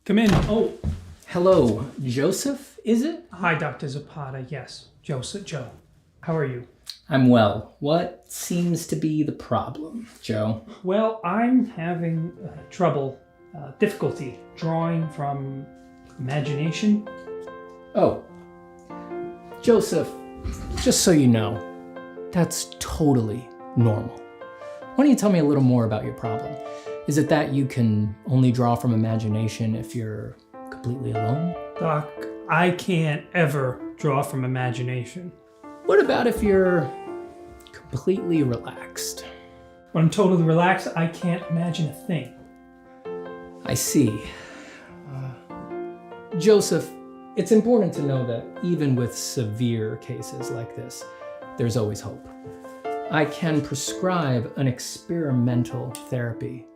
Come in. Oh, Hello, Joseph, is it? hi, Dr. Zapata. Yes, Joe. How are you? I'm well. What seems to be the problem, Joe? Well, I'm having difficulty drawing from imagination. Oh, Joseph, just so you know, that's totally normal. Why don't you tell me a little more about your problem? Is it that you can only draw from imagination if you're completely alone? Doc, I can't ever draw from imagination. What about if you're completely relaxed? When I'm totally relaxed, I can't imagine a thing. I see. Joseph, it's important to know that even with severe cases like this, there's always hope. I can prescribe an experimental therapy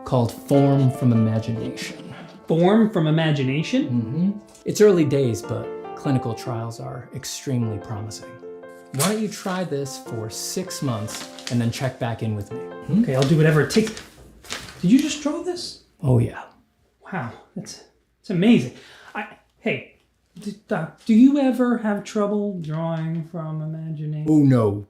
called Form from Imagination. Form from imagination? It's early days, but clinical trials are extremely promising. Why don't you try this for 6 months and then check back in with me? Okay, I'll do whatever it takes. Did you just draw this? Oh yeah. Wow, it's amazing. Doc, do you ever have trouble drawing from imagination? Oh no.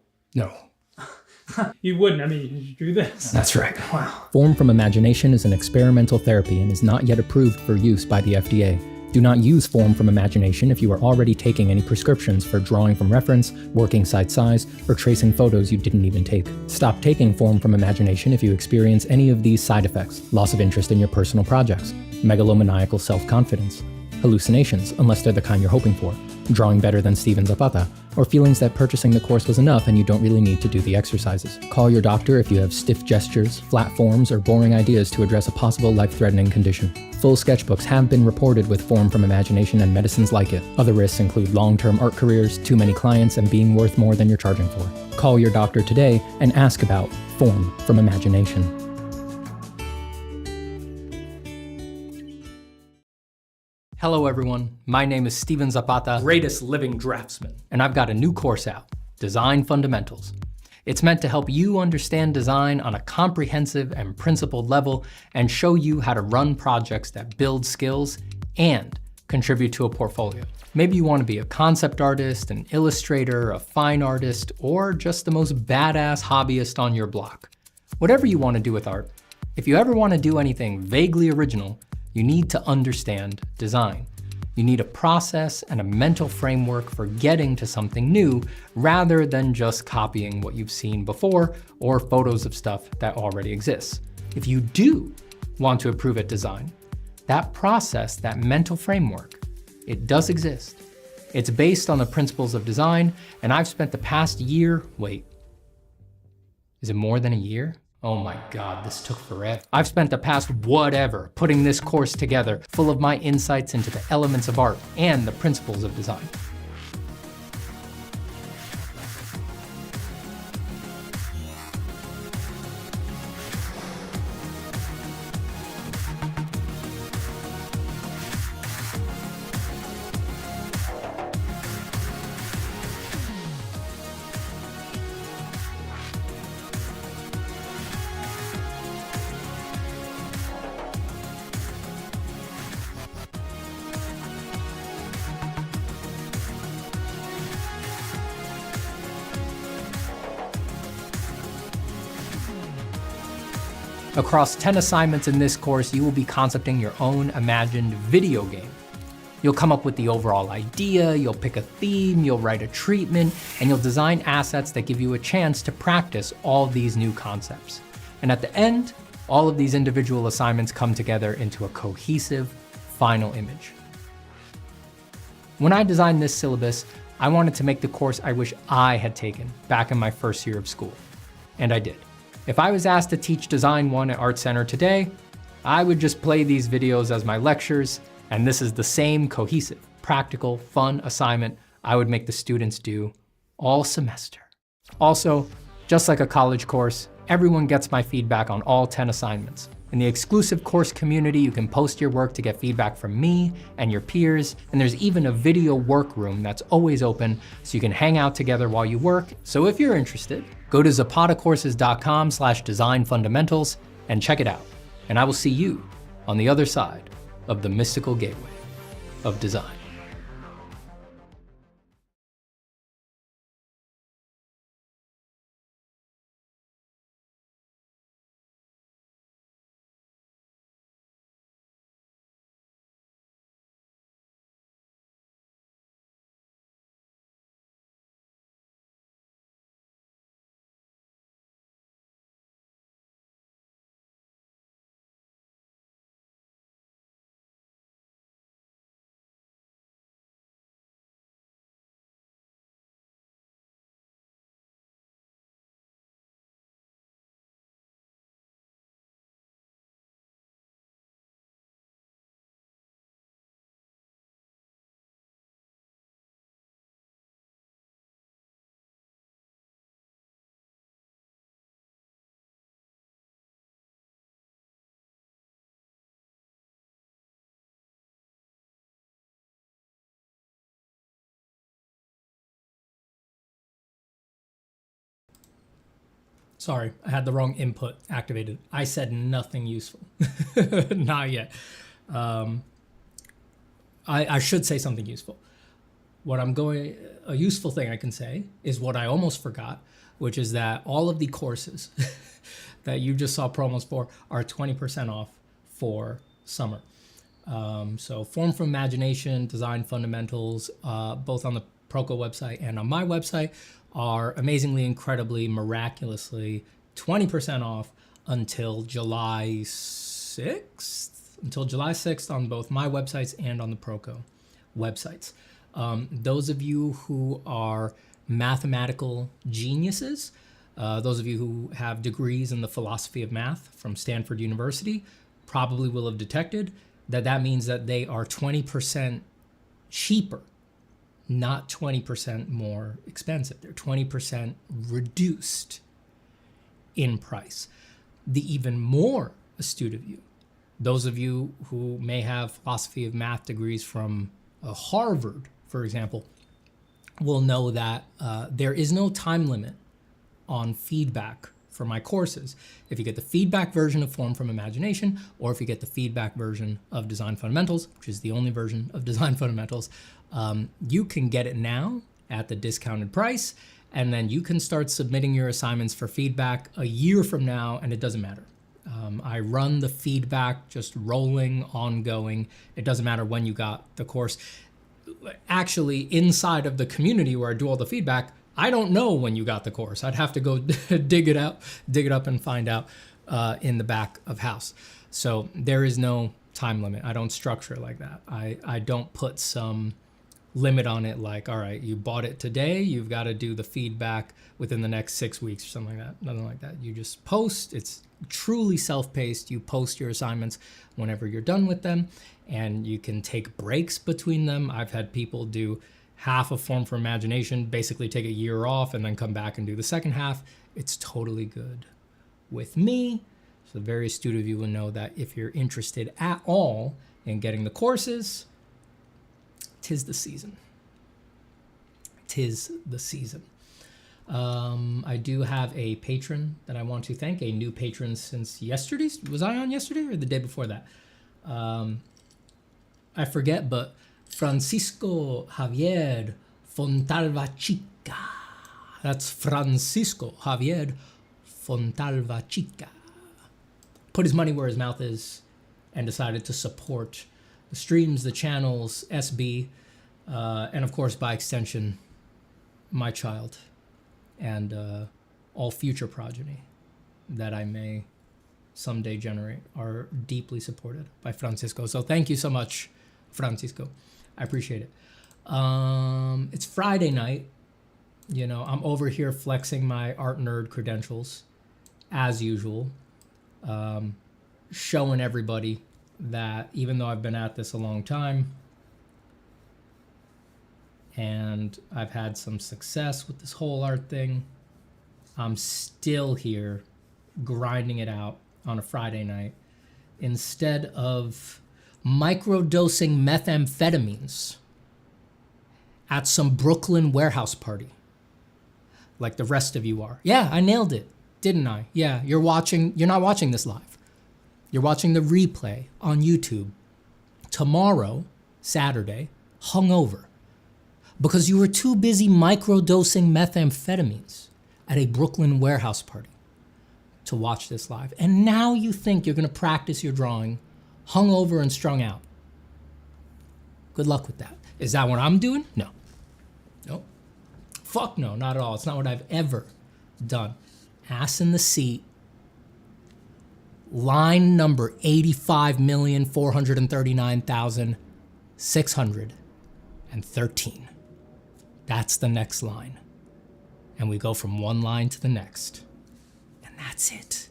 You wouldn't. I mean, you drew this. That's right. Wow. Form from Imagination is an experimental therapy and is not yet approved for use by the FDA. Do not use Form from Imagination if you are already taking any prescriptions for drawing from reference, working site size, or tracing photos you didn't even take. Stop taking Form from Imagination if you experience any of these side effects: loss of interest in your personal projects, megalomaniacal self-confidence, hallucinations unless they're the kind you're hoping for, drawing better than Steven Zapata, or feelings that purchasing the course was enough and you don't really need to do the exercises. Call your doctor if you have stiff gestures, flat forms, or boring ideas to address a possible life-threatening condition. Full sketchbooks have been reported with Form from Imagination and medicines like it. Other risks include long-term art careers, too many clients, and being worth more than you're charging for. Call your doctor today and ask about Form from Imagination. Hello everyone, my name is Steven Zapata, greatest living draftsman, and I've got a new course out, Design Fundamentals. It's meant to help you understand design on a comprehensive and principled level and show you how to run projects that build skills and contribute to a portfolio. Maybe you want to be a concept artist, an illustrator, a fine artist, or just the most badass hobbyist on your block. Whatever you want to do with art, if you ever want to do anything vaguely original, you need to understand design. You need a process and a mental framework for getting to something new rather than just copying what you've seen before or photos of stuff that already exists. If you do want to improve at design, that process, that mental framework, it does exist. It's based on the principles of design, and I've spent the past year, is it more than a year? Oh my God, this took forever. I've spent the past whatever putting this course together, full of my insights into the elements of art and the principles of design. Across 10 assignments in this course, you will be concepting your own imagined video game. You'll come up with the overall idea, you'll pick a theme, you'll write a treatment, and you'll design assets that give you a chance to practice all these new concepts. And at the end, all of these individual assignments come together into a cohesive final image. When I designed this syllabus, I wanted to make the course I wish I had taken back in my first year of school. And I did. If I was asked to teach Design 1 at Art Center today, I would just play these videos as my lectures, and this is the same cohesive, practical, fun assignment I would make the students do all semester. Also, just like a college course, everyone gets my feedback on all 10 assignments. In the exclusive course community, you can post your work to get feedback from me and your peers, and there's even a video workroom that's always open so you can hang out together while you work. So if you're interested, go to zapatacourses.com/designfundamentals and check it out. And I will see you on the other side. of the mystical gateway of design. Sorry, I had the wrong input activated. I said nothing useful. Not yet. I should say something useful. A useful thing I can say is what I almost forgot, which is that all of the courses that you just saw promos for are 20% off for summer. So Form from Imagination, Design Fundamentals, both on the Proko website and on my website, are amazingly, incredibly, miraculously 20% off until July 6th. Until July 6th on both my websites and on the Proko websites. Those of you who are mathematical geniuses, those of you who have degrees in the philosophy of math from Stanford University, probably will have detected that means that they are 20% cheaper, not 20% more expensive. They're 20% reduced in price. The even more astute of you, those of you who may have philosophy of math degrees from Harvard, for example, will know that there is no time limit on feedback for my courses. If you get the feedback version of Form from Imagination, or if you get the feedback version of Design Fundamentals, which is the only version of Design Fundamentals, you can get it now at the discounted price, and then you can start submitting your assignments for feedback a year from now, and it doesn't matter. I run the feedback just rolling, ongoing. It doesn't matter when you got the course. Actually, inside of the community where I do all the feedback, I don't know when you got the course. I'd have to go dig it up and find out in the back of house. So there is no time limit. I don't structure it like that. I don't put some limit on it like, all right, you bought it today, you've got to do the feedback within the next 6 weeks or something like that. Nothing like that. You just post. It's truly self-paced. You post your assignments whenever you're done with them, and you can take breaks between them. I've had people do half a Form for Imagination, basically take a year off and then come back and do the second half. It's totally good with me. So very astute of you will know that if you're interested at all in getting the courses, 'tis the season. 'Tis the season. I do have a patron that I want to thank, a new patron since yesterday. Was I on yesterday or the day before that? I forget, but Francisco Javier Fontalvachica. That's Francisco Javier Fontalvachica. Put his money where his mouth is and decided to support the streams, the channels, SB, and of course, by extension, my child and all future progeny that I may someday generate are deeply supported by Francisco. So thank you so much, Francisco. I appreciate it. It's Friday night. You know, I'm over here flexing my art nerd credentials as usual, showing everybody that even though I've been at this a long time and I've had some success with this whole art thing, I'm still here grinding it out on a Friday night instead of microdosing methamphetamines at some Brooklyn warehouse party like the rest of you are. Yeah, I nailed it, didn't I? Yeah, you're not watching this live. You're watching the replay on YouTube. tomorrow, Saturday, hungover because you were too busy microdosing methamphetamines at a Brooklyn warehouse party to watch this live. And now you think you're going to practice your drawing hungover and strung out. Good luck with that. Is that what I'm doing? No. Nope. Fuck no, not at all. It's not what I've ever done. Ass in the seat. Line number 85,439,613. That's the next line. And we go from one line to the next. And that's it.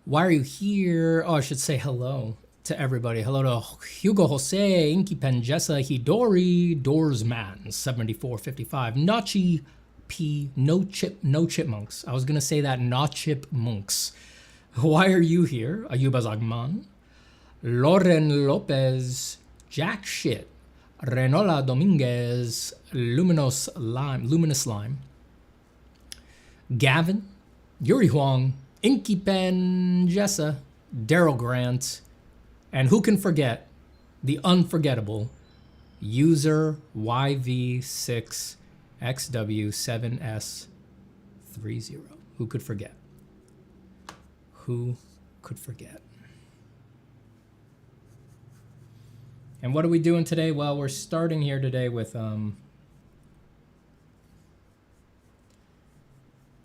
Why are you here? Oh, I should say hello to everybody. Hello to Hugo Jose, Inky Penjessa, Hidori, Doorsman, 7455, Nachi P, No Chipmunks. I was gonna say that, not Chipmunks. Why are you here? Ayuba Zagman, Loren Lopez, Jack Shit, Renola Dominguez, Luminous Lime, Gavin, Yuri Huang, Inky Pen Jessa, Daryl Grant, and who can forget the unforgettable user YV6XW7S30. Who could forget? Who could forget? And what are we doing today? Well, we're starting here today with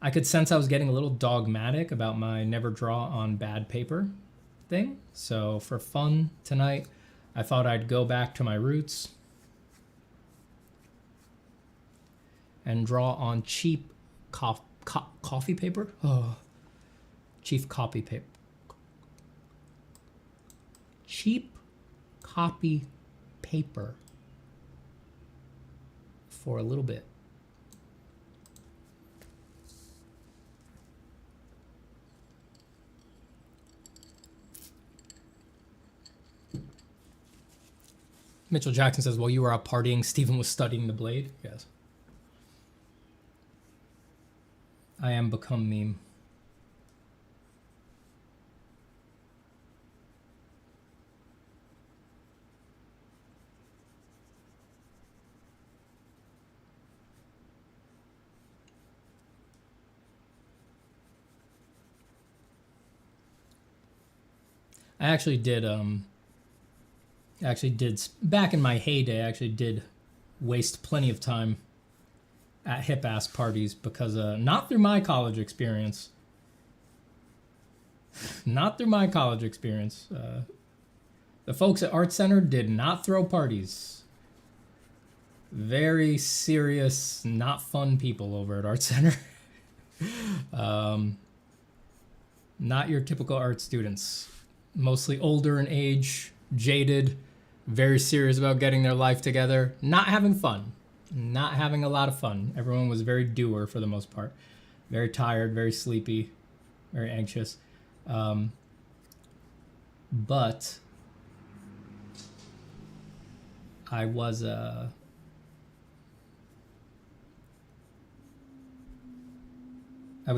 I could sense I was getting a little dogmatic about my never draw on bad paper thing. So for fun tonight, I thought I'd go back to my roots and draw on cheap coffee paper. Oh, cheap copy paper. Cheap copy paper for a little bit. Mitchell Jackson says, while you were out partying, Stephen was studying the blade. Yes. I am become meme. I actually did back in my heyday, I actually did waste plenty of time at hip ass parties because not through my college experience. Not through my college experience. The folks at Art Center did not throw parties. Very serious, not fun people over at Art Center. Not your typical art students. Mostly older in age, jaded, very serious about getting their life together, not having fun, not having a lot of fun. Everyone was very doer for the most part. Very tired, very sleepy, very anxious. But I was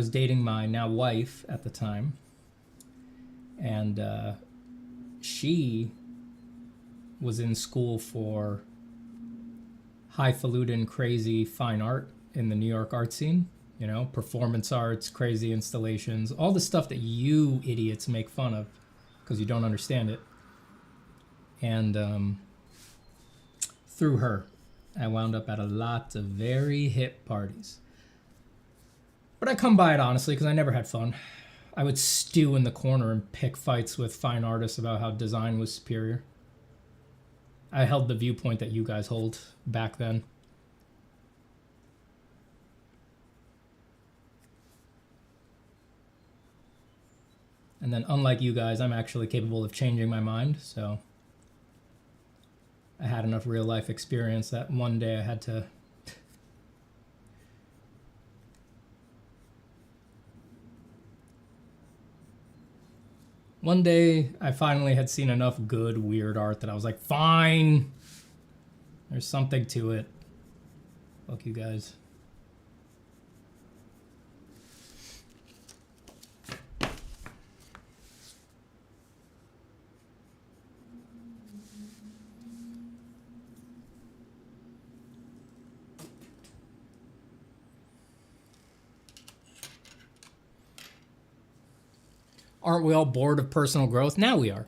dating my now wife at the time, and she was in school for highfalutin, crazy fine art in the New York art scene. You know, performance arts, crazy installations, all the stuff that you idiots make fun of because you don't understand it. And through her, I wound up at a lot of very hip parties. But I come by it honestly because I never had fun. I would stew in the corner and pick fights with fine artists about how design was superior. I held the viewpoint that you guys hold back then. And then unlike you guys, I'm actually capable of changing my mind, so I had enough real life experience that one day I had to One day, I finally had seen enough good, weird art that I was like, fine. There's something to it. Fuck you guys. Aren't we all bored of personal growth? Now we are.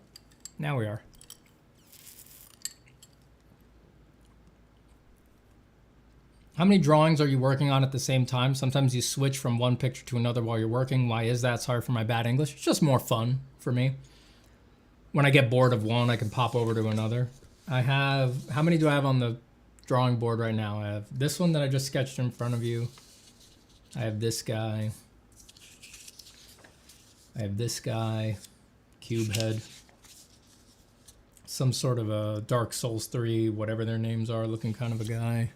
Now we are. How many drawings are you working on at the same time? Sometimes you switch from one picture to another while you're working. Why is that? Sorry for my bad English. It's just more fun for me. When I get bored of one, I can pop over to another. I have, how many do I have on the drawing board right now? I have this one that I just sketched in front of you. I have this guy. I have this guy, Cube Head, some sort of a Dark Souls 3, whatever their names are, looking kind of a guy.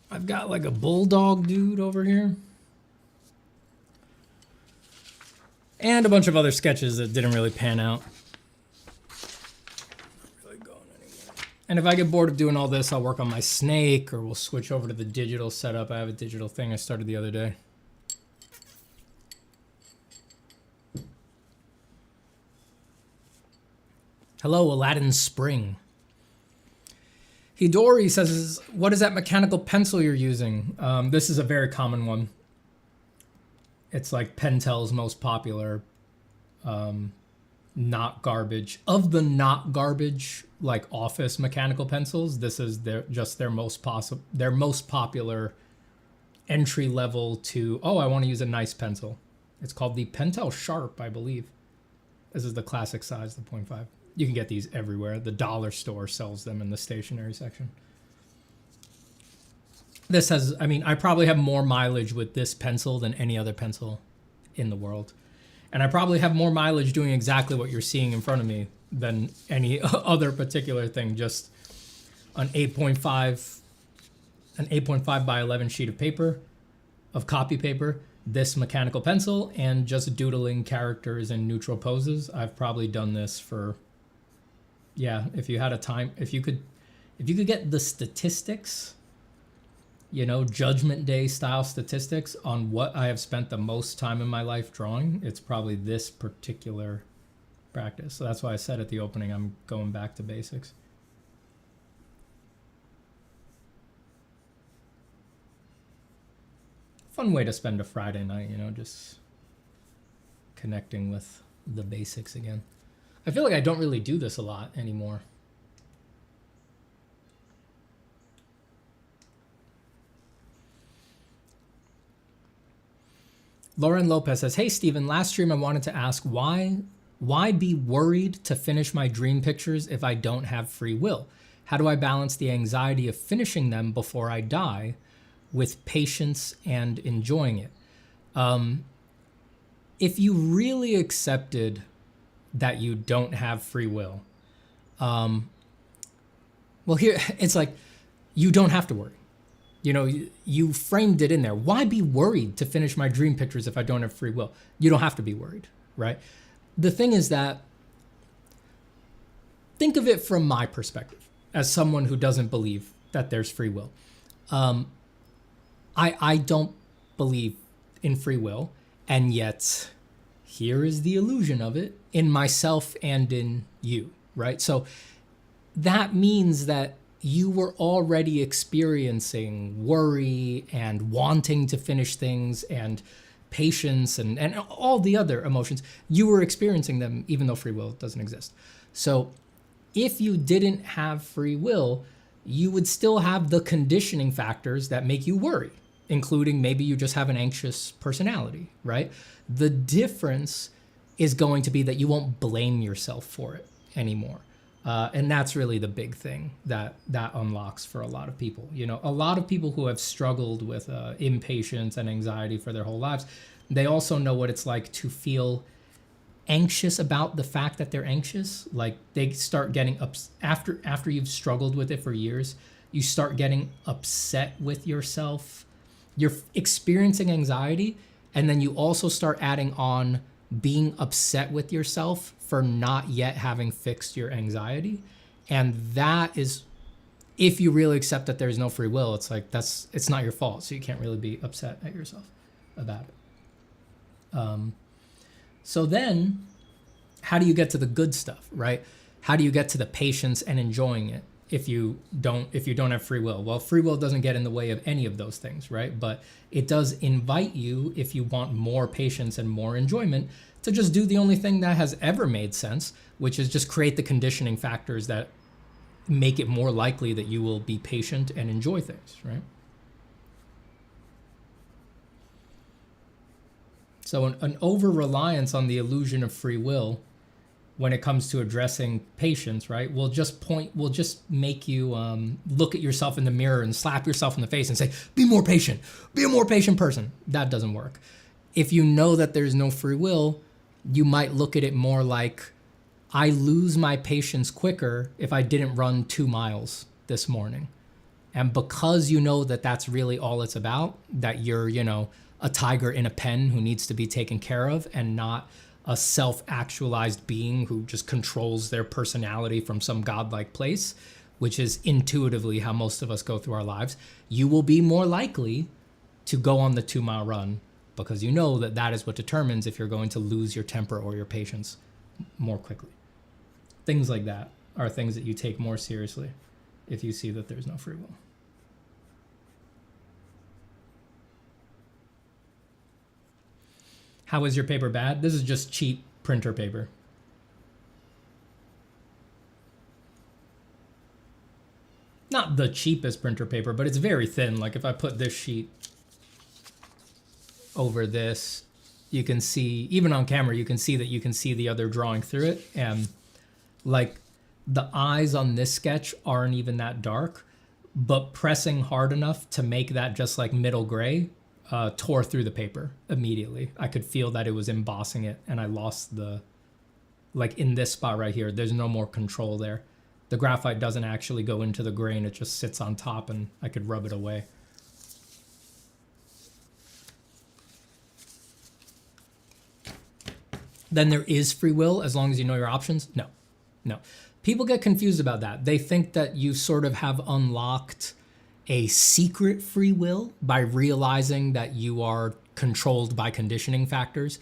I've got like a bulldog dude over here. And a bunch of other sketches that didn't really pan out. Not really going anywhere. And if I get bored of doing all this, I'll work on my snake, or we'll switch over to the digital setup. I have a digital thing I started the other day. Hello, Aladdin Spring. Hidori says, what is that mechanical pencil you're using? This is a very common one. It's like Pentel's most popular, not garbage. Of the not garbage, like office mechanical pencils, this is their most popular entry level to, oh, I want to use a nice pencil. It's called the Pentel Sharp, I believe. This is the classic size, the 0.5. You can get these everywhere. The dollar store sells them in the stationery section. This has, I mean, I probably have more mileage with this pencil than any other pencil in the world. And I probably have more mileage doing exactly what you're seeing in front of me than any other particular thing. Just an 8.5 by 11 sheet of paper, of copy paper, this mechanical pencil, and just doodling characters in neutral poses. I've probably done this for, yeah, if you had a time, if you could get the statistics, you know, Judgment Day style statistics on what I have spent the most time in my life drawing, it's probably this particular practice. So that's why I said at the opening, I'm going back to basics. Fun way to spend a Friday night, you know, just connecting with the basics again. I feel like I don't really do this a lot anymore. Lauren Lopez says, hey, Steven, last stream I wanted to ask why be worried to finish my dream pictures if I don't have free will? How do I balance the anxiety of finishing them before I die with patience and enjoying it? If you really accepted that you don't have free will, well, here, it's like, you don't have to worry. You know, you framed it in there. Why be worried to finish my dream pictures if I don't have free will? You don't have to be worried, right? The thing is that, think of it from my perspective, as someone who doesn't believe that there's free will. I don't believe in free will, and yet here is the illusion of it in myself and in you, right? So that means that you were already experiencing worry and wanting to finish things and patience and all the other emotions. You were experiencing them even though free will doesn't exist. So if you didn't have free will, you would still have the conditioning factors that make you worry, including maybe you just have an anxious personality, right? The difference is going to be that you won't blame yourself for it anymore. And that's really the big thing that unlocks for a lot of people. You know, a lot of people who have struggled with impatience and anxiety for their whole lives, they also know what it's like to feel anxious about the fact that they're anxious. Like they start getting after you've struggled with it for years, you start getting upset with yourself. You're experiencing anxiety, and then you also start adding on being upset with yourself for not yet having fixed your anxiety. And that is, if you really accept that there's no free will, it's like it's not your fault, so you can't really be upset at yourself about it. So then, how do you get to the good stuff, right? How do you get to the patience and enjoying it if you don't have free will? Well, free will doesn't get in the way of any of those things, right? But it does invite you, if you want more patience and more enjoyment, to just do the only thing that has ever made sense, which is just create the conditioning factors that make it more likely that you will be patient and enjoy things, right? So an over-reliance on the illusion of free will when it comes to addressing patience, right, will just make you look at yourself in the mirror and slap yourself in the face and say, be more patient, be a more patient person. That doesn't work. If you know that there's no free will, you might look at it more like, I lose my patience quicker if I didn't run 2 miles this morning. And because you know that that's really all it's about, that you're, a tiger in a pen who needs to be taken care of and not a self-actualized being who just controls their personality from some godlike place, which is intuitively how most of us go through our lives, you will be more likely to go on the 2-mile run because you know that that is what determines if you're going to lose your temper or your patience more quickly. Things like that are things that you take more seriously if you see that there's no free will. How is your paper bad? This is just cheap printer paper. Not the cheapest printer paper, but it's very thin. Like if I put this sheet over this, you can see, even on camera, you can see the other drawing through it. And like the eyes on this sketch aren't even that dark, but pressing hard enough to make that just like middle gray tore through the paper immediately. I could feel that it was embossing it, and I lost like in this spot right here, there's no more control there. The graphite doesn't actually go into the grain, it just sits on top and I could rub it away. Then there is free will as long as you know your options? No. People get confused about that. They think that you sort of have unlocked a secret free will by realizing that you are controlled by conditioning factors,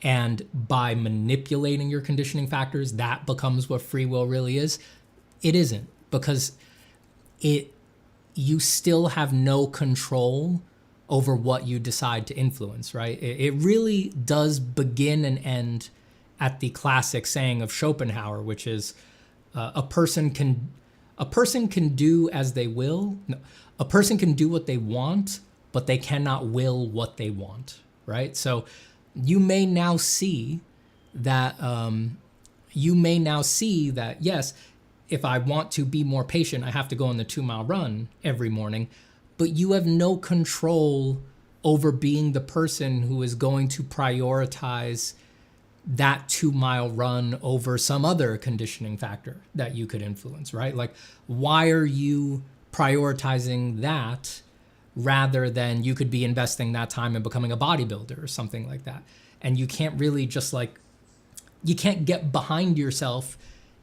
and by manipulating your conditioning factors, that becomes what free will really is. It isn't, because you still have no control over what you decide to influence, right? It really does begin and end at the classic saying of Schopenhauer, which is a person can do as they will. No, a person can do what they want, but they cannot will what they want, right? So you may now see that yes, if I want to be more patient, I have to go on the 2-mile run every morning, but you have no control over being the person who is going to prioritize that 2-mile run over some other conditioning factor that you could influence, right? Like, why are you prioritizing that rather than you could be investing that time in becoming a bodybuilder or something like that? And you can't really you can't get behind yourself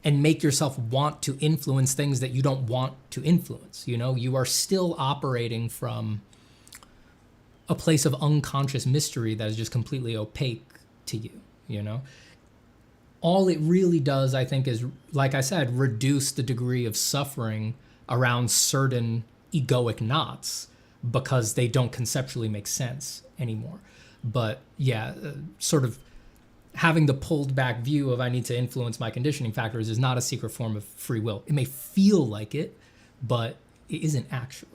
and make yourself want to influence things that you don't want to influence. You are still operating from a place of unconscious mystery that is just completely opaque to you. All it really does, I think, is, like I said, reduce the degree of suffering around certain egoic knots because they don't conceptually make sense anymore. But yeah, sort of having the pulled back view of I need to influence my conditioning factors is not a secret form of free will. It may feel like it, but it isn't actually.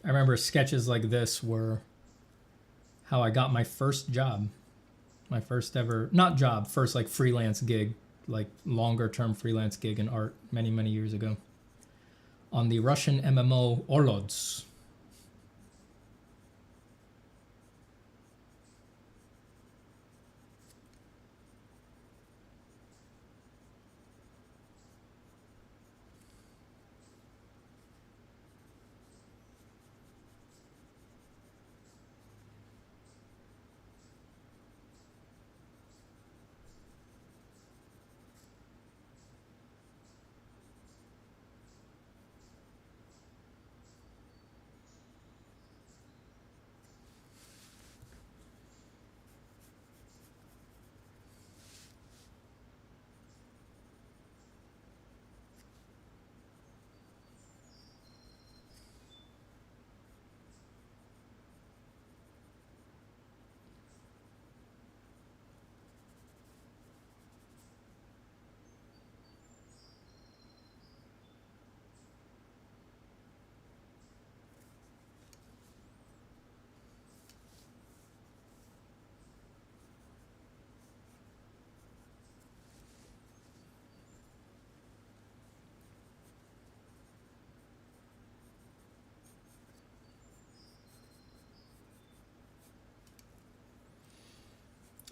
I remember sketches like this were how I got my first job. My first ever, not job, first like freelance gig, like longer term freelance gig in art many, many years ago. On the Russian MMO Orlods.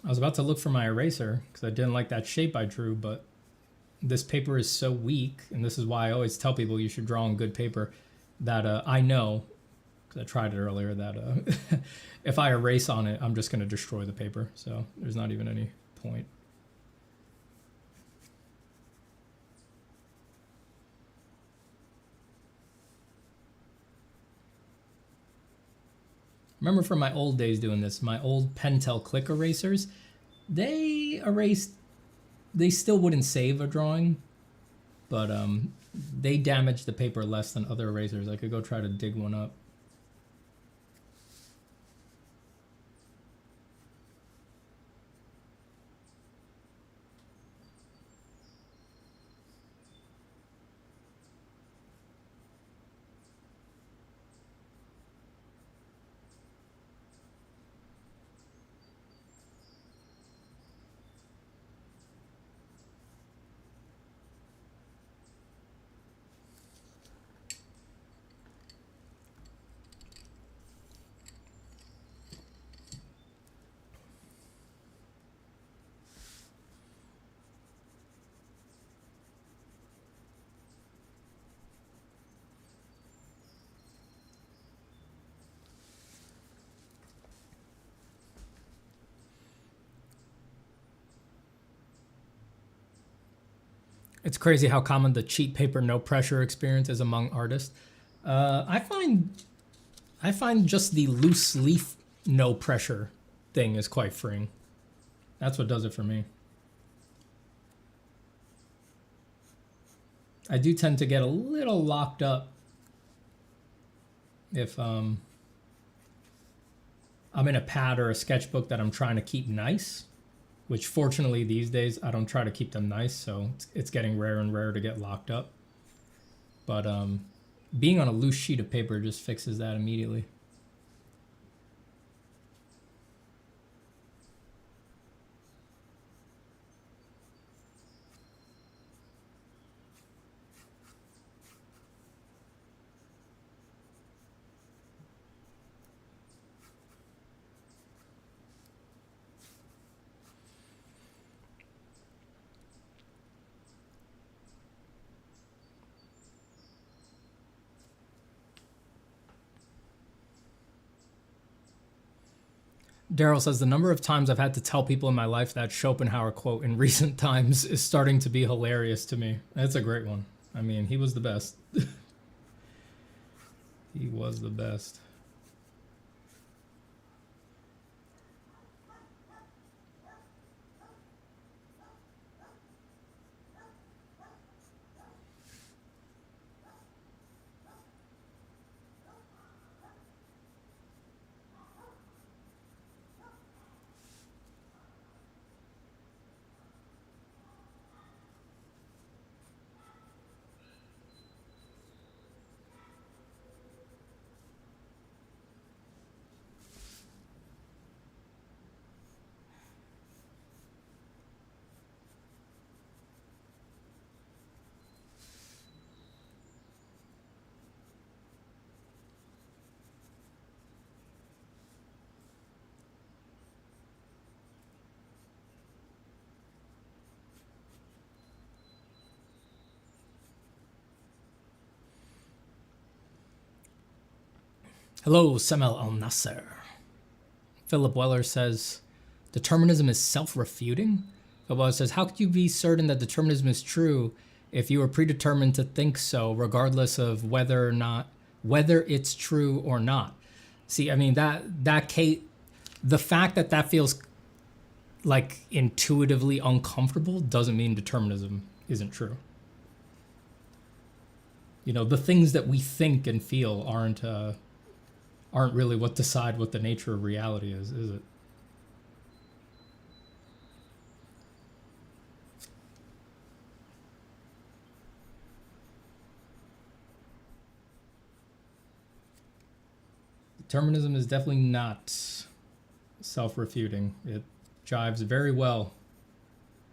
I was about to look for my eraser because I didn't like that shape I drew, but this paper is so weak, and this is why I always tell people you should draw on good paper, that I know, because I tried it earlier, that if I erase on it, I'm just going to destroy the paper. So there's not even any point. Remember from my old days doing this, my old Pentel Click erasers, they still wouldn't save a drawing, but they damaged the paper less than other erasers. I could go try to dig one up. It's crazy how common the cheap paper, no pressure experience is among artists. I find just the loose leaf, no pressure thing is quite freeing. That's what does it for me. I do tend to get a little locked up if I'm in a pad or a sketchbook that I'm trying to keep nice, which fortunately these days I don't try to keep them nice, so it's getting rarer and rarer to get locked up. But being on a loose sheet of paper just fixes that immediately. Daryl says the number of times I've had to tell people in my life that Schopenhauer quote in recent times is starting to be hilarious to me. That's a great one. I mean, he was the best. He was the best. Hello, Samel Al Nasser. Philip Weller says, determinism is self-refuting? Philip Weller says, how could you be certain that determinism is true if you are predetermined to think so, regardless of whether it's true or not? See, I mean, the fact that feels like intuitively uncomfortable doesn't mean determinism isn't true. You know, the things that we think and feel aren't really what decide what the nature of reality is it? Determinism is definitely not self-refuting. It jives very well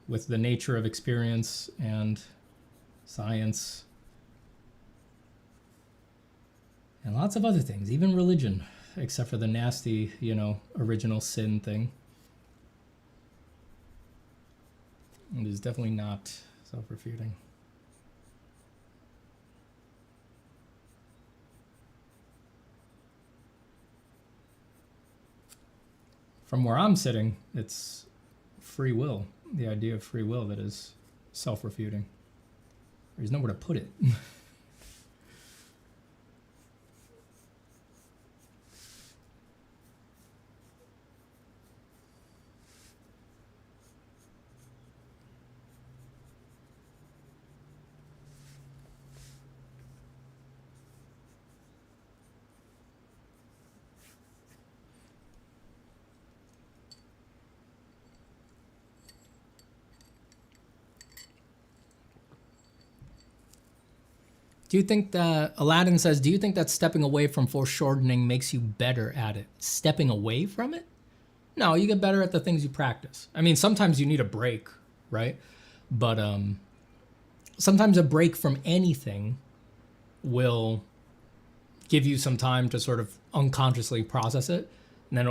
with the nature of experience and science and lots of other things, even religion, except for the nasty, original sin thing. It is definitely not self-refuting. From where I'm sitting, it's free will, the idea of free will that is self-refuting. There's nowhere to put it. Do you think that, Aladdin says, do you think that stepping away from foreshortening makes you better at it? Stepping away from it? No, you get better at the things you practice. I mean, sometimes you need a break, right? But sometimes a break from anything will give you some time to sort of unconsciously process it. And then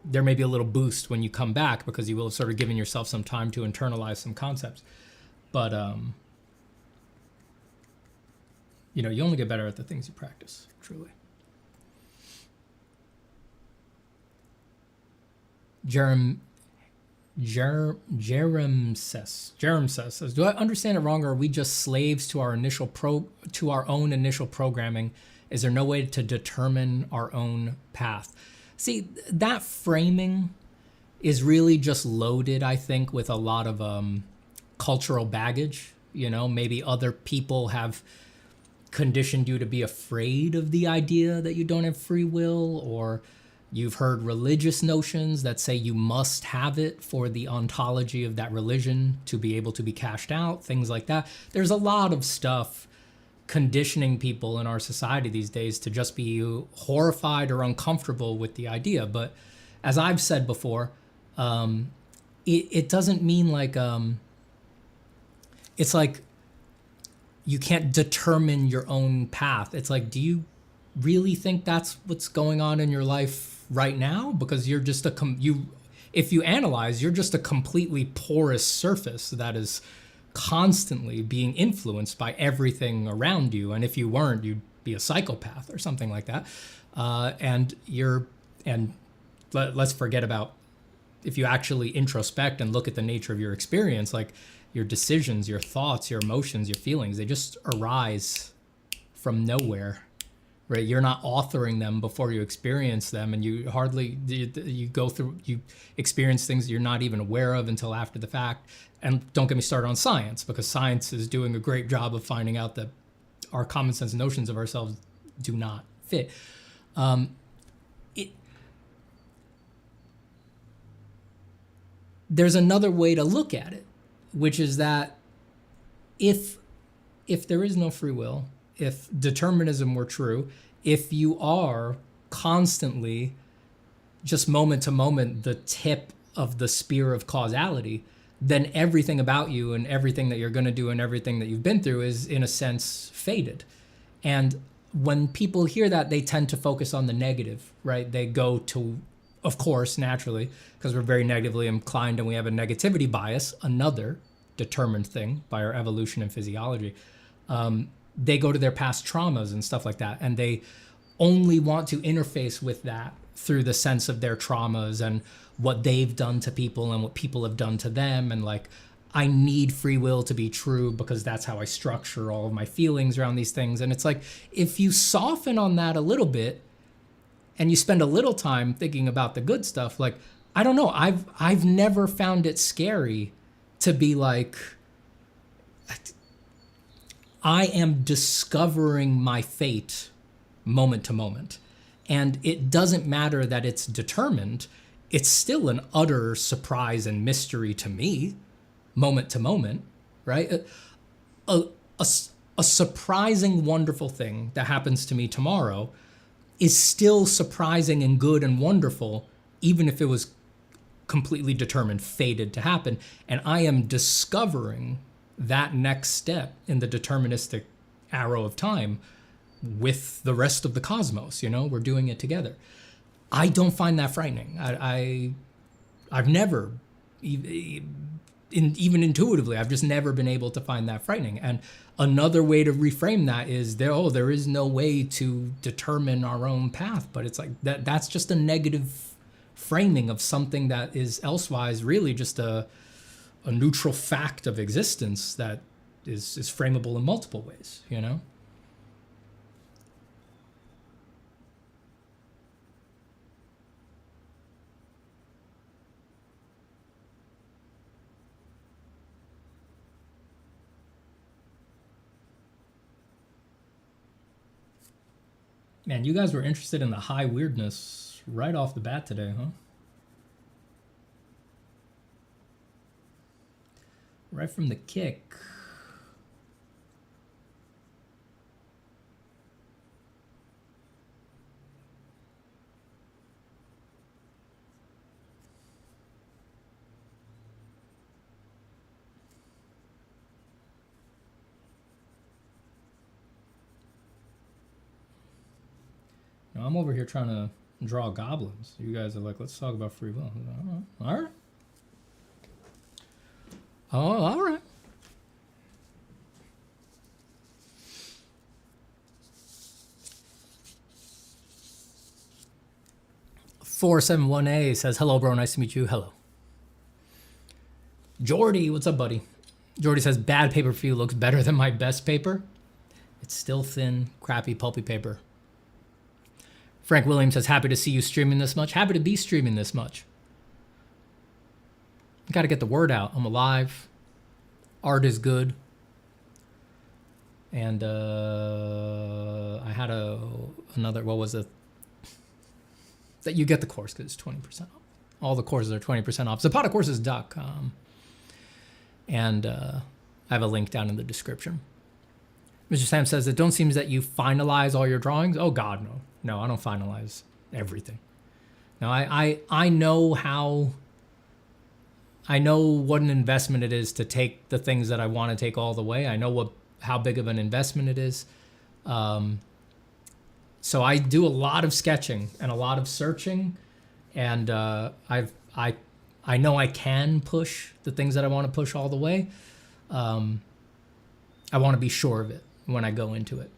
there may be a little boost when you come back because you will have sort of given yourself some time to internalize some concepts. But, you only get better at the things you practice, truly. Jerem says, do I understand it wrong, or are we just slaves to our own initial programming? Is there no way to determine our own path? See, that framing is really just loaded, I think, with a lot of cultural baggage. Maybe other people have conditioned you to be afraid of the idea that you don't have free will, or you've heard religious notions that say you must have it for the ontology of that religion to be able to be cashed out, things like that. There's a lot of stuff conditioning people in our society these days to just be horrified or uncomfortable with the idea. But as I've said before, it doesn't mean like, it's like, you can't determine your own path. It's like, do you really think that's what's going on in your life right now? Because you're just if you analyze, you're just a completely porous surface that is constantly being influenced by everything around you. And if you weren't, you'd be a psychopath or something like that. Let's forget about if you actually introspect and look at the nature of your experience, like, your decisions, your thoughts, your emotions, your feelings, they just arise from nowhere, right? You're not authoring them before you experience them, and you experience things you're not even aware of until after the fact. And don't get me started on science, because science is doing a great job of finding out that our common sense notions of ourselves do not fit. There's another way to look at it, which is that if there is no free will, if determinism were true, if you are constantly, just moment to moment, the tip of the spear of causality, then everything about you and everything that you're going to do and everything that you've been through is, in a sense, fated. And when people hear that, they tend to focus on the negative, right? They go to, of course, naturally, because we're very negatively inclined and we have a negativity bias, another determined thing by our evolution and physiology. They go to their past traumas and stuff like that, and they only want to interface with that through the sense of their traumas and what they've done to people and what people have done to them. And like, I need free will to be true because that's how I structure all of my feelings around these things. And it's like, if you soften on that a little bit and you spend a little time thinking about the good stuff, like, I don't know, I've never found it scary to be like, I am discovering my fate moment to moment. And it doesn't matter that it's determined. It's still an utter surprise and mystery to me, moment to moment, right? A surprising, wonderful thing that happens to me tomorrow is still surprising and good and wonderful, even if it was completely determined, fated to happen. And I am discovering that next step in the deterministic arrow of time with the rest of the cosmos. You know, we're doing it together. I don't find that frightening. I've never, even intuitively, I've just never been able to find that frightening. And another way to reframe that is there is no way to determine our own path. But it's like that's just a negative framing of something that is elsewise really just a neutral fact of existence that is frameable in multiple ways, you know? Man, you guys were interested in the high weirdness right off the bat today, huh? Right from the kick. Now, I'm over here trying to draw goblins. You guys are like, let's talk about free will. All right. Oh, all right. "471A says, hello, bro. Nice to meet you. Hello. Jordy, what's up, buddy? Jordy says, bad paper for you looks better than my best paper. It's still thin, crappy, pulpy paper. Frank Williams says, happy to see you streaming this much. Happy to be streaming this much. Got to get the word out. I'm alive. Art is good. And I had another, what was it? That you get the course because it's 20% off. All the courses are 20% off. ZapataCourses.com. And I have a link down in the description. Mr. Sam says, it don't seem that you finalize all your drawings. Oh, God, no. No, I don't finalize everything. No, I know how... I know what an investment it is to take the things that I want to take all the way. I know how big of an investment it is. So I do a lot of sketching and a lot of searching, and I know I can push the things that I want to push all the way. I want to be sure of it when I go into it.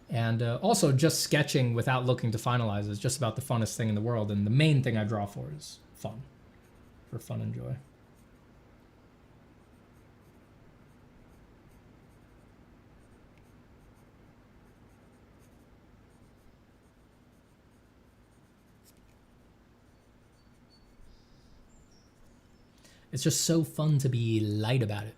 And also just sketching without looking to finalize is just about the funnest thing in the world. And the main thing I draw for is fun, for fun and joy. It's just so fun to be light about it.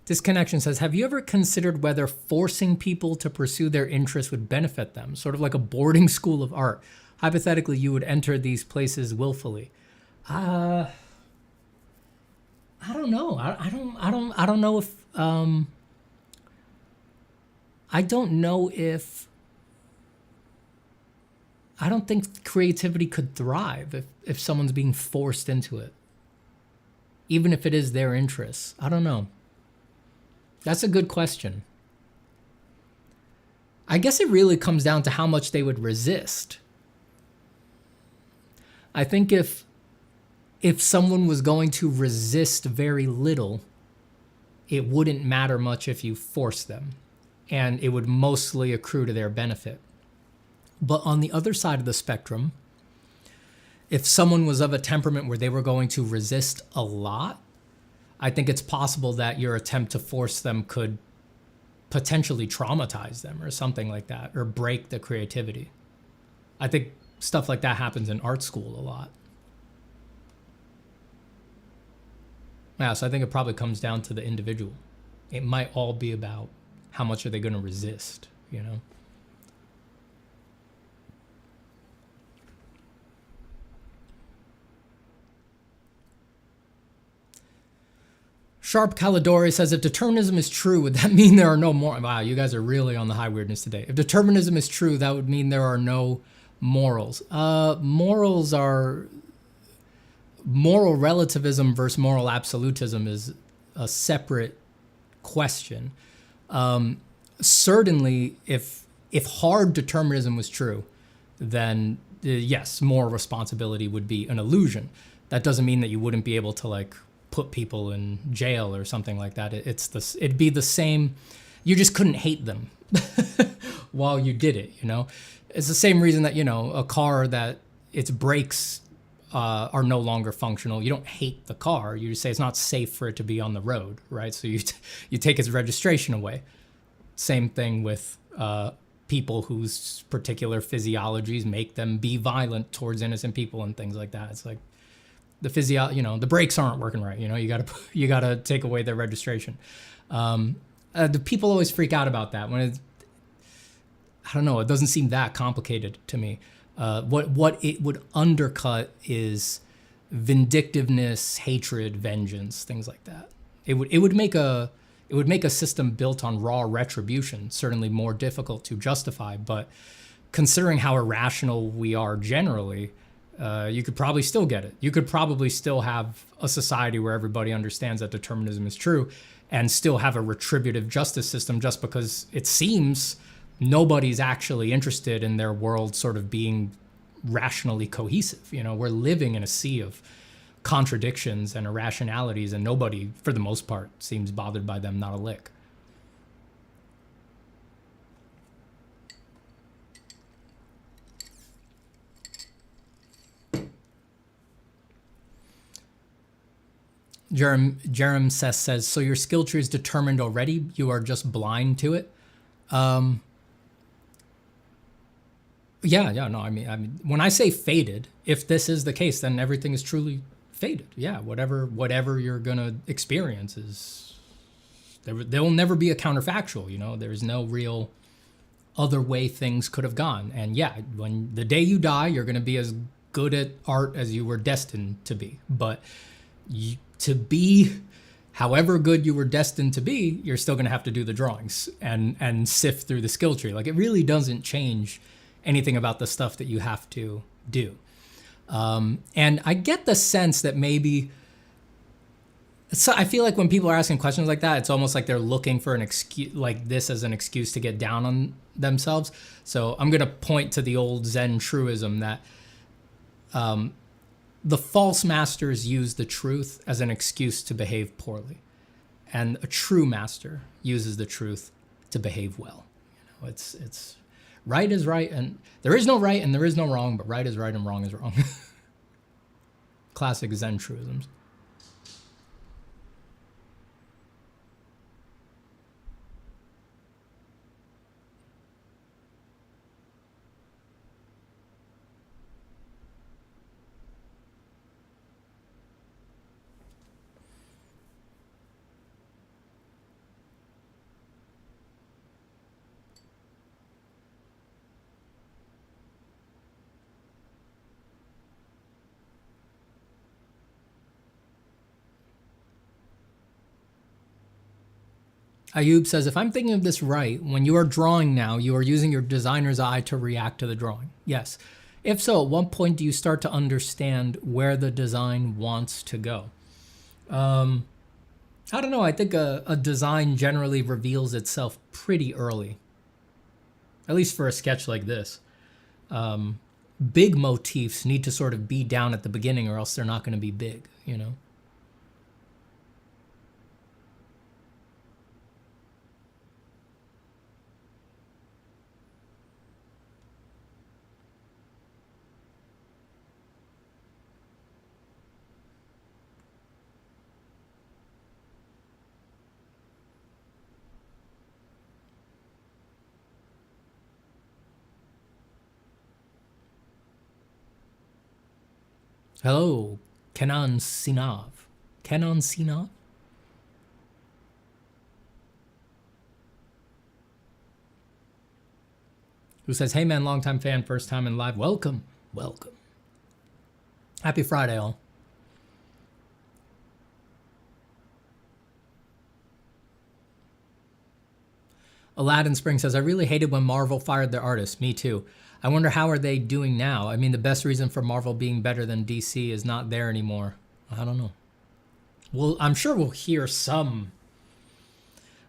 Disconnection says, have you ever considered whether forcing people to pursue their interests would benefit them? Sort of like a boarding school of art. Hypothetically, you would enter these places willfully. I don't know. I don't know if I don't know if I don't think creativity could thrive if someone's being forced into it, even if it is their interests. I don't know. That's a good question. I guess it really comes down to how much they would resist. I think if someone was going to resist very little, it wouldn't matter much if you forced them, and it would mostly accrue to their benefit. But on the other side of the spectrum, if someone was of a temperament where they were going to resist a lot, I think it's possible that your attempt to force them could potentially traumatize them or something like that, or break the creativity. I think stuff like that happens in art school a lot. Yeah, so I think it probably comes down to the individual. It might all be about how much are they going to resist, you know? Sharp Caladori says, if determinism is true, would that mean there are no more? Wow, you guys are really on the high weirdness today. If determinism is true, that would mean there are no morals. Morals are... Moral relativism versus moral absolutism is a separate question. Certainly, if hard determinism was true, then yes, moral responsibility would be an illusion. That doesn't mean that you wouldn't be able to like put people in jail or something like that. It'd be the same. You just couldn't hate them while you did it. You know, it's the same reason that, you know, a car that its brakes are no longer functional. You don't hate the car. You just say it's not safe for it to be on the road, right? So you take its registration away. Same thing with people whose particular physiologies make them be violent towards innocent people and things like that. It's like the brakes aren't working right. You know, you gotta take away their registration. The people always freak out about that when I don't know. It doesn't seem that complicated to me. What it would undercut is vindictiveness, hatred, vengeance, things like that. It would make a system built on raw retribution certainly more difficult to justify. But considering how irrational we are generally, you could probably still get it. You could probably still have a society where everybody understands that determinism is true, and still have a retributive justice system, just because it seems nobody's actually interested in their world sort of being rationally cohesive. You know, we're living in a sea of contradictions and irrationalities, and nobody, for the most part, seems bothered by them, not a lick. Jerem says, so your skill tree is determined already? You are just blind to it? Yeah, no, I mean, when I say fated, if this is the case, then everything is truly fated. Yeah, whatever you're gonna experience is, there will never be a counterfactual, you know? There's no real other way things could have gone. And yeah, when the day you die, you're gonna be as good at art as you were destined to be. But to be however good you were destined to be, you're still gonna have to do the drawings and sift through the skill tree. Like, it really doesn't change anything about the stuff that you have to do. And I get the sense that maybe, so I feel like when people are asking questions like that, it's almost like they're looking for an excuse, like this as an excuse to get down on themselves. So I'm going to point to the old Zen truism that the false masters use the truth as an excuse to behave poorly. And a true master uses the truth to behave well. You know, it's right is right, and there is no right and there is no wrong, but right is right and wrong is wrong. Classic Zen truisms. Ayub says, if I'm thinking of this right, when you are drawing now, you are using your designer's eye to react to the drawing. Yes. If so, at what point do you start to understand where the design wants to go? I don't know. I think a design generally reveals itself pretty early, at least for a sketch like this. Big motifs need to sort of be down at the beginning or else they're not going to be big, you know? Hello, Kenan Sinav. Kenan Sinav? Who says, hey man, longtime fan, first time in live. Welcome, welcome. Happy Friday, all. Aladdin Spring says, I really hated when Marvel fired their artists. Me too. I wonder how are they doing now? I mean, the best reason for Marvel being better than DC is not there anymore. I don't know. Well, I'm sure we'll hear some.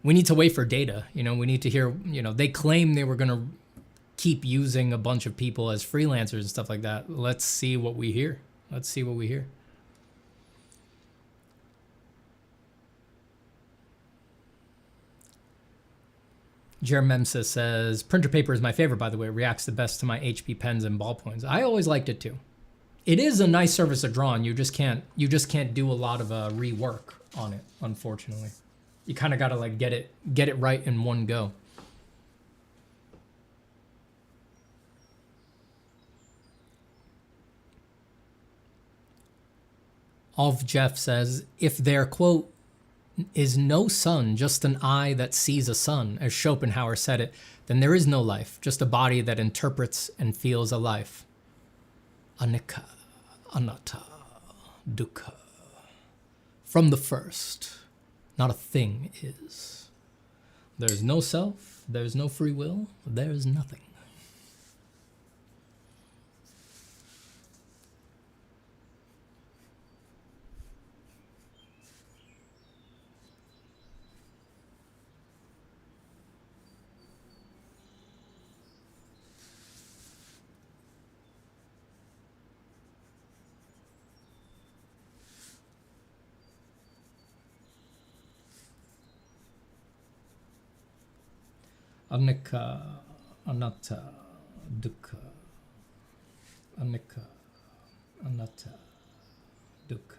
We need to wait for data. You know, we need to hear, you know, they claim they were going to keep using a bunch of people as freelancers and stuff like that. Let's see what we hear. Let's see what we hear. Jerememsa says, printer paper is my favorite, by the way. It reacts the best to my HP pens and ballpoints. I always liked it too. It is a nice surface to draw on. You just can't do a lot of rework on it, unfortunately. You kind of got to like get it right in one go. Alf Jeff says, if their quote is no sun, just an eye that sees a sun, as Schopenhauer said it, then there is no life, just a body that interprets and feels a life. Anicca, anatta, dukkha. From the first, not a thing is. There's no self, there's no free will, there's nothing. Anicca, anatta, dukkha. Anicca, anatta, dukkha.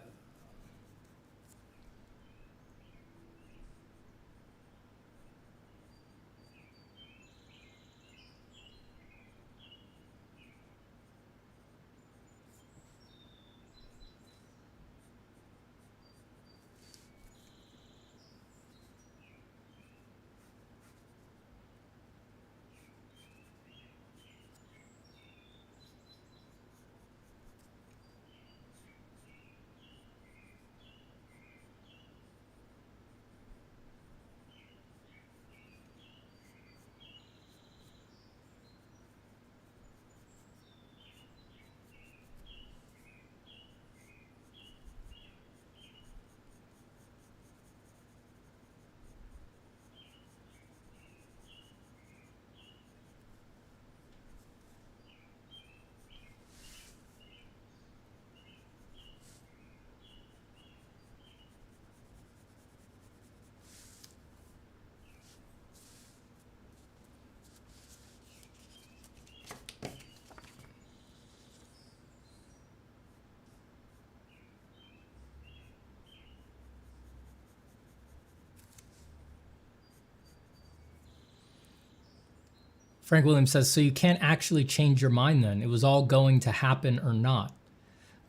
Frank Williams says, so you can't actually change your mind then? It was all going to happen or not?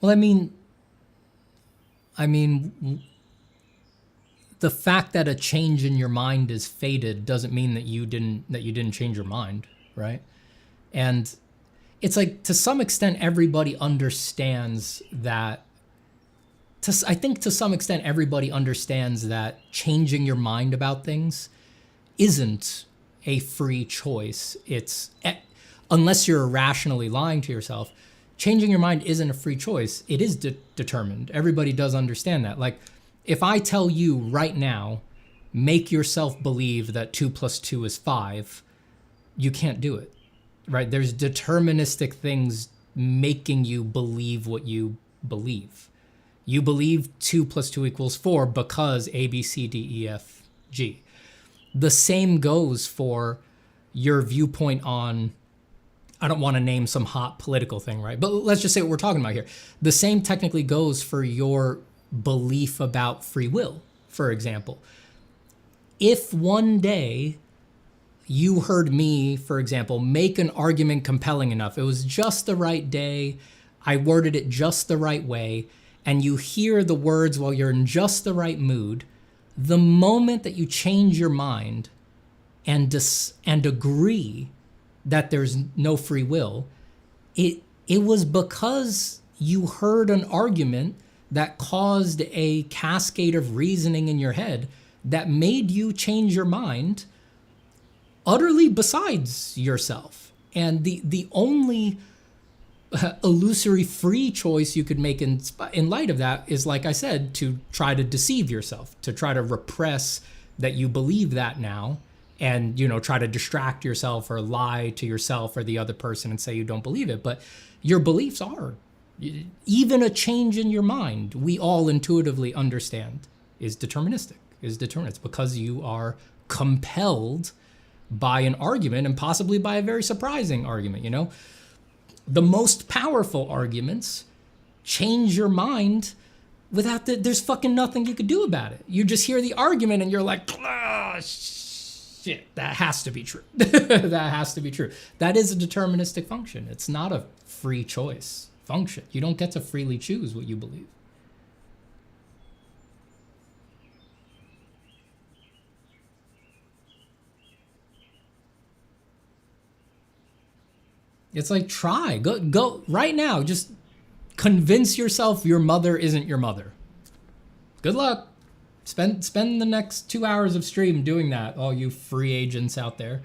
Well, I mean, the fact that a change in your mind is fated doesn't mean that you didn't change your mind, right? And it's like, to some extent, everybody understands that. I think to some extent, everybody understands that changing your mind about things isn't a free choice. It's unless you're irrationally lying to yourself, changing your mind isn't a free choice. It is determined. Everybody does understand that. Like, if I tell you right now, make yourself believe that 2 + 2 is 5, you can't do it, right? There's deterministic things making you believe what you believe. You believe 2 + 2 = 4 because A, B, C, D, E, F, G. The same goes for your viewpoint on, I don't want to name some hot political thing, right? But let's just say what we're talking about here. The same technically goes for your belief about free will, for example. If one day you heard me, for example, make an argument compelling enough, it was just the right day, I worded it just the right way, and you hear the words while you're in just the right mood, the moment that you change your mind and agree that there's no free will, it was because you heard an argument that caused a cascade of reasoning in your head that made you change your mind utterly besides yourself. And the only illusory free choice you could make in light of that is, like I said, to try to deceive yourself, to try to repress that you believe that now, and, you know, try to distract yourself or lie to yourself or the other person and say you don't believe it. But your beliefs are, even a change in your mind, we all intuitively understand is deterministic, is determinate. It's because you are compelled by an argument, and possibly by a very surprising argument, you know? The most powerful arguments change your mind without there's fucking nothing you could do about it. You just hear the argument and you're like, ah, shit, that has to be true. That has to be true. That is a deterministic function. It's not a free choice function. You don't get to freely choose what you believe. It's like, try, go right now. Just convince yourself your mother isn't your mother. Good luck. Spend the next 2 hours of stream doing that, all you free agents out there.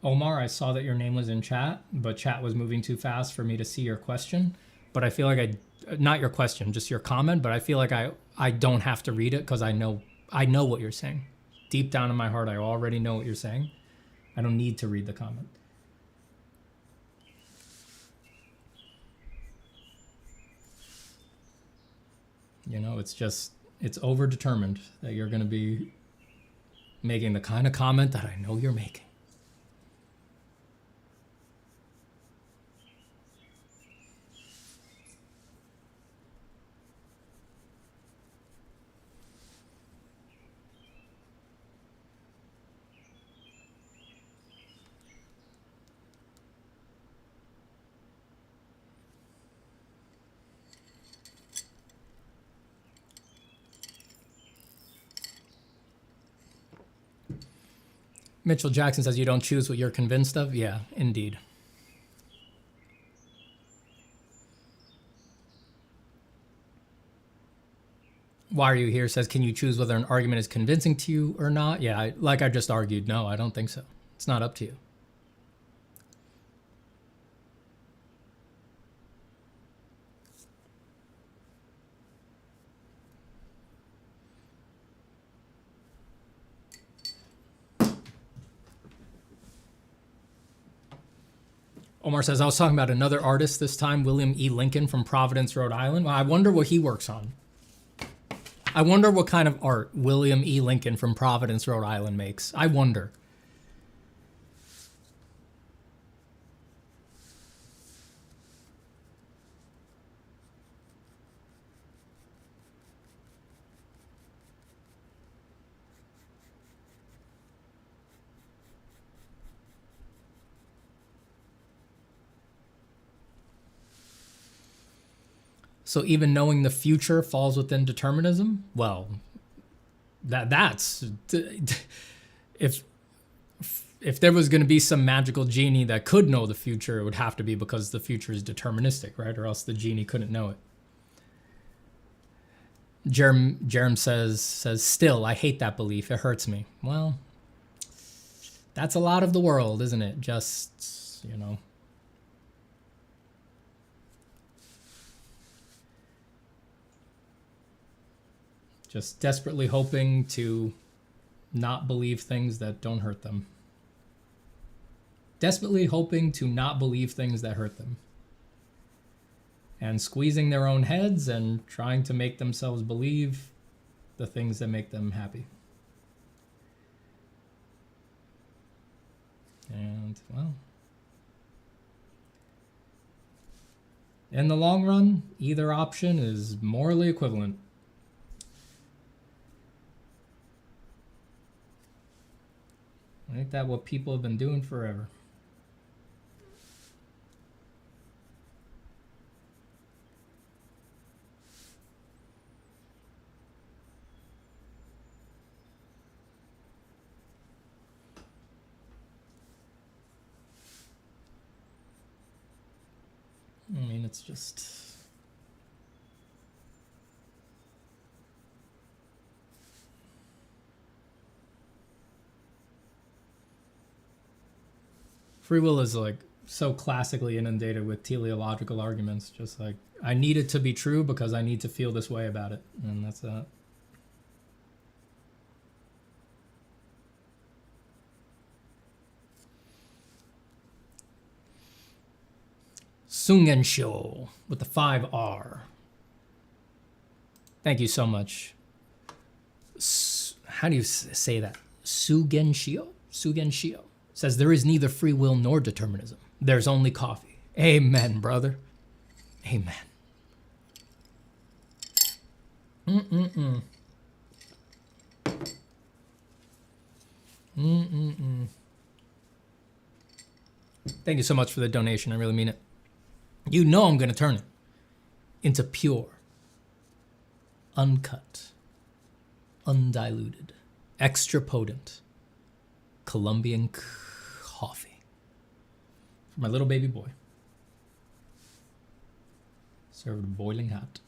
Omar, I saw that your name was in chat, but chat was moving too fast for me to see your question. But I feel like not your question, just your comment, but I feel like I don't have to read it because I know what you're saying. Deep down in my heart, I already know what you're saying. I don't need to read the comment. You know, it's overdetermined that you're going to be making the kind of comment that I know you're making. Mitchell Jackson says you don't choose what you're convinced of. Yeah, indeed. Why Are You Here says, can you choose whether an argument is convincing to you or not? Yeah, like I just argued, no, I don't think so. It's not up to you. Omar says, I was talking about another artist this time, William E. Lincoln from Providence, Rhode Island. Well, I wonder what he works on. I wonder what kind of art William E. Lincoln from Providence, Rhode Island makes. I wonder. So even knowing the future falls within determinism? Well, that's if there was going to be some magical genie that could know the future, it would have to be because the future is deterministic, right? Or else the genie couldn't know it. Jerem says, still, I hate that belief. It hurts me. Well, that's a lot of the world, isn't it? Just, just desperately hoping to not believe things that don't hurt them. Desperately hoping to not believe things that hurt them. And squeezing their own heads and trying to make themselves believe the things that make them happy. And, well, in the long run, either option is morally equivalent. Ain't that what people have been doing forever? I mean, it's just... Free will is like so classically inundated with teleological arguments. Just like, I need it to be true because I need to feel this way about it. And that's that. Sungensho with the 5R. Thank you so much. How do you say that? Sugensho? Sugensho. Says there is neither free will nor determinism. There's only coffee. Amen, brother. Amen. Thank you so much for the donation. I really mean it. You know I'm going to turn it into pure, uncut, undiluted, extra potent Colombian coffee for my little baby boy. Served boiling hot.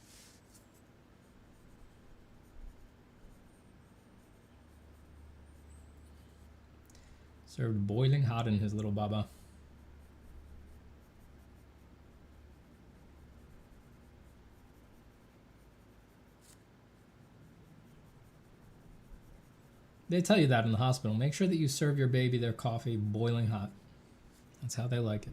Served boiling hot in his little baba. They tell you that in the hospital. Make sure that you serve your baby their coffee boiling hot. That's how they like it.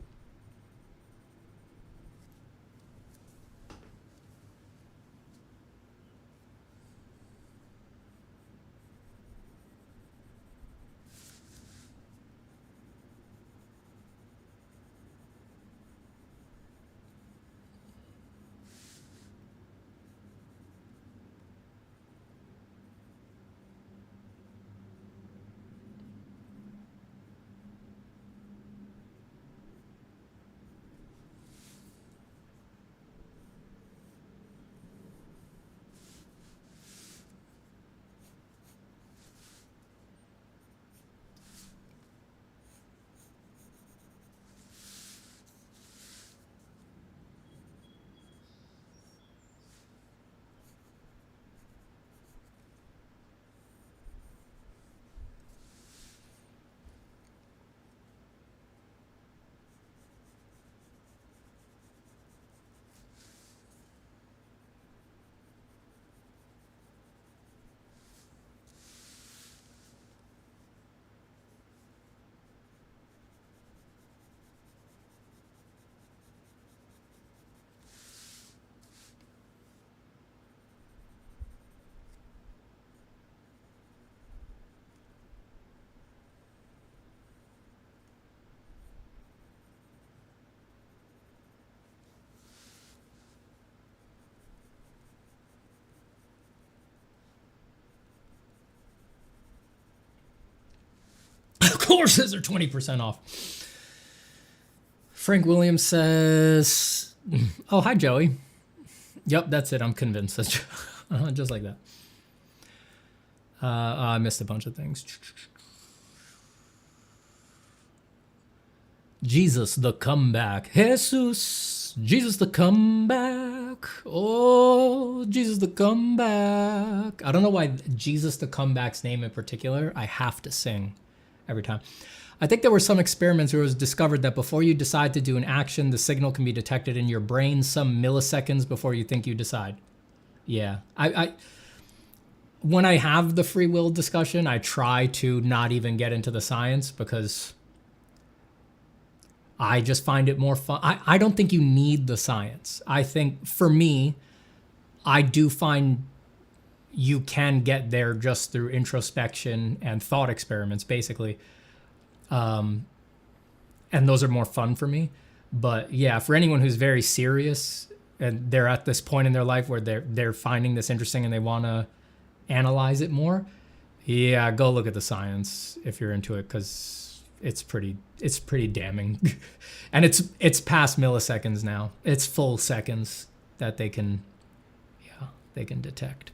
Courses are 20% off. Frank Williams says, oh, hi, Joey. Yep, that's it. I'm convinced. Just like that. I missed a bunch of things. Jesus the comeback. Jesus the comeback. Oh, Jesus the comeback. I don't know why Jesus the comeback's name in particular, I have to sing every time. I think there were some experiments where it was discovered that before you decide to do an action, the signal can be detected in your brain some milliseconds before you think you decide. Yeah. When I have the free will discussion, I try to not even get into the science because I just find it more fun. I don't think you need the science. I think for me, I do find you can get there just through introspection and thought experiments, basically. And those are more fun for me. But yeah, for anyone who's very serious and they're at this point in their life where they're finding this interesting and they want to analyze it more, yeah, go look at the science if you're into it, because it's pretty damning. And it's past milliseconds now. It's full seconds that they can detect.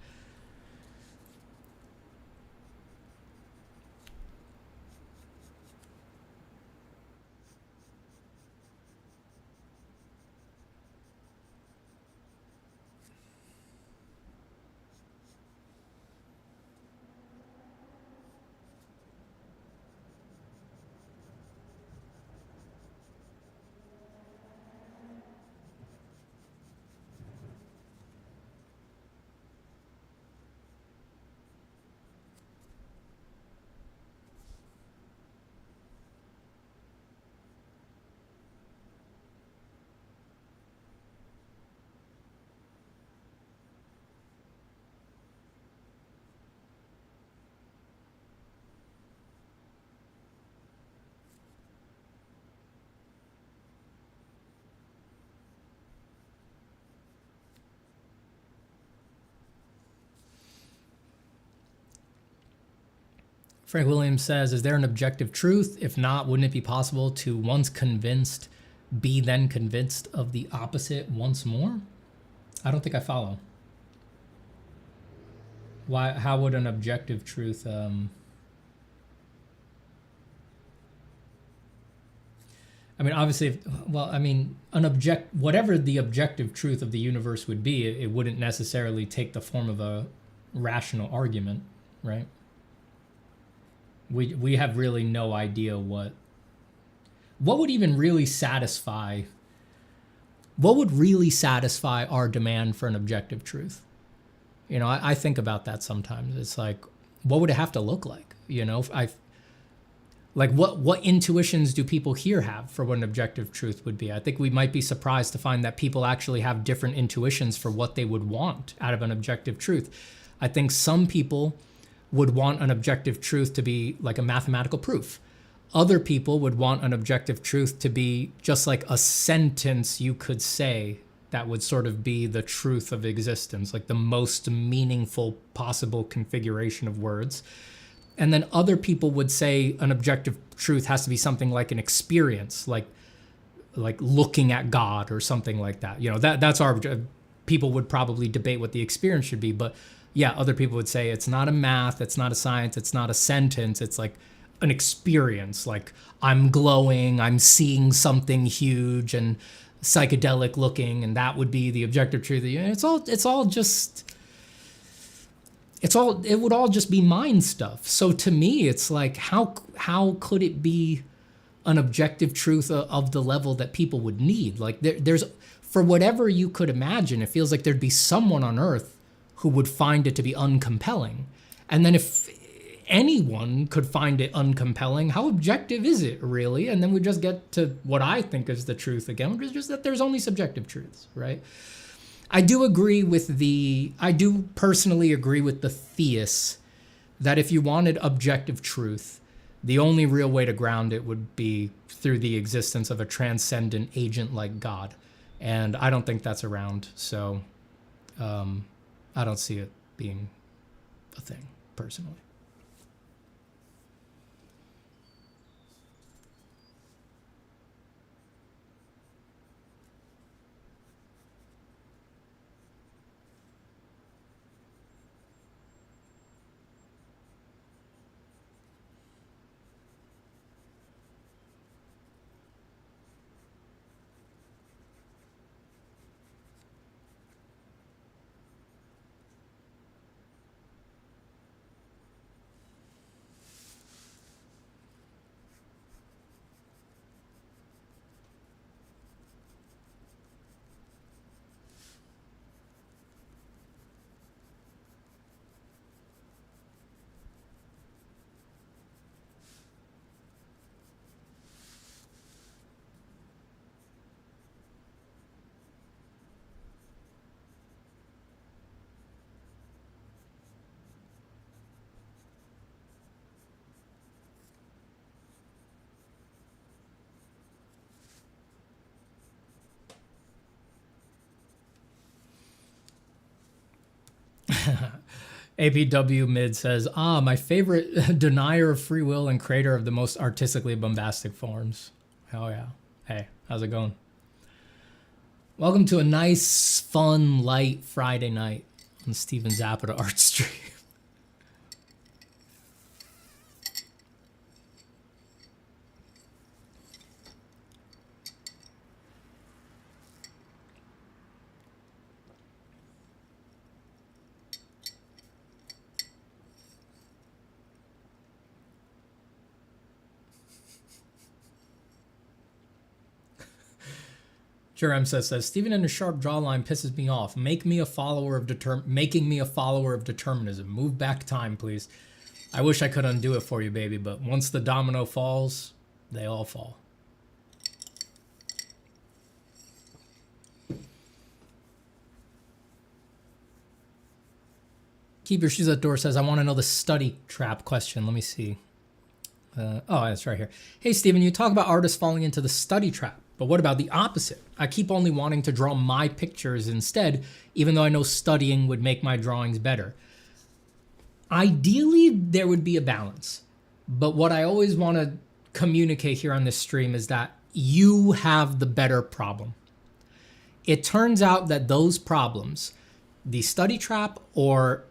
Frank Williams says, is there an objective truth? If not, wouldn't it be possible to, once convinced, be then convinced of the opposite once more? I don't think I follow. Why? How would an objective truth... I mean, obviously, whatever the objective truth of the universe would be, it wouldn't necessarily take the form of a rational argument, right? We have really no idea what would even really satisfy. What would really satisfy our demand for an objective truth? You know, I think about that sometimes. It's like, what would it have to look like? You know, what intuitions do people here have for what an objective truth would be? I think we might be surprised to find that people actually have different intuitions for what they would want out of an objective truth. I think some people would want an objective truth to be like a mathematical proof. Other people would want an objective truth to be just like a sentence you could say that would sort of be the truth of existence, like the most meaningful possible configuration of words. And then other people would say an objective truth has to be something like an experience, like looking at God or something like that. You know, that's our... People would probably debate what the experience should be, but yeah, other people would say it's not a math, it's not a science, it's not a sentence, it's like an experience. Like, I'm glowing, I'm seeing something huge and psychedelic looking, and that would be the objective truth. It would all just be mind stuff. So to me, it's like, how could it be an objective truth of the level that people would need? Like, there's, for whatever you could imagine, it feels like there'd be someone on Earth who would find it to be uncompelling. And then if anyone could find it uncompelling, how objective is it really? And then we just get to what I think is the truth again, which is just that there's only subjective truths, right? I do personally agree with the theists that if you wanted objective truth, the only real way to ground it would be through the existence of a transcendent agent like God. And I don't think that's around, so I don't see it being a thing, personally. APW Mid says, my favorite denier of free will and creator of the most artistically bombastic forms. Hell yeah. Hey, how's it going? Welcome to a nice, fun, light Friday night on Steven Zapata Art Stream. Jerem says, Steven in a sharp jawline pisses me off. Making me a follower of determinism. Move back time, please. I wish I could undo it for you, baby, but once the domino falls, they all fall. Keep Your Shoes At Door says, I want to know the study trap question. Let me see. It's right here. Hey, Steven, you talk about artists falling into the study trap. But what about the opposite? I keep only wanting to draw my pictures instead, even though I know studying would make my drawings better. Ideally, there would be a balance. But what I always want to communicate here on this stream is that you have the better problem. It turns out that those problems, the study trap or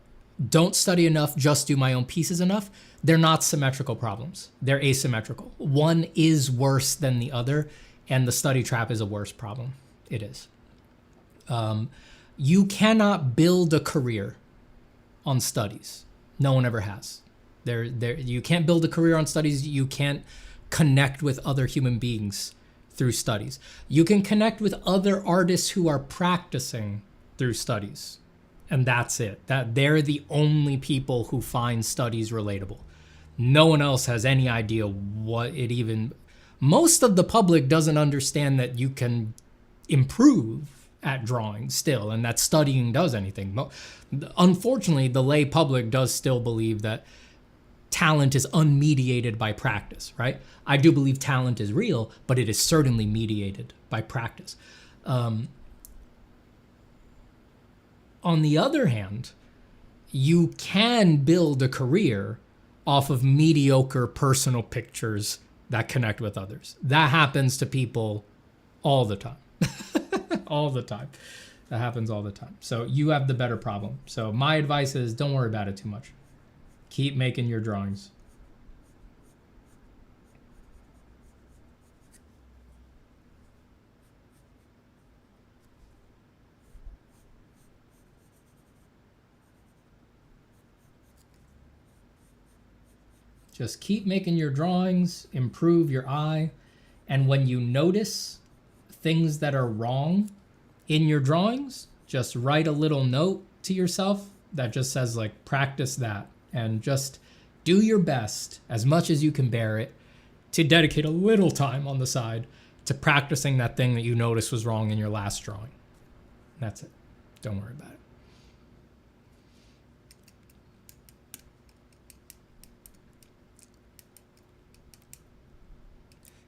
don't study enough, just do my own pieces enough, they're not symmetrical problems. They're asymmetrical. One is worse than the other. And the study trap is a worse problem. It is. You cannot build a career on studies. No one ever has. You can't build a career on studies. You can't connect with other human beings through studies. You can connect with other artists who are practicing through studies. And that's it. They're the only people who find studies relatable. No one else has any idea what it even... Most of the public doesn't understand that you can improve at drawing still and that studying does anything. Unfortunately, the lay public does still believe that talent is unmediated by practice, right? I do believe talent is real, but it is certainly mediated by practice. On the other hand, you can build a career off of mediocre personal pictures that connect with others. That happens to people all the time. All the time. That happens all the time. So you have the better problem. So my advice is don't worry about it too much. Keep making your drawings. Just keep making your drawings, improve your eye, and when you notice things that are wrong in your drawings, just write a little note to yourself that just says like, practice that, and just do your best, as much as you can bear it, to dedicate a little time on the side to practicing that thing that you noticed was wrong in your last drawing. That's it. Don't worry about it.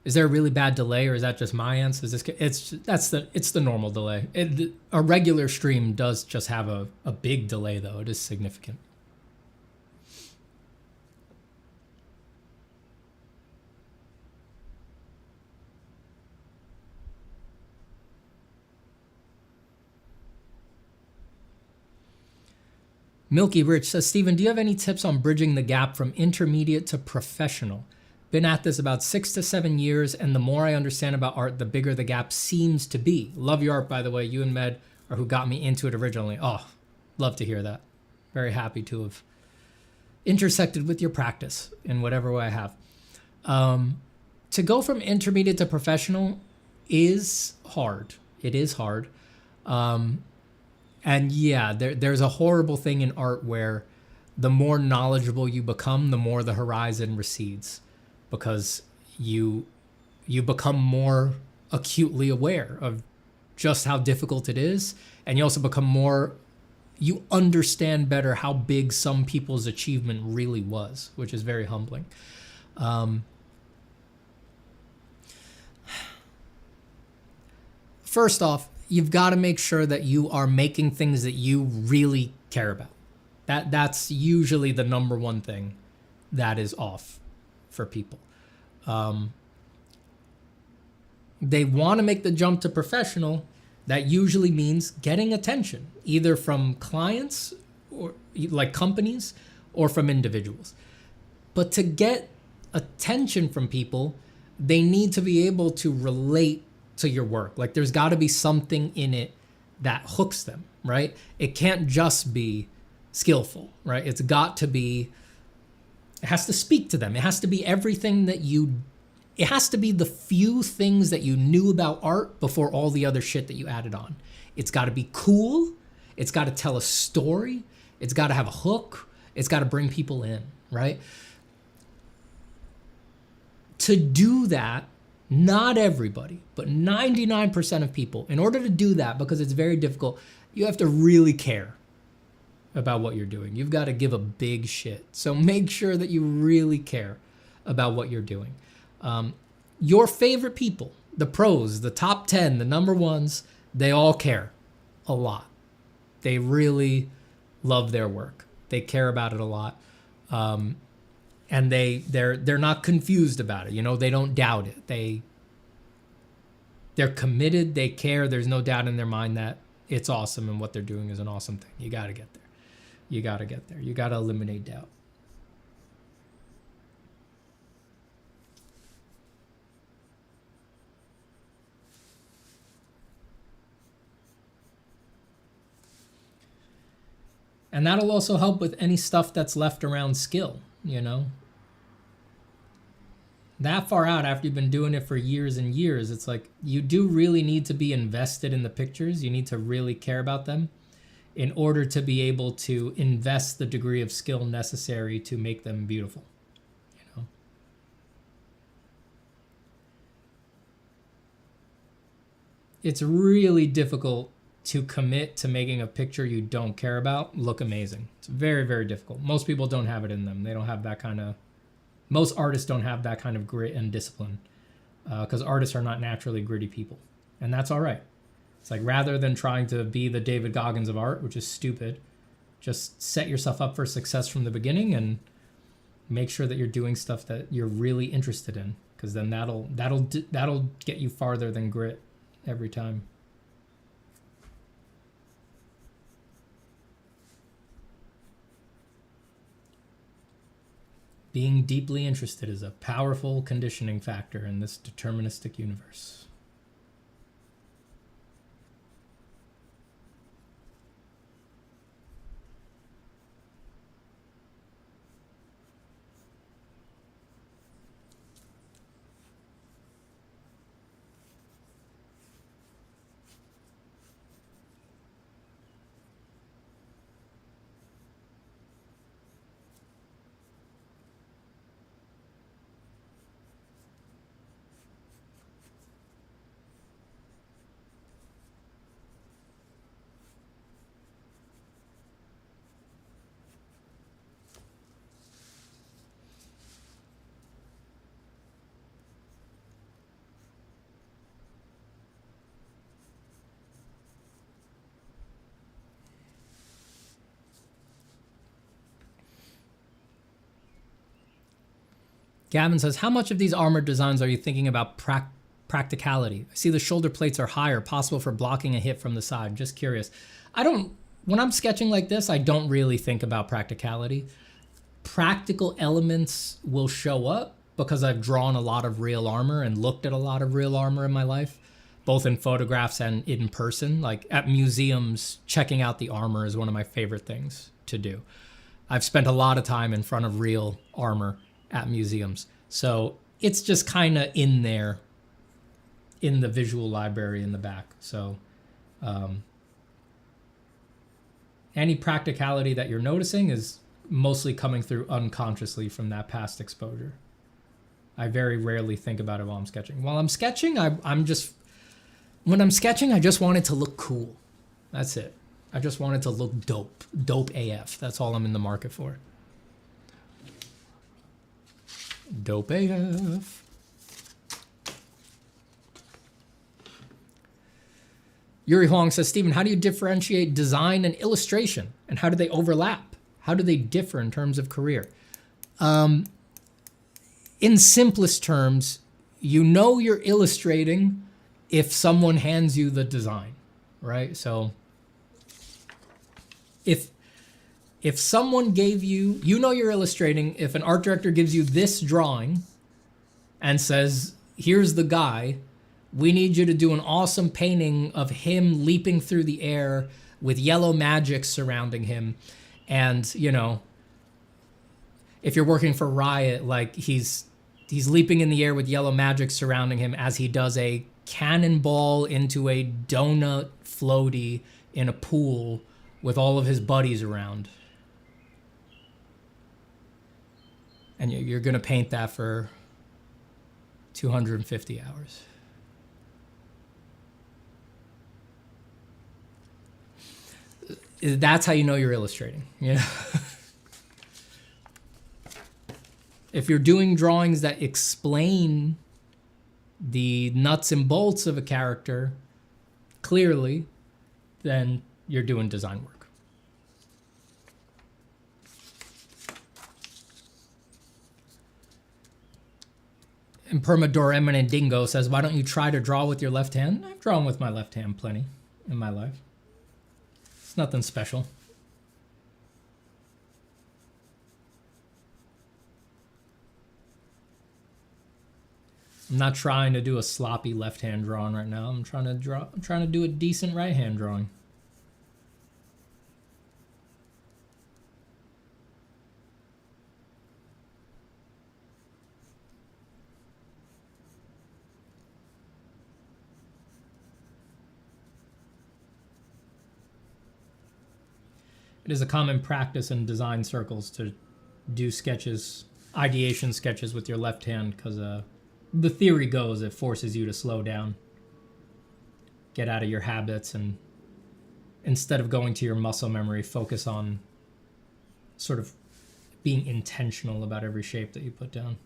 Is there a really bad delay, or is that just my answer? It's the normal delay. A regular stream does just have a big delay, though. It is significant. Milky Rich says, Steven, do you have any tips on bridging the gap from intermediate to professional? Been at this about 6 to 7 years, and the more I understand about art, the bigger the gap seems to be. Love your art, by the way. You and Med are who got me into it originally. Oh, love to hear that. Very happy to have intersected with your practice in whatever way I have. To go from intermediate to professional is hard. It is hard. And yeah, there's a horrible thing in art where the more knowledgeable you become, the more the horizon recedes. Because you become more acutely aware of just how difficult it is, and you also become you understand better how big some people's achievement really was, which is very humbling. First off, you've got to make sure that you are making things that you really care about. That's usually the number one thing that is off for people. They want to make the jump to professional. That usually means getting attention, either from clients or like companies or from individuals. But to get attention from people, they need to be able to relate to your work. Like there's got to be something in it that hooks them, right? It can't just be skillful, right? It's got to be, it has to speak to them. It has to be everything that it has to be the few things that you knew about art before all the other shit that you added on. It's got to be cool. It's got to tell a story. It's got to have a hook. It's got to bring people in, right? To do that, not everybody, but 99% of people, in order to do that, because it's very difficult, you have to really care about what you're doing. You've got to give a big shit. So make sure that you really care about what you're doing. Your favorite people, the pros, the top 10, the number ones, they all care a lot. They really love their work. They care about it a lot. And they're not confused about it. You know, they don't doubt it. They're committed. They care. There's no doubt in their mind that it's awesome and what they're doing is an awesome thing. You got to get there. You got to get there. You got to eliminate doubt. And that'll also help with any stuff that's left around skill, you know? That far out, after you've been doing it for years and years, it's like you do really need to be invested in the pictures. You need to really care about them in order to be able to invest the degree of skill necessary to make them beautiful, you know? It's really difficult to commit to making a picture you don't care about look amazing. It's very, very difficult. Most people don't have it in them. They don't have that kind of, most artists don't have that kind of grit and discipline because artists are not naturally gritty people. And that's all right. It's like rather than trying to be the David Goggins of art, which is stupid, just set yourself up for success from the beginning and make sure that you're doing stuff that you're really interested in, because then that'll get you farther than grit every time. Being deeply interested is a powerful conditioning factor in this deterministic universe. Gavin says, how much of these armored designs are you thinking about practicality? I see the shoulder plates are higher, possible for blocking a hit from the side. Just curious. When I'm sketching like this, I don't really think about practicality. Practical elements will show up because I've drawn a lot of real armor and looked at a lot of real armor in my life, both in photographs and in person. Like at museums, checking out the armor is one of my favorite things to do. I've spent a lot of time in front of real armor at museums. So it's just kind of in there in the visual library in the back. So any practicality that you're noticing is mostly coming through unconsciously from that past exposure. I very rarely think about it while I'm sketching. While I'm sketching, when I'm sketching, I just want it to look cool. That's it. I just want it to look dope. Dope AF. That's all I'm in the market for. Dope AF. Yuri Huang says, Stephen, how do you differentiate design and illustration? And how do they overlap? How do they differ in terms of career? In simplest terms, you know you're illustrating if someone hands you the design, right? So if someone gave you, you know you're illustrating if an art director gives you this drawing and says, here's the guy, we need you to do an awesome painting of him leaping through the air with yellow magic surrounding him. And, you know, if you're working for Riot, like he's leaping in the air with yellow magic surrounding him as he does a cannonball into a donut floaty in a pool with all of his buddies around. And you're going to paint that for 250 hours. That's how you know you're illustrating. You know? If you're doing drawings that explain the nuts and bolts of a character clearly, then you're doing design work. And Permador Eminent Dingo says, why don't you try to draw with your left hand? I've drawn with my left hand plenty in my life. It's nothing special. I'm not trying to do a sloppy left-hand drawing right now. I'm trying to do a decent right-hand drawing. It is a common practice in design circles to do sketches, ideation sketches with your left hand, because the theory goes it forces you to slow down, get out of your habits, and instead of going to your muscle memory, focus on sort of being intentional about every shape that you put down.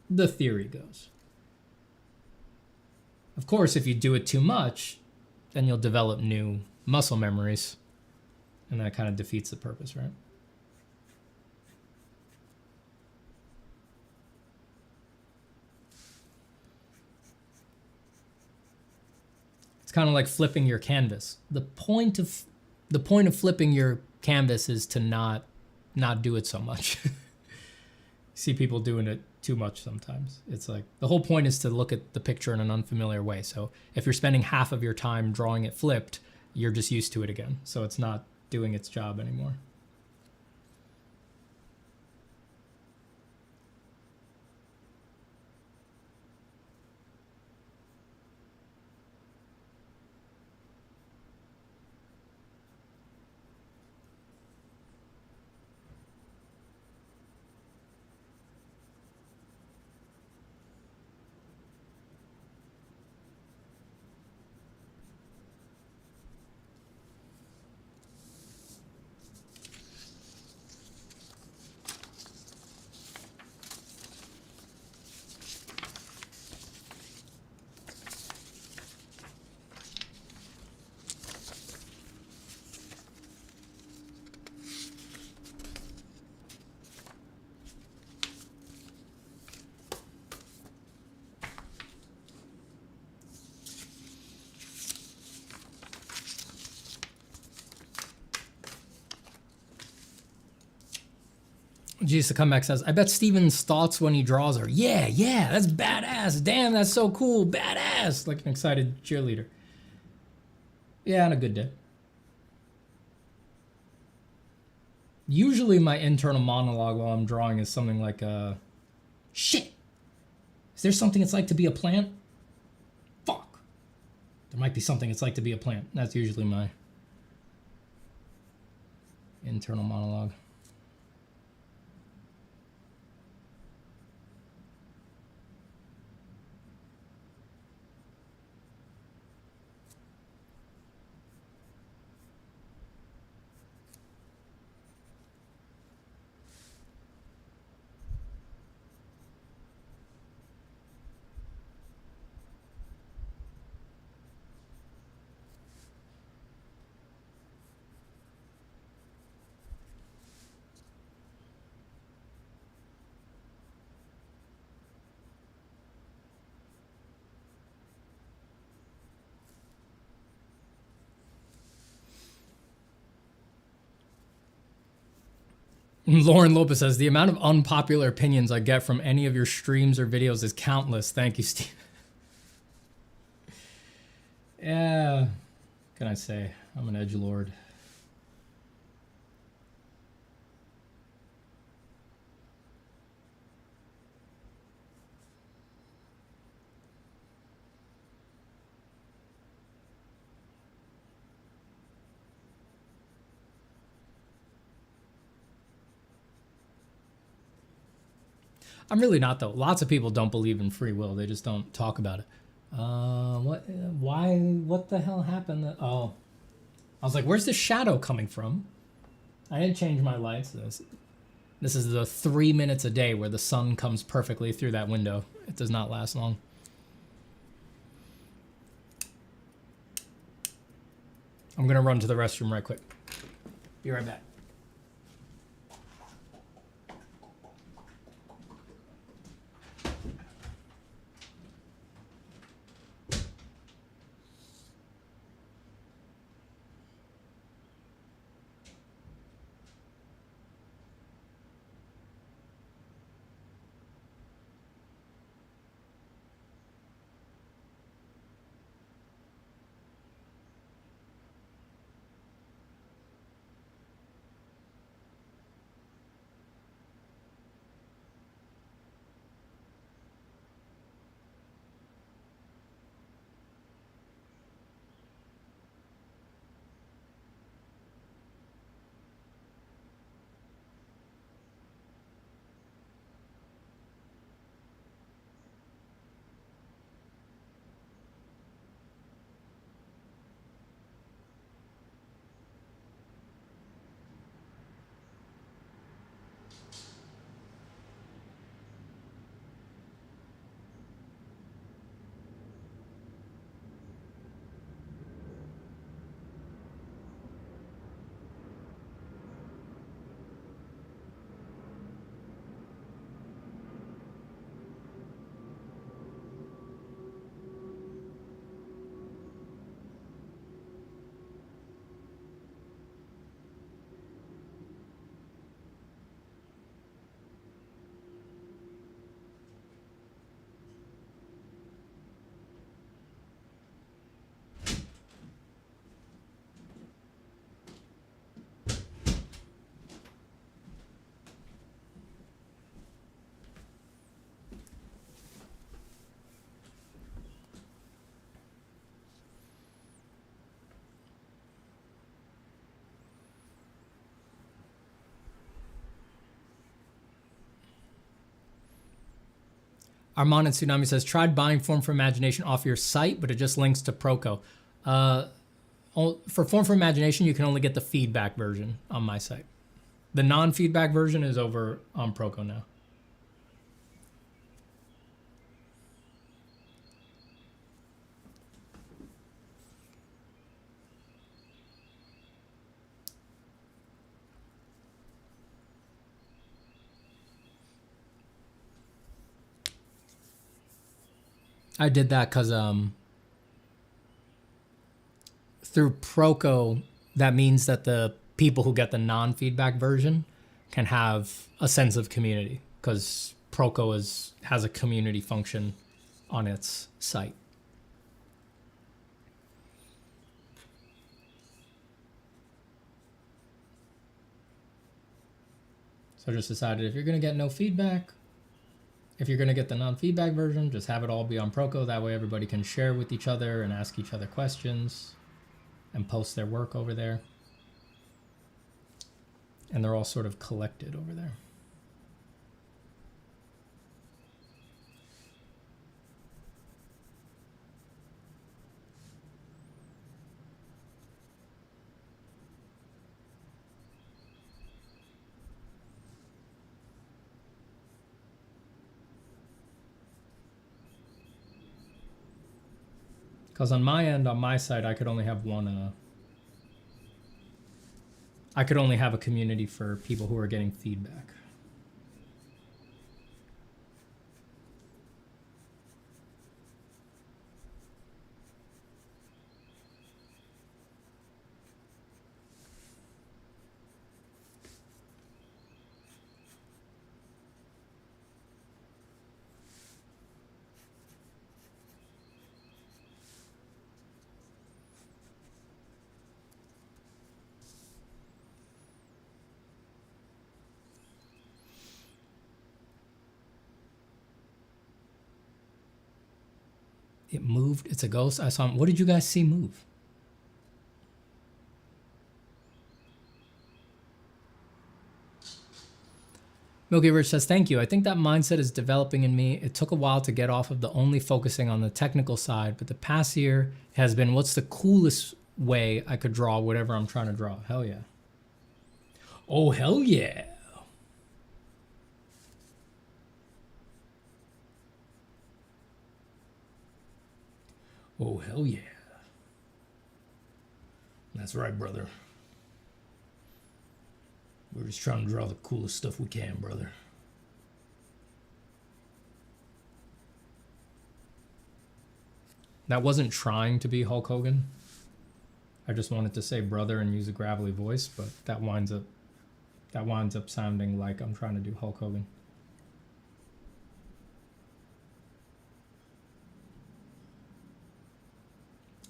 The theory goes. Of course, if you do it too much, then you'll develop new muscle memories, and that kind of defeats the purpose, right? It's kind of like flipping your canvas. The point of flipping your canvas is to not do it so much. See people doing it too much sometimes. It's like the whole point is to look at the picture in an unfamiliar way. So if you're spending half of your time drawing it flipped, you're just used to it again. So it's not doing its job anymore. Jesus, the comeback says, I bet Steven's thoughts when he draws are, yeah, that's badass. Damn, that's so cool. Badass. Like an excited cheerleader. Yeah, on a good day. Usually my internal monologue while I'm drawing is something like, shit. Is there something it's like to be a plant? Fuck. There might be something it's like to be a plant. That's usually my internal monologue. Lauren Lopez says, the amount of unpopular opinions I get from any of your streams or videos is countless. Thank you, Steve. Yeah, what can I say? I'm an edgelord. I'm really not, though. Lots of people don't believe in free will. They just don't talk about it. What the hell happened? Oh, I was like, where's the shadow coming from? I didn't change my lights. This is the 3 minutes a day where the sun comes perfectly through that window. It does not last long. I'm gonna run to the restroom right quick. Be right back. Armand and Tsunami says, tried buying Form for Imagination off your site, but it just links to Proco. For Form for Imagination, you can only get the feedback version on my site. The non-feedback version is over on Proco now. I did that because through Proco, that means that the people who get the non-feedback version can have a sense of community, because Proco has a community function on its site. So I just decided, if you're going to get no feedback, if you're going to get the non-feedback version, just have it all be on Proco. That way everybody can share with each other and ask each other questions and post their work over there. And they're all sort of collected over there. Because on my end, on my side, I could only have one. I could only have a community for people who are getting feedback. It moved. It's a ghost. I saw him. What did you guys see move? Milky Rich says, thank you. I think that mindset is developing in me. It took a while to get off of the only focusing on the technical side, but the past year has been, what's the coolest way I could draw whatever I'm trying to draw? Hell yeah. Oh, hell yeah. Oh, hell yeah. That's right, brother. We're just trying to draw the coolest stuff we can, brother. That wasn't trying to be Hulk Hogan. I just wanted to say brother and use a gravelly voice, but that winds up sounding like I'm trying to do Hulk Hogan.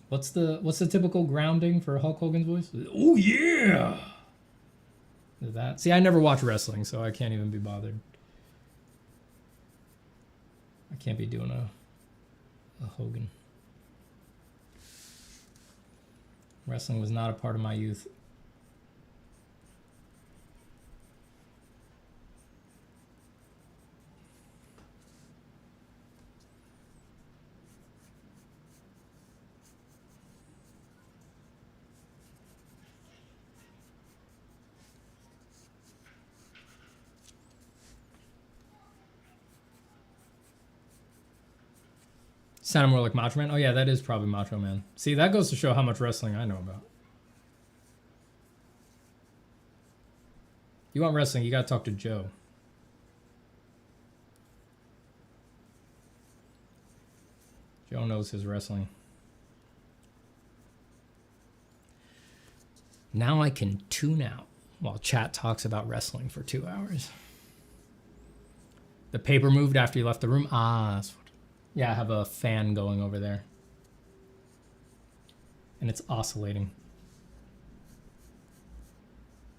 What's the typical grounding for Hulk Hogan's voice? Oh yeah. Is that? See, I never watch wrestling, so I can't even be bothered. I can't be doing a Hogan. Wrestling was not a part of my youth. Sounded more like Macho Man? Oh yeah, that is probably Macho Man. See, that goes to show how much wrestling I know about. You want wrestling, you gotta talk to Joe. Joe knows his wrestling. Now I can tune out while chat talks about wrestling for 2 hours. The paper moved after you left the room? Ah, that's what. Yeah, I have a fan going over there. And it's oscillating.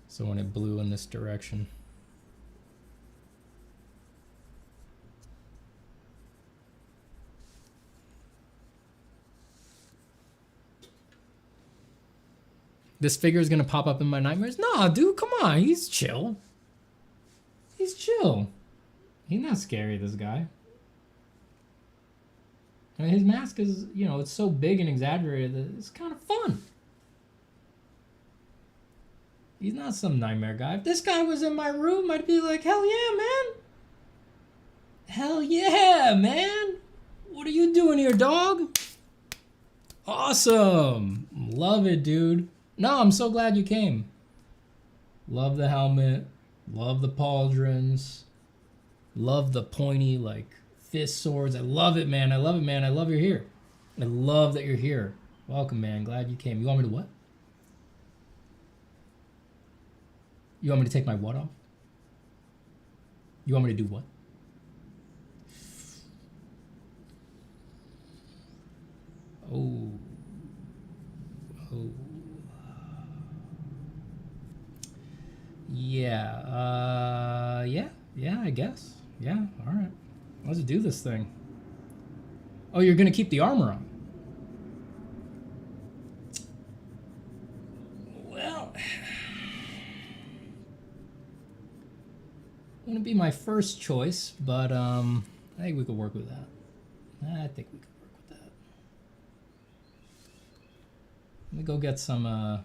So when it blew in this direction. This figure is gonna pop up in my nightmares? Nah, dude, come on, he's chill. He's chill. He's not scary, this guy. I mean, his mask is, you know, it's so big and exaggerated that it's kind of fun. He's not some nightmare guy. If this guy was in my room, I'd be like, hell yeah, man. Hell yeah, man. What are you doing here, dog? Awesome. Love it, dude. No, I'm so glad you came. Love the helmet. Love the pauldrons. Love the pointy, like, fist swords. I love it, man. I love it, man. I love you're here. I love that you're here. Welcome, man. Glad you came. You want me to what? You want me to take my what off? You want me to do what? Oh. Oh. Yeah. Yeah, I guess. Yeah, all right. Let's do this thing. Oh, you're gonna keep the armor on. Well, wouldn't be my first choice, but I think we could work with that. I think we could work with that. Let me go get some,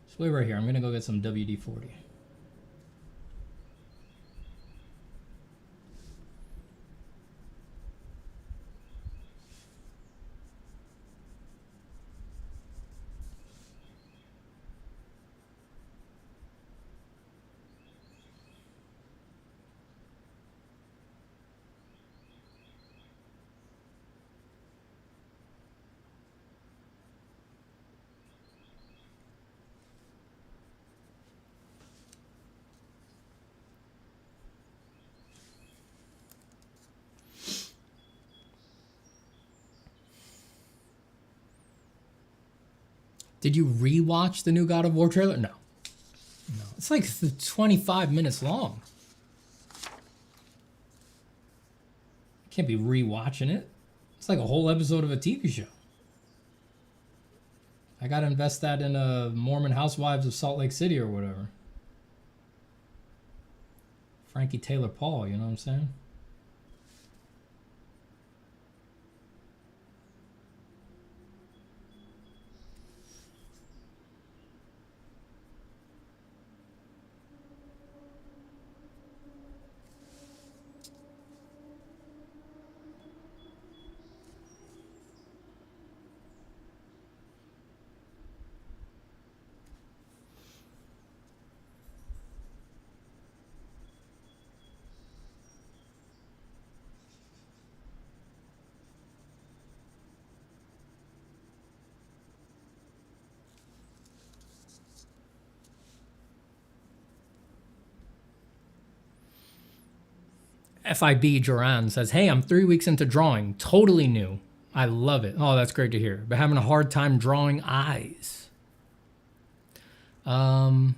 just wait right here. I'm gonna go get some WD-40. Did you rewatch the new God of War trailer? No. No. It's like 25 minutes long. Can't be rewatching it. It's like a whole episode of a TV show. I gotta invest that in a Mormon Housewives of Salt Lake City or whatever. Frankie Taylor Paul, you know what I'm saying? FIB Duran says, hey, I'm 3 weeks into drawing. Totally new. I love it. Oh, that's great to hear. But having a hard time drawing eyes. You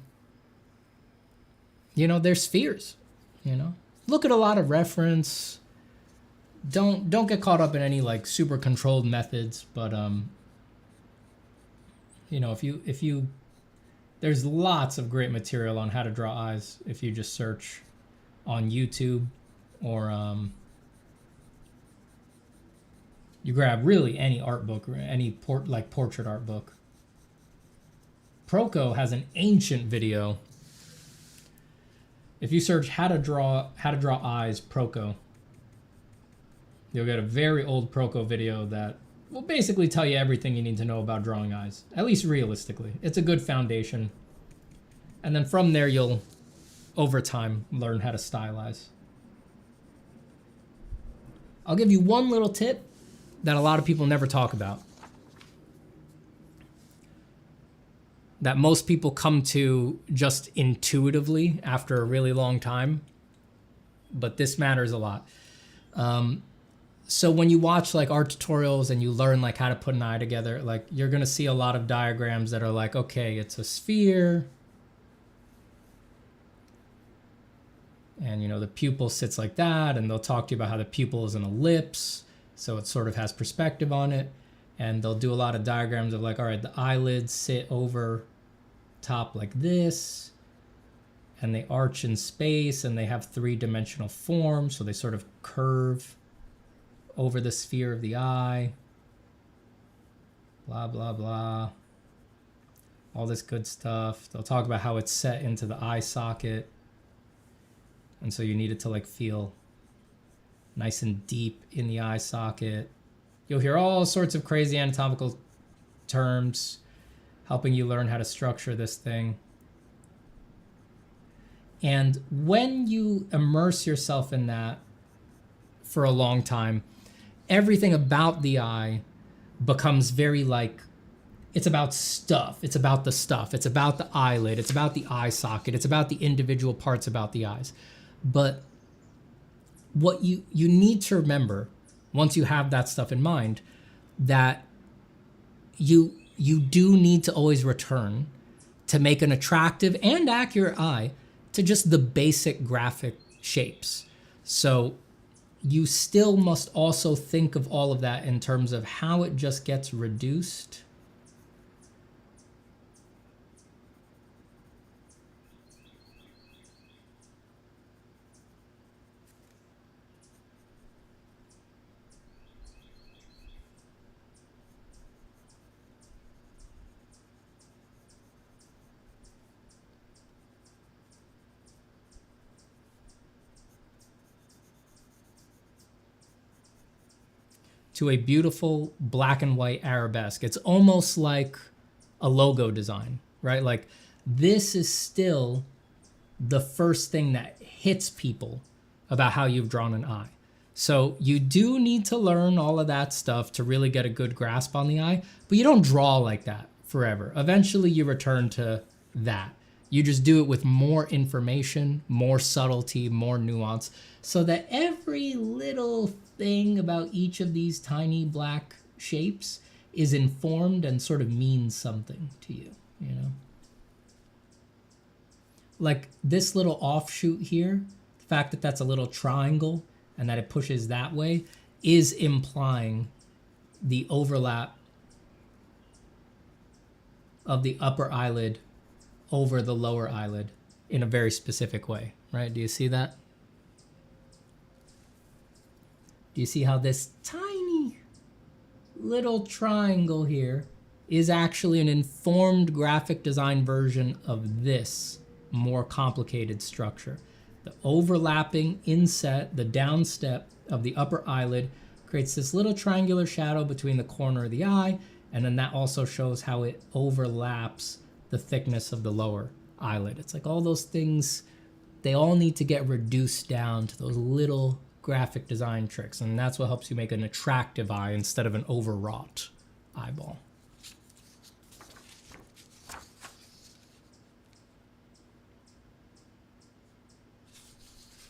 know, there's spheres, you know. Look at a lot of reference. Don't get caught up in any like super controlled methods, but you know, if you there's lots of great material on how to draw eyes if you just search on YouTube. Or you grab really any art book or any portrait art book. Proko has an ancient video. If you search how to draw eyes Proko, you'll get a very old Proko video that will basically tell you everything you need to know about drawing eyes, at least realistically. It's a good foundation. And then from there you'll over time learn how to stylize. I'll give you one little tip that a lot of people never talk about, that most people come to just intuitively after a really long time, but this matters a lot. So when you watch like art tutorials and you learn like how to put an eye together, like you're gonna see a lot of diagrams that are like, okay, it's a sphere, and you know the pupil sits like that, and they'll talk to you about how the pupil is an ellipse, so it sort of has perspective on it. And they'll do a lot of diagrams of like, all right, the eyelids sit over top like this, and they arch in space, and they have three-dimensional form, so they sort of curve over the sphere of the eye, blah blah blah, all this good stuff. They'll talk about how it's set into the eye socket, and so you need it to like feel nice and deep in the eye socket. You'll hear all sorts of crazy anatomical terms helping you learn how to structure this thing. And when you immerse yourself in that for a long time, everything about the eye becomes very like, it's about stuff. It's about the stuff. It's about the eyelid. It's about the eye socket. It's about the individual parts about the eyes. But what you need to remember, once you have that stuff in mind, that you do need to always return to make an attractive and accurate eye to just the basic graphic shapes. So you still must also think of all of that in terms of how it just gets reduced to a beautiful black and white arabesque. It's almost like a logo design, right? Like this is still the first thing that hits people about how you've drawn an eye. So you do need to learn all of that stuff to really get a good grasp on the eye, but you don't draw like that forever. Eventually you return to that. You just do it with more information, more subtlety, more nuance, so that every little thing about each of these tiny black shapes is informed and sort of means something to you, you know? Like this little offshoot here, the fact that that's a little triangle and that it pushes that way, is implying the overlap of the upper eyelid over the lower eyelid in a very specific way, right? Do you see that? Do you see how this tiny little triangle here is actually an informed graphic design version of this more complicated structure? The overlapping inset, the down step of the upper eyelid creates this little triangular shadow between the corner of the eye, and then that also shows how it overlaps the thickness of the lower eyelid. It's like all those things, they all need to get reduced down to those little graphic design tricks, and that's what helps you make an attractive eye instead of an overwrought eyeball.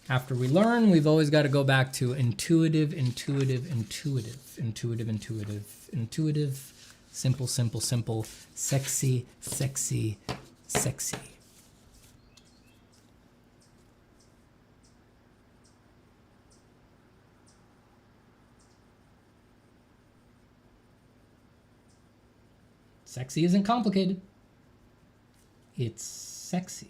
After we learn, we've always got to go back to intuitive, intuitive, intuitive, intuitive, intuitive, intuitive, simple, simple, simple, sexy, sexy, sexy. Sexy isn't complicated. It's sexy.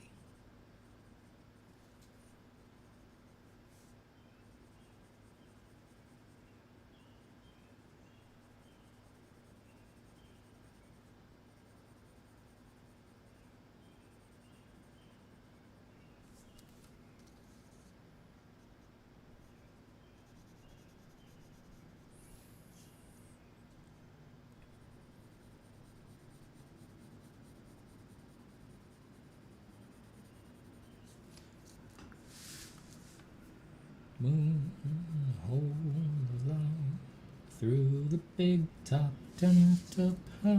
Moon, hold the line through the big top, turn it up high.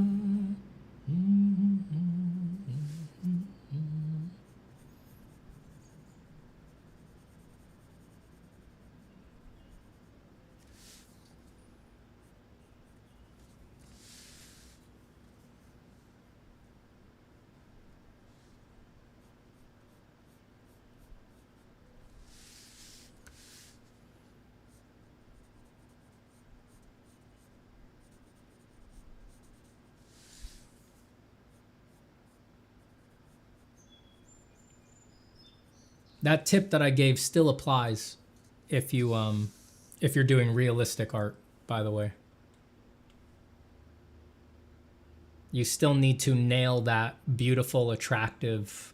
That tip that I gave still applies if you're doing realistic art, by the way. You still need to nail that beautiful, attractive,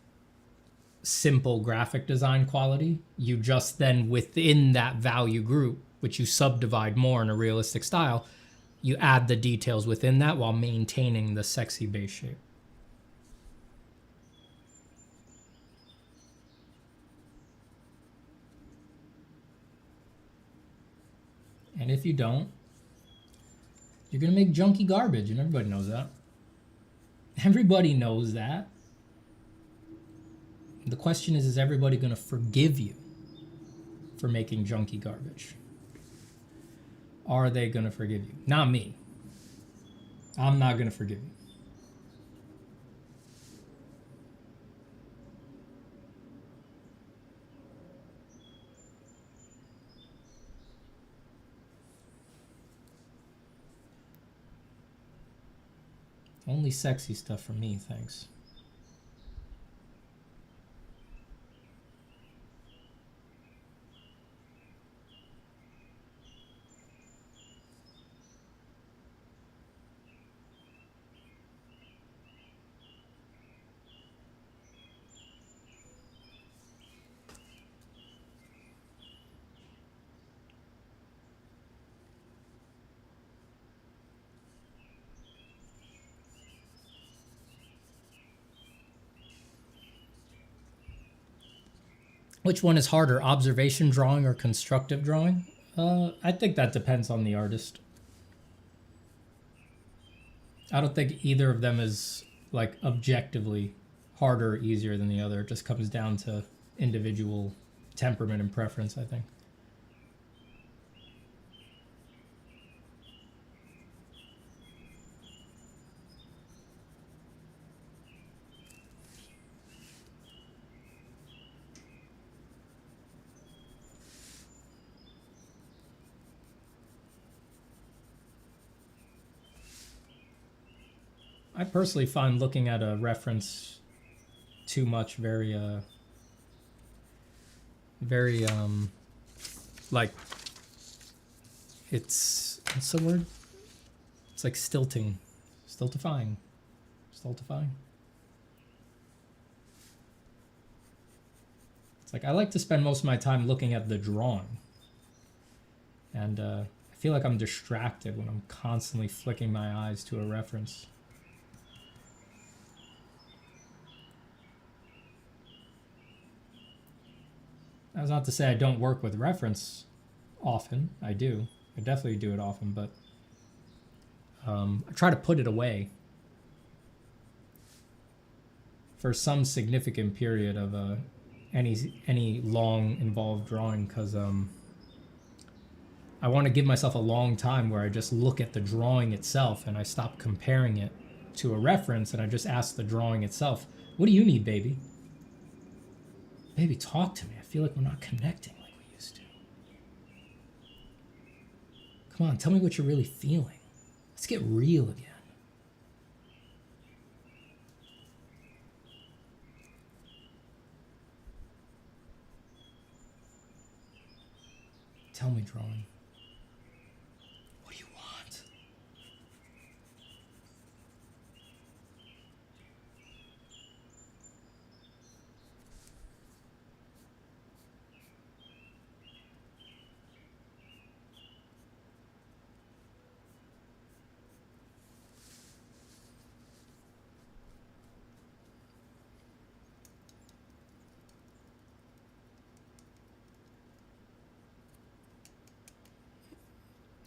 simple graphic design quality. You just then, within that value group, which you subdivide more in a realistic style, you add the details within that while maintaining the sexy base shape. And if you don't, you're going to make junky garbage, and everybody knows that. Everybody knows that. The question is everybody going to forgive you for making junky garbage? Are they going to forgive you? Not me. I'm not going to forgive you. Only sexy stuff from me, thanks. Which one is harder, observation drawing or constructive drawing? I think that depends on the artist. I don't think either of them is like objectively harder or easier than the other. It just comes down to individual temperament and preference, I think. I personally find looking at a reference too much very like it's what's the word? It's like stultifying. It's like I like to spend most of my time looking at the drawing. And I feel like I'm distracted when I'm constantly flicking my eyes to a reference. That's not to say I don't work with reference often. I do. I definitely do it often, but I try to put it away for some significant period of any long involved drawing, because I want to give myself a long time where I just look at the drawing itself and I stop comparing it to a reference and I just ask the drawing itself, what do you need, baby? Baby, talk to me. I feel like we're not connecting like we used to. Come on, tell me what you're really feeling. Let's get real again. Tell me, drawing. What do you want?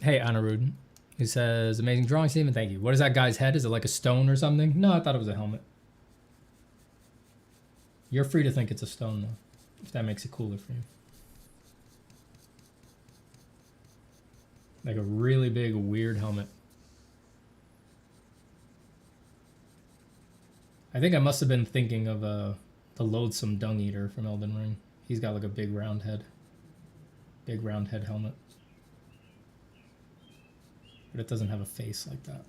Hey, Anirudh. He says, amazing drawing, Steven. Thank you. What is that guy's head? Is it like a stone or something? No, I thought it was a helmet. You're free to think it's a stone, though, if that makes it cooler for you. Like a really big, weird helmet. I think I must have been thinking of the loathsome dung eater from Elden Ring. He's got like a big round head. Big round head helmet. But it doesn't have a face like that.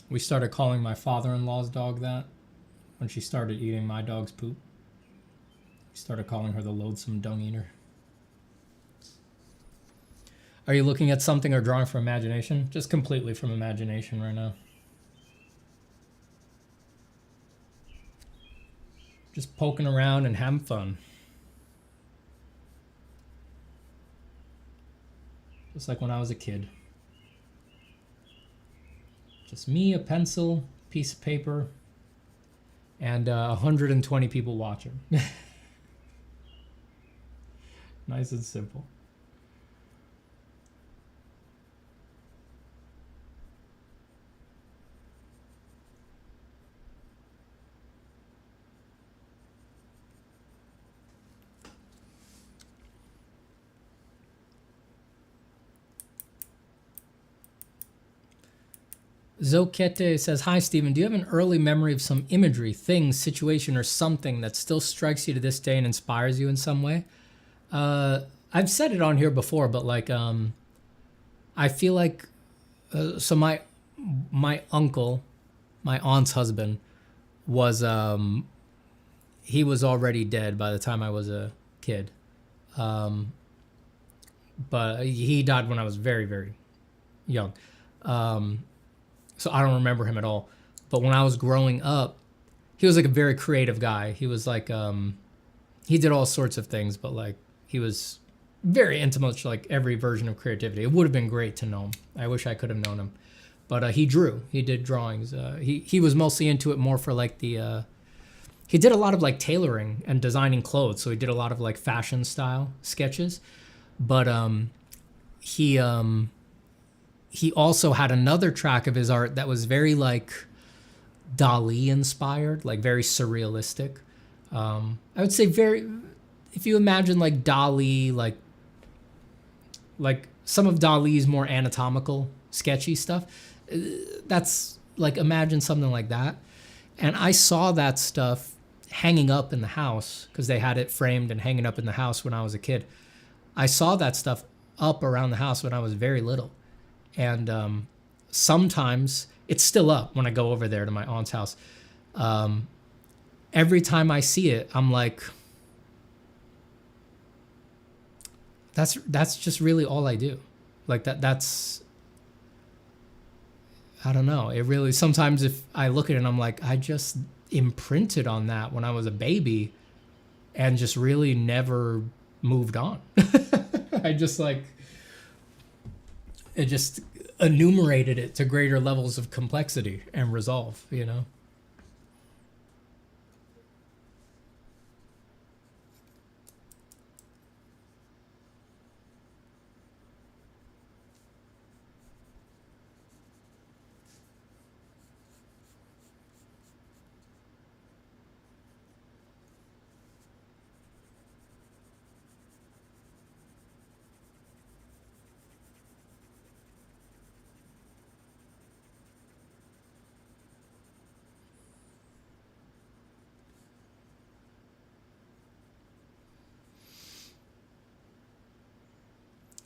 We started calling my father-in-law's dog that when she started eating my dog's poop. We started calling her the loathsome dung eater. Are you looking at something or drawing from imagination? Just completely from imagination right now. Just poking around and having fun. Just like when I was a kid. Just me, a pencil, piece of paper, and 120 people watching. Nice and simple. Zokete says, hi, Steven. Do you have an early memory of some imagery, thing, situation, or something that still strikes you to this day and inspires you in some way? I've said it on here before, but like, I feel like, so my uncle, my aunt's husband, was, he was already dead by the time I was a kid. But he died when I was very, very young. So I don't remember him at all. But when I was growing up, he was like a very creative guy. He was like, he did all sorts of things, but like he was very into much like every version of creativity. It would have been great to know him. I wish I could have known him. But he drew. He did drawings. He was mostly into it more for like the... he did a lot of like tailoring and designing clothes. So he did a lot of like fashion style sketches. But he also had another track of his art that was very like Dali inspired, like very surrealistic. I would say very, if you imagine like Dali, like some of Dali's more anatomical, sketchy stuff. That's like, imagine something like that. And I saw that stuff hanging up in the house because they had it framed and hanging up in the house when I was a kid. I saw that stuff up around the house when I was very little. And sometimes it's still up when I go over there to my aunt's house. Every time I see it, I'm like, that's just really all I do. Like that's, I don't know. It really, sometimes if I look at it, I'm like, I just imprinted on that when I was a baby and just really never moved on. I just like, it just enumerated it to greater levels of complexity and resolve, you know?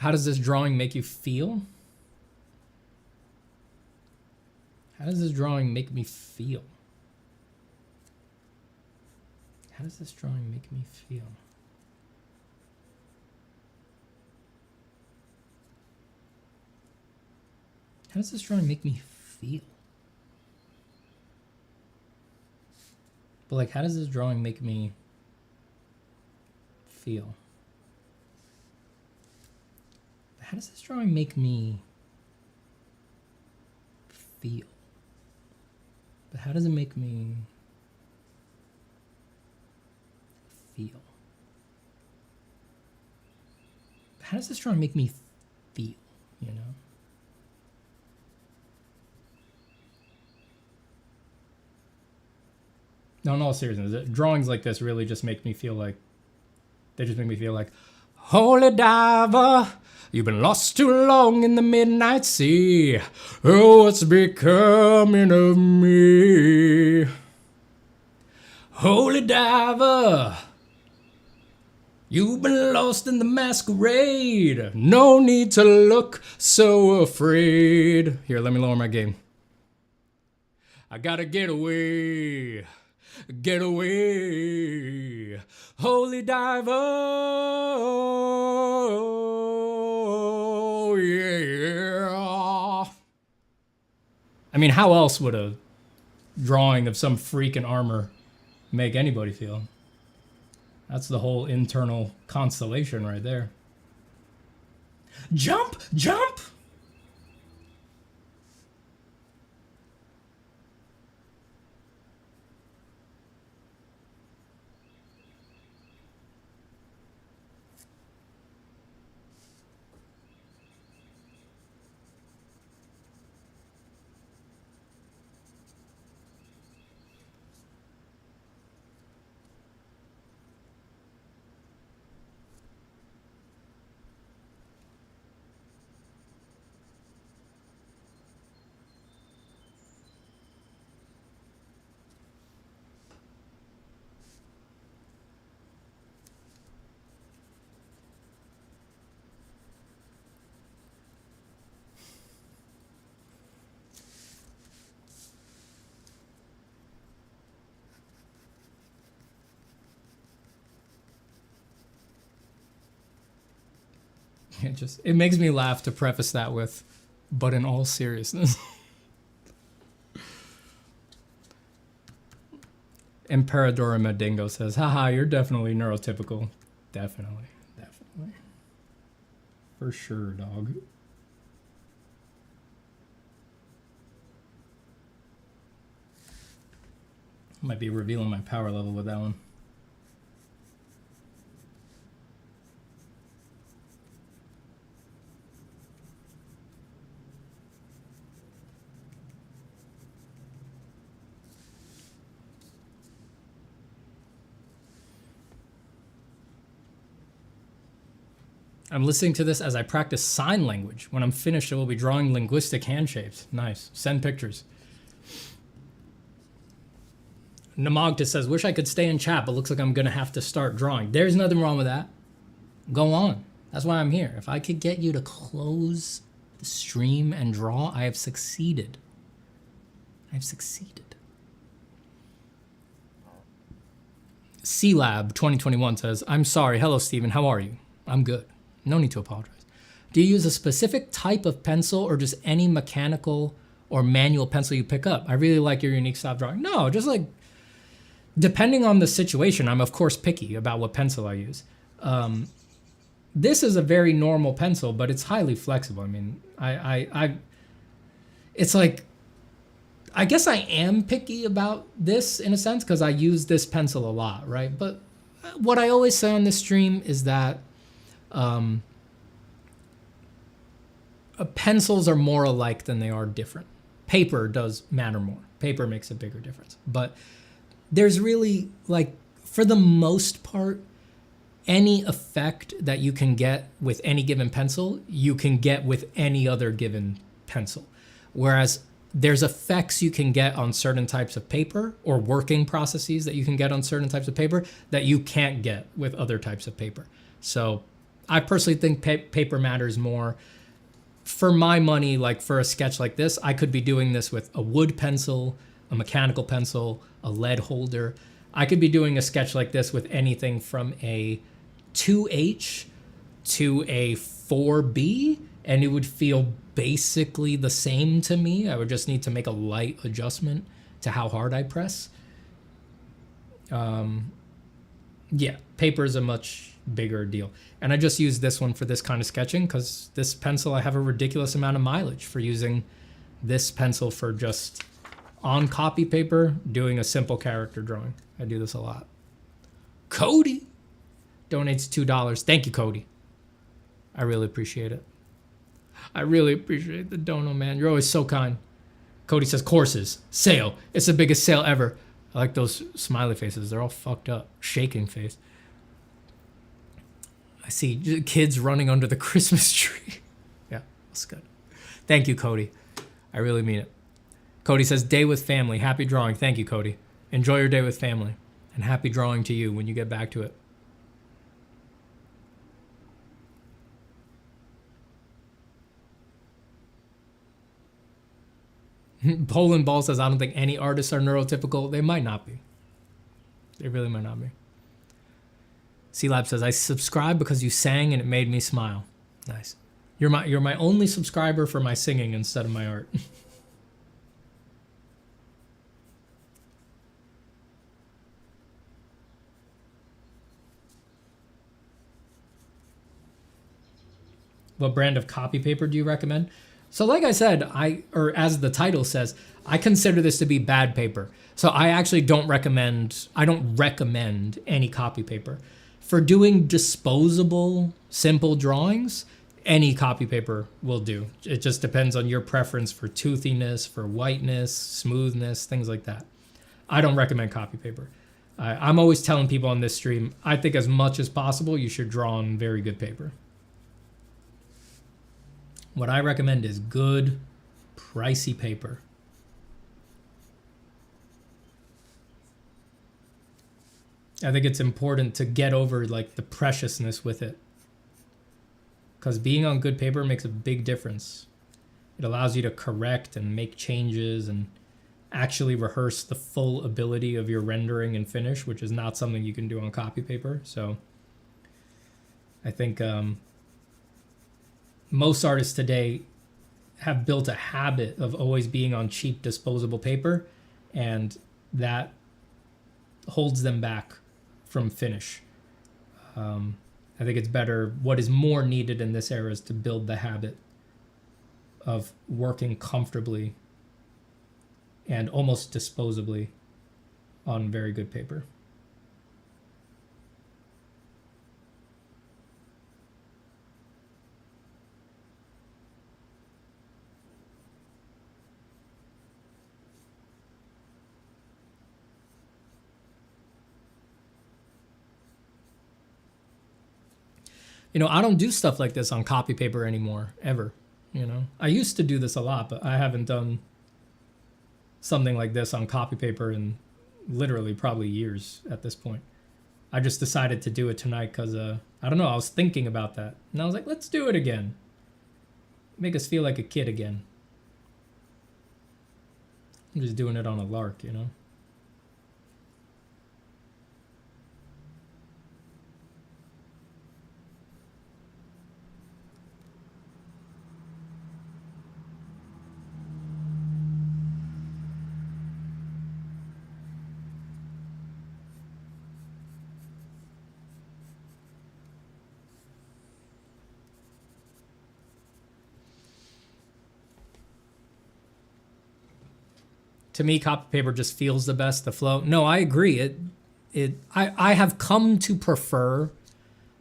How does this drawing make you feel? How does this drawing make me feel? How does this drawing make me feel? How does this drawing make me feel? But like, how does this drawing make me feel? How does this drawing make me feel? But how does it make me feel? How does this drawing make me feel, you know? No, in all seriousness, drawings like this really just make me feel like, they just make me feel like, holy diver, you've been lost too long in the midnight sea. Oh, what's becoming of me? Holy diver, you've been lost in the masquerade. No need to look so afraid. Here, let me lower my game. I gotta get away. Get away, holy diver, oh, yeah. I mean, how else would a drawing of some freak in armor make anybody feel? That's the whole internal constellation right there. Jump, jump! It makes me laugh to preface that with, but in all seriousness. Emperador Madingo says, haha, you're definitely neurotypical. Definitely. For sure, dog. Might be revealing my power level with that one. I'm listening to this as I practice sign language. When I'm finished, I will be drawing linguistic hand shapes. Nice. Send pictures. Namagta says, wish I could stay in chat, but looks like I'm going to have to start drawing. There's nothing wrong with that. Go on. That's why I'm here. If I could get you to close the stream and draw, I have succeeded. I've succeeded. C-Lab 2021 says, I'm sorry. Hello, Steven. How are you? I'm good. No need to apologize. Do you use a specific type of pencil or just any mechanical or manual pencil you pick up? I really like your unique style of drawing. No, just like, depending on the situation, I'm of course picky about what pencil I use. This is a very normal pencil, but it's highly flexible. I mean, it's like, I guess I am picky about this in a sense because I use this pencil a lot, right? But what I always say on this stream is that pencils are more alike than they are different. Paper does matter more. Paper makes a bigger difference. But there's really, like, for the most part, any effect that you can get with any given pencil, you can get with any other given pencil. Whereas there's effects you can get on certain types of paper or working processes that you can get on certain types of paper that you can't get with other types of paper. So I personally think paper matters more. For my money, like for a sketch like this, I could be doing this with a wood pencil, a mechanical pencil, a lead holder. I could be doing a sketch like this with anything from a 2H to a 4B, and it would feel basically the same to me. I would just need to make a light adjustment to how hard I press. Yeah, paper is a much bigger deal. And I just use this one for this kind of sketching because this pencil, I have a ridiculous amount of mileage for using this pencil for just on copy paper, doing a simple character drawing. I do this a lot. Cody donates $2. Thank you, Cody. I really appreciate it. I really appreciate the dono, man. You're always so kind. Cody says, courses, sale. It's the biggest sale ever. I like those smiley faces. They're all fucked up. Shaking face. I see kids running under the Christmas tree. Yeah, that's good. Thank you, Cody. I really mean it. Cody says, day with family. Happy drawing. Thank you, Cody. Enjoy your day with family. And happy drawing to you when you get back to it. Poland Ball says, I don't think any artists are neurotypical. They might not be. They really might not be. C-Lab says, I subscribed because you sang and it made me smile. Nice. You're my only subscriber for my singing instead of my art. What brand of copy paper do you recommend? So like I said, or as the title says, I consider this to be bad paper. So I actually don't recommend any copy paper. For doing disposable, simple drawings, any copy paper will do. It just depends on your preference for toothiness, for whiteness, smoothness, things like that. I don't recommend copy paper. I'm always telling people on this stream, I think as much as possible, you should draw on very good paper. What I recommend is good, pricey paper. I think it's important to get over like the preciousness with it. Because being on good paper makes a big difference. It allows you to correct and make changes and actually rehearse the full ability of your rendering and finish, which is not something you can do on copy paper. So I think most artists today have built a habit of always being on cheap disposable paper, and that holds them back from finish. I think it's better. What is more needed in this era is to build the habit of working comfortably and almost disposably on very good paper. You know, I don't do stuff like this on copy paper anymore, ever. You know, I used to do this a lot, but I haven't done something like this on copy paper in literally probably years at this point. I just decided to do it tonight because, I don't know, I was thinking about that. And I was like, let's do it again. Make us feel like a kid again. I'm just doing it on a lark, you know? To me, copy paper just feels the best, the flow. No, I agree. I have come to prefer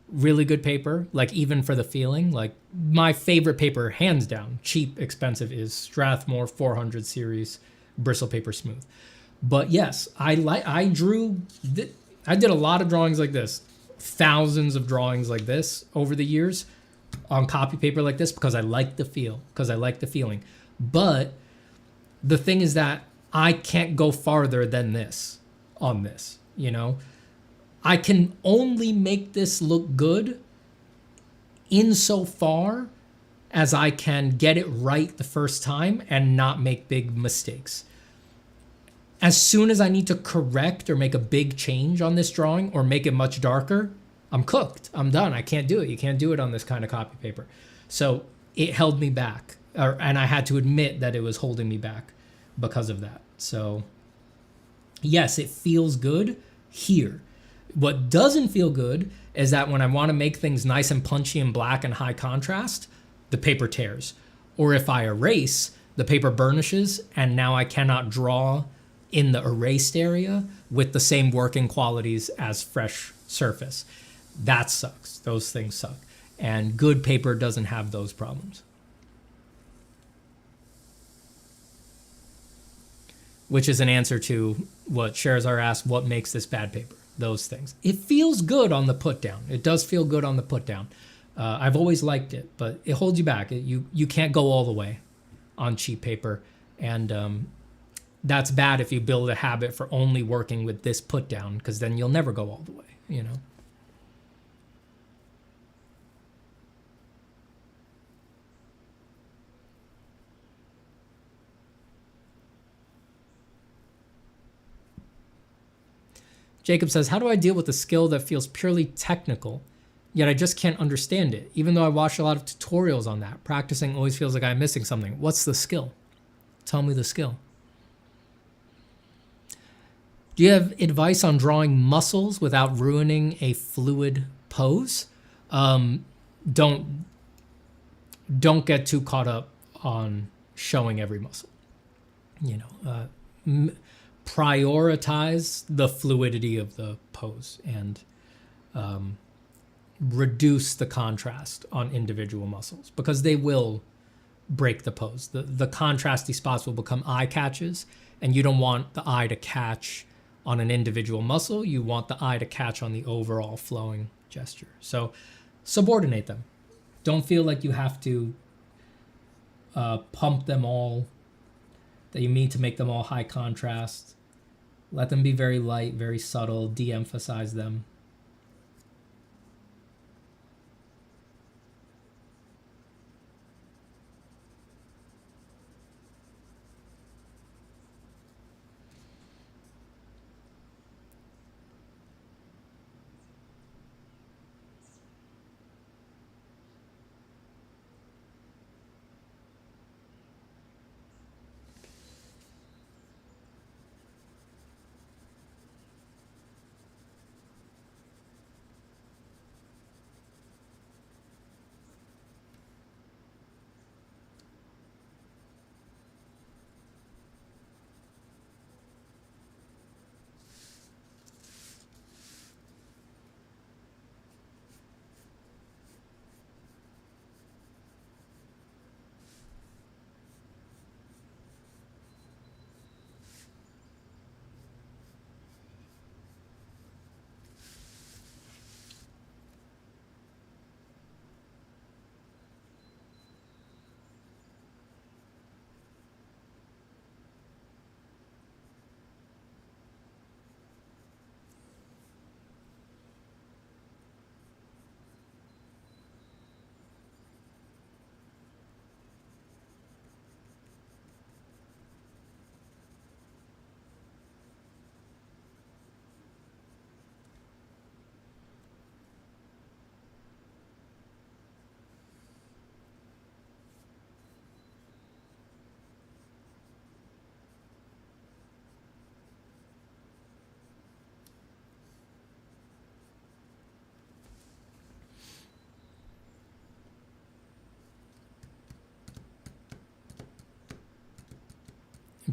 really good paper, like even for the feeling. Like my favorite paper, hands down, cheap, expensive, is Strathmore 400 series bristle paper smooth. But yes, I did a lot of drawings like this, thousands of drawings like this over the years on copy paper like this because I like the feel, because I like the feeling. But the thing is that I can't go farther than this on this, you know? I can only make this look good insofar as I can get it right the first time and not make big mistakes. As soon as I need to correct or make a big change on this drawing or make it much darker, I'm cooked. I'm done. I can't do it. You can't do it on this kind of copy paper. So it held me back, and I had to admit that it was holding me back because of that. So yes, it feels good here. What doesn't feel good is that when I want to make things nice and punchy and black and high contrast, the paper tears. Or if I erase, the paper burnishes, and now I cannot draw in the erased area with the same working qualities as fresh surface. That sucks. Those things suck. And good paper doesn't have those problems. Which is an answer to what Sherzar asked, what makes this bad paper? Those things. It feels good on the put down. It does feel good on the put down. I've always liked it, but it holds you back. You can't go all the way on cheap paper. And that's bad if you build a habit for only working with this put down, because then you'll never go all the way, you know? Jacob says, how do I deal with a skill that feels purely technical, yet I just can't understand it? Even though I watch a lot of tutorials on that, practicing always feels like I'm missing something. What's the skill? Tell me the skill. Do you have advice on drawing muscles without ruining a fluid pose? Don't get too caught up on showing every muscle. You know, prioritize the fluidity of the pose and reduce the contrast on individual muscles, because they will break the pose. The contrasty spots will become eye catches, and you don't want the eye to catch on an individual muscle. You want the eye to catch on the overall flowing gesture. So subordinate them. Don't feel like you have to pump them all, that you need to make them all high contrast. Let them be very light, very subtle, de-emphasize them.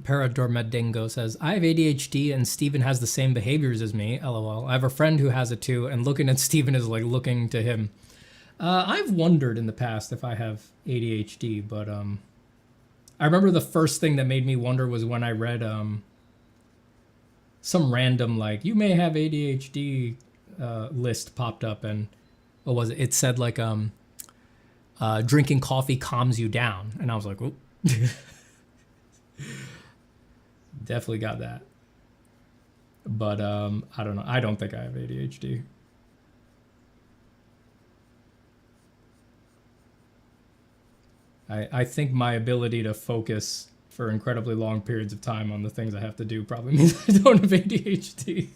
Paradormadingo says, I have ADHD and Steven has the same behaviors as me. LOL. I have a friend who has it too, and looking at Steven is like looking to him. I've wondered in the past if I have ADHD, but I remember the first thing that made me wonder was when I read some random, like, you may have ADHD list popped up, and what was it? It said, like, drinking coffee calms you down. And I was like, oh. Definitely got that. But I don't know. I don't think I have ADHD. I think my ability to focus for incredibly long periods of time on the things I have to do probably means I don't have ADHD.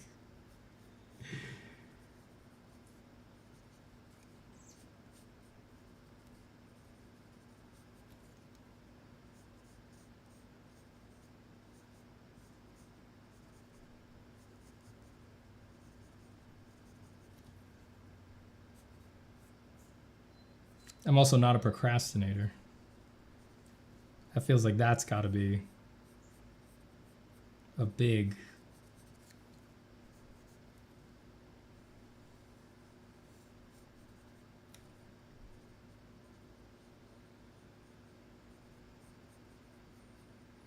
I'm also not a procrastinator. That feels like that's got to be a big...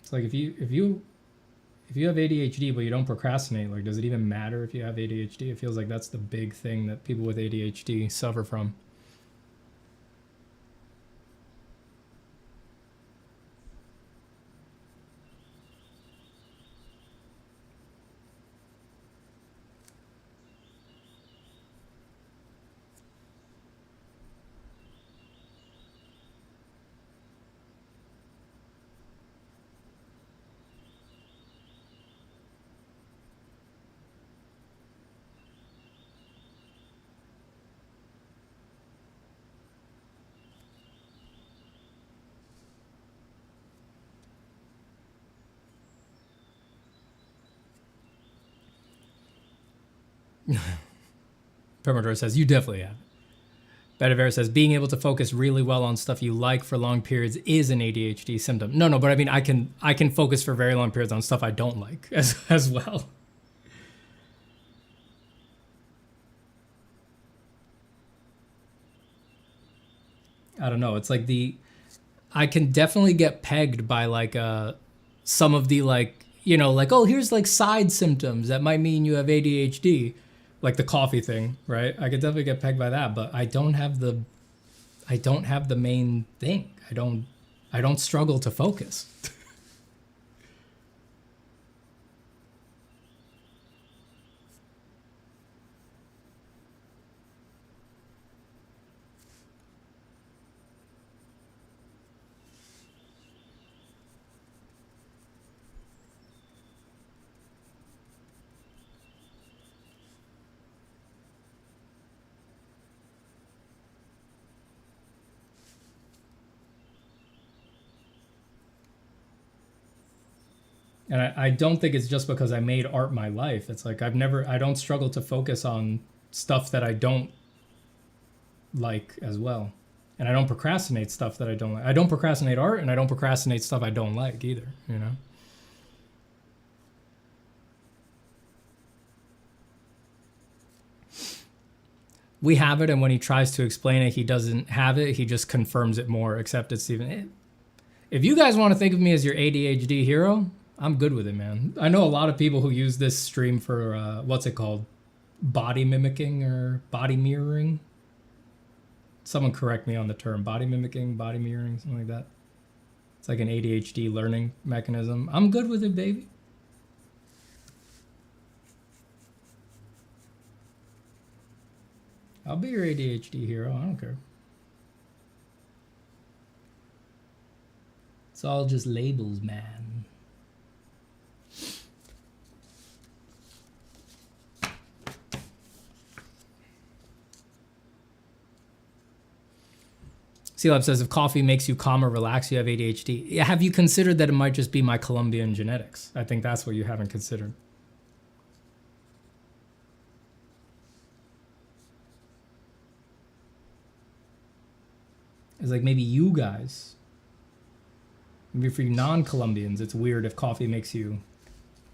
It's like if you have ADHD but you don't procrastinate, like, does it even matter if you have ADHD? It feels like that's the big thing that people with ADHD suffer from. Permador says, you definitely have it. Bedivere says, being able to focus really well on stuff you like for long periods is an ADHD symptom. No, but I mean, I can focus for very long periods on stuff I don't like as well. I don't know. It's like I can definitely get pegged by like some of the, like, you know, like, oh, here's like side symptoms that might mean you have ADHD. Like the coffee thing, right? I could definitely get pegged by that, but I don't have the main thing. I don't struggle to focus. And I don't think it's just because I made art my life. It's like I don't struggle to focus on stuff that I don't like as well. And I don't procrastinate stuff that I don't like. I don't procrastinate art, and I don't procrastinate stuff I don't like either, you know? We have it, and when he tries to explain it, he doesn't have it. He just confirms it more, except it's even... If you guys want to think of me as your ADHD hero, I'm good with it, man. I know a lot of people who use this stream for, what's it called? Body mimicking or body mirroring? Someone correct me on the term. Body mimicking, body mirroring, something like that. It's like an ADHD learning mechanism. I'm good with it, baby. I'll be your ADHD hero. I don't care. It's all just labels, man. C-Lab says, if coffee makes you calm or relax, you have ADHD. Have you considered that it might just be my Colombian genetics? I think that's what you haven't considered. It's like maybe you guys Maybe for you non-Colombians, it's weird if coffee makes you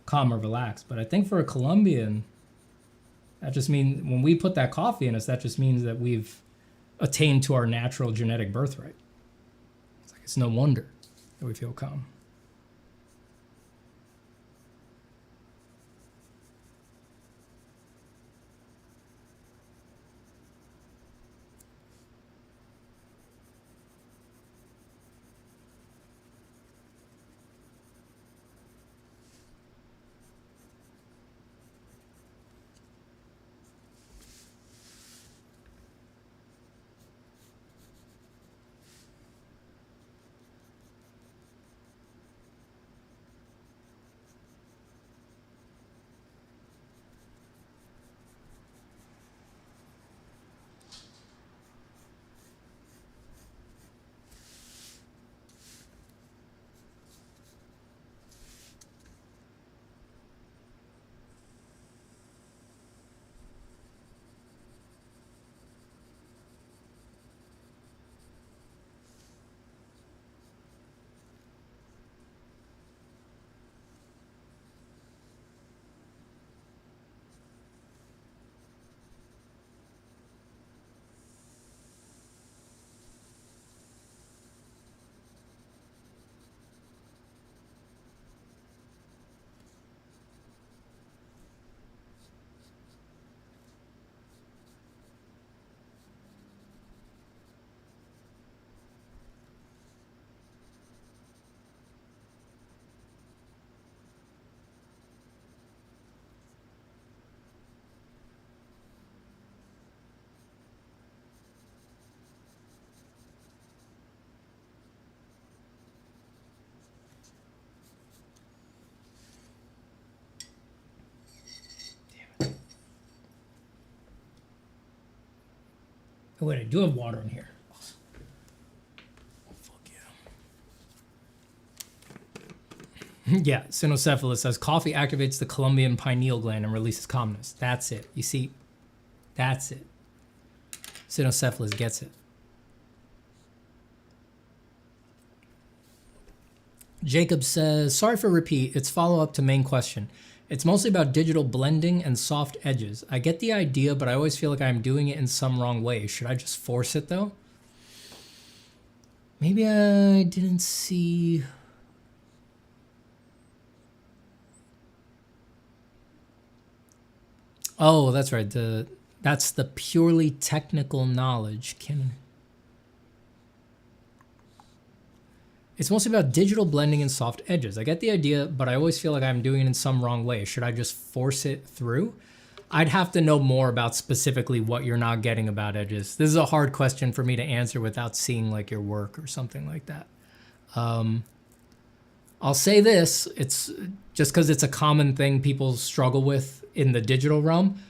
calm or relaxed. But I think for a Colombian, that just means when we put that coffee in us, that just means that we've attained to our natural genetic birthright. It's no wonder that we feel calm. Oh, wait, I do have water in here. Oh, fuck yeah. Yeah, Cynocephalus says coffee activates the Colombian pineal gland and releases calmness. That's it. You see, that's it. Cynocephalus gets it. Jacob says, sorry for repeat. It's follow-up to main question. It's mostly about digital blending and soft edges. I get the idea, but I always feel like I'm doing it in some wrong way. Should I just force it, though? Maybe I didn't see... Oh, that's right. That's the purely technical knowledge. It's mostly about digital blending and soft edges. I get the idea, but I always feel like I'm doing it in some wrong way. Should I just force it through? I'd have to know more about specifically what you're not getting about edges. This is a hard question for me to answer without seeing like your work or something like that. I'll say this, it's just because it's a common thing people struggle with in the digital realm.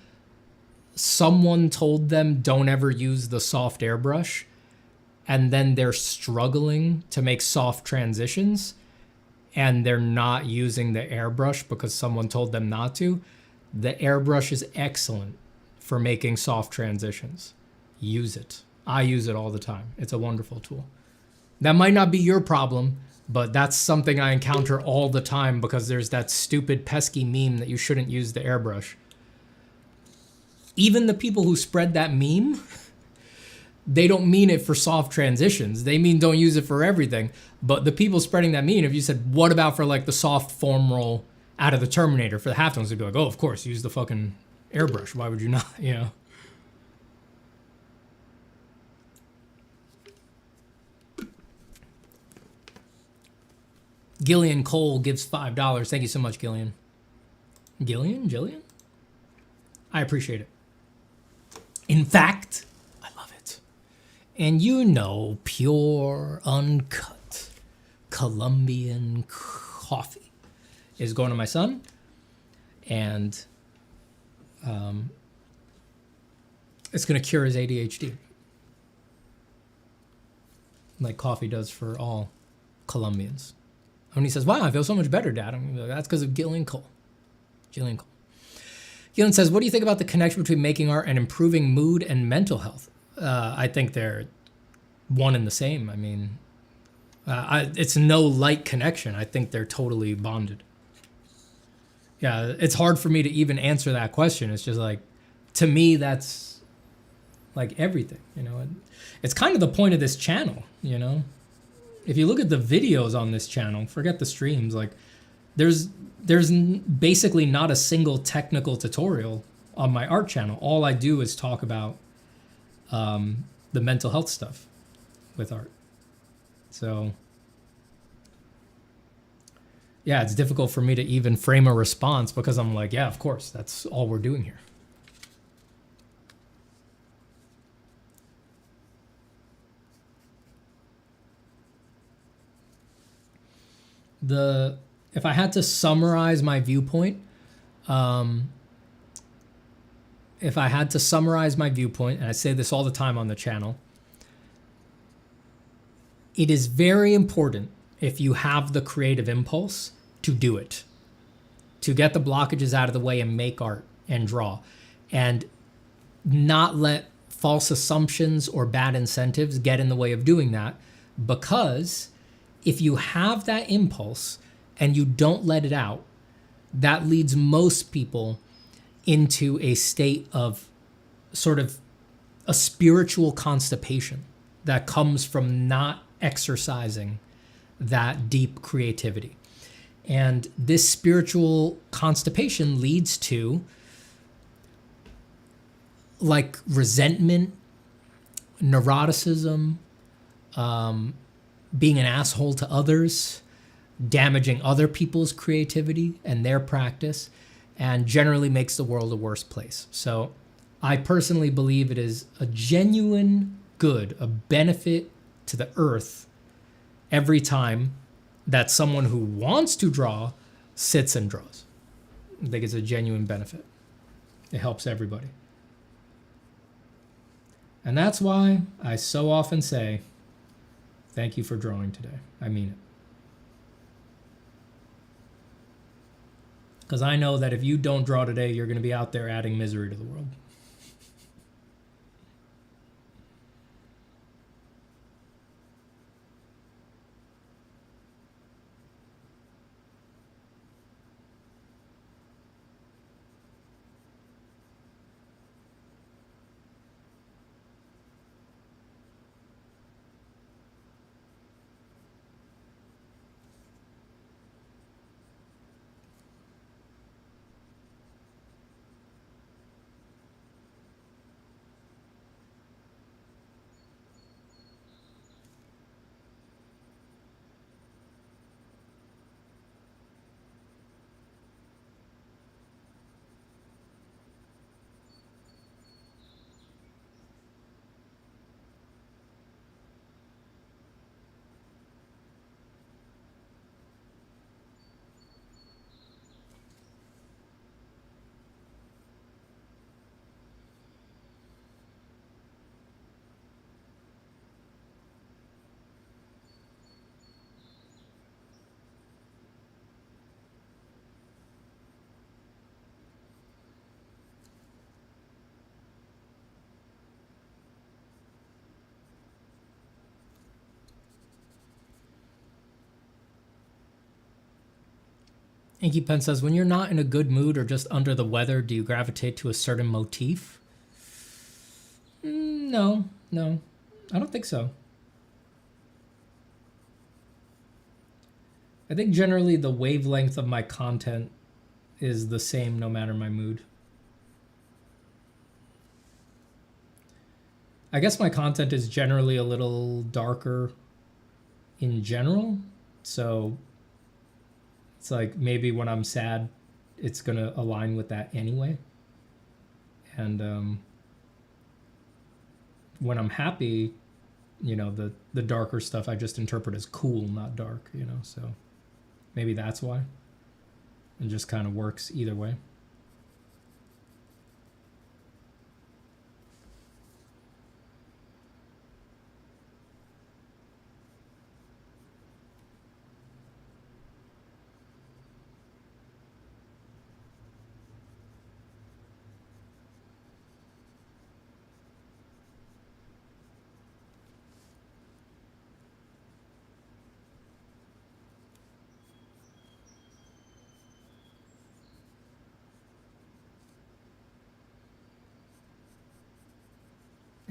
Someone told them don't ever use the soft airbrush, and then they're struggling to make soft transitions, and they're not using the airbrush because someone told them not to. The airbrush is excellent for making soft transitions. Use it. I use it all the time. It's a wonderful tool. That might not be your problem, but that's something I encounter all the time because there's that stupid pesky meme that you shouldn't use the airbrush. Even the people who spread that meme, they don't mean it for soft transitions. They mean don't use it for everything. But the people spreading that meme, if you said, what about for like the soft form roll out of the Terminator for the halftones, they'd be like, oh, of course, use the fucking airbrush. Why would you not, you know? Gillian Cole gives $5. Thank you so much, Gillian. Jillian? I appreciate it. In fact, I love it. And you know, pure, uncut Colombian coffee is going to my son. And it's going to cure his ADHD. Like coffee does for all Colombians. When he says, wow, I feel so much better, Dad. I'm like, that's because of Gillian Cole. Gillian says, what do you think about the connection between making art and improving mood and mental health? I think they're one and the same. I mean, It's no light connection. I think they're totally bonded. Yeah, it's hard for me to even answer that question. It's just like, to me, that's like everything, you know. And it's kind of the point of this channel, you know. If you look at the videos on this channel, forget the streams, like there's basically not a single technical tutorial on my art channel. All I do is talk about the mental health stuff with art. So yeah, it's difficult for me to even frame a response because I'm like, yeah, of course, that's all we're doing here. If I had to summarize my viewpoint, and I say this all the time on the channel, it is very important, if you have the creative impulse, to do it, to get the blockages out of the way and make art and draw, and not let false assumptions or bad incentives get in the way of doing that. Because if you have that impulse and you don't let it out, that leads most people into a state of sort of a spiritual constipation that comes from not exercising that deep creativity. And this spiritual constipation leads to like resentment, neuroticism, being an asshole to others, damaging other people's creativity and their practice, and generally makes the world a worse place. So I personally believe it is a genuine good, a benefit to the earth every time that someone who wants to draw sits and draws. I think it's a genuine benefit. It helps everybody. And that's why I so often say, thank you for drawing today. I mean it. Because I know that if you don't draw today, you're going to be out there adding misery to the world. Inky Pen says, when you're not in a good mood or just under the weather, do you gravitate to a certain motif? No, I don't think so. I think generally the wavelength of my content is the same no matter my mood. I guess my content is generally a little darker in general, so it's like maybe when I'm sad, it's gonna align with that anyway. And when I'm happy, you know, the darker stuff I just interpret as cool, not dark, you know, so maybe that's why. It just kind of works either way.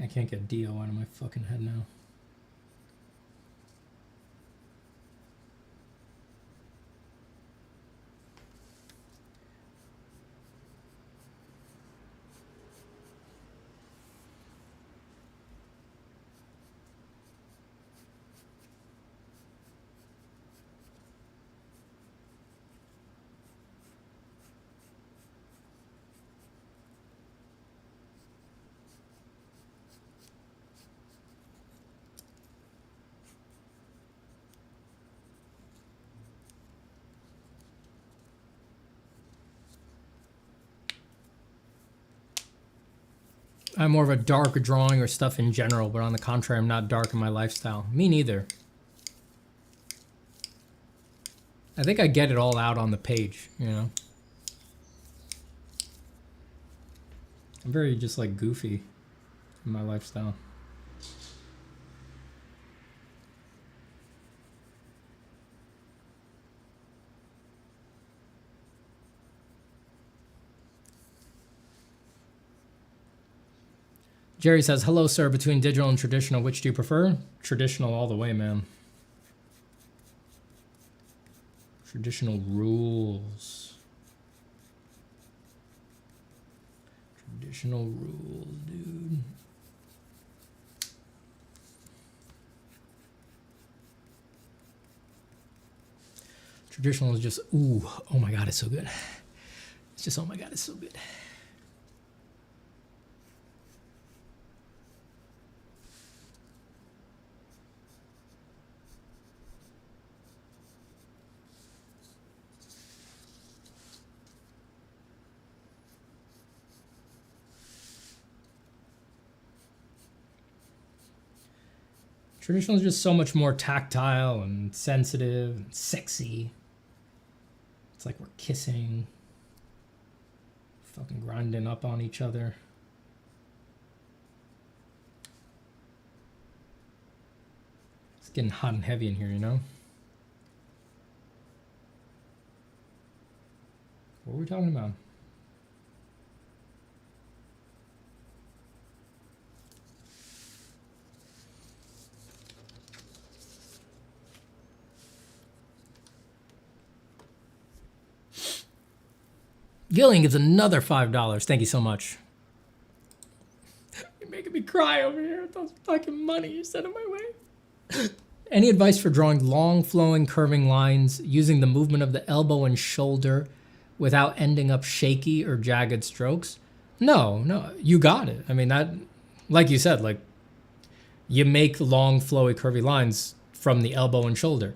I can't get Dio out of my fucking head now. I'm more of a dark drawing or stuff in general, but on the contrary, I'm not dark in my lifestyle. Me neither. I think I get it all out on the page, you know? I'm very just like goofy in my lifestyle. Jerry says, hello, sir. Between digital and traditional, which do you prefer? Traditional all the way, man. Traditional rules. Traditional rules, dude. Traditional is just, ooh, oh my God, it's so good. It's just, oh my God, it's so good. Traditional is just so much more tactile and sensitive and sexy. It's like we're kissing, fucking grinding up on each other. It's getting hot and heavy in here, you know? What were we talking about? Gillian gives another $5. Thank you so much. You're making me cry over here with those fucking money you sent in my way. Any advice for drawing long, flowing, curving lines using the movement of the elbow and shoulder without ending up shaky or jagged strokes? No, you got it. I mean, that, like you said, like, you make long, flowy, curvy lines from the elbow and shoulder.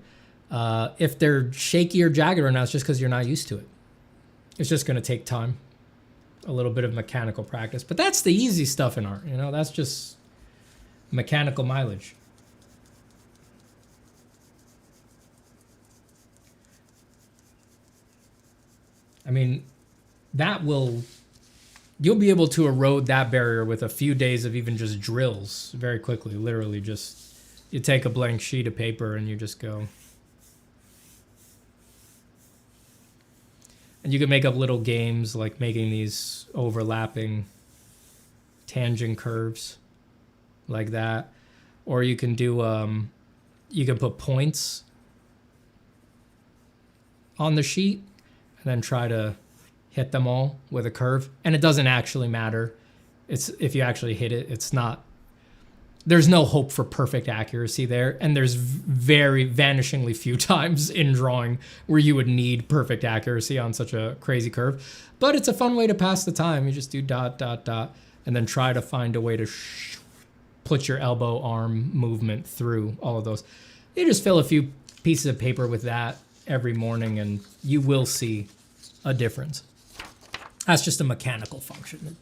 If they're shaky or jagged right now, it's just because you're not used to it. It's just going to take time, a little bit of mechanical practice. But that's the easy stuff in art, you know? That's just mechanical mileage. I mean, you'll be able to erode that barrier with a few days of even just drills very quickly. Literally just, you take a blank sheet of paper and you just go. And you can make up little games like making these overlapping tangent curves like that. Or you can do, you can put points on the sheet and then try to hit them all with a curve. And it doesn't actually matter. It's if you actually hit it, it's not, there's no hope for perfect accuracy there. And there's very vanishingly few times in drawing where you would need perfect accuracy on such a crazy curve. But it's a fun way to pass the time. You just do dot, dot, dot, and then try to find a way to put your elbow arm movement through all of those. You just fill a few pieces of paper with that every morning and you will see a difference. That's just a mechanical function.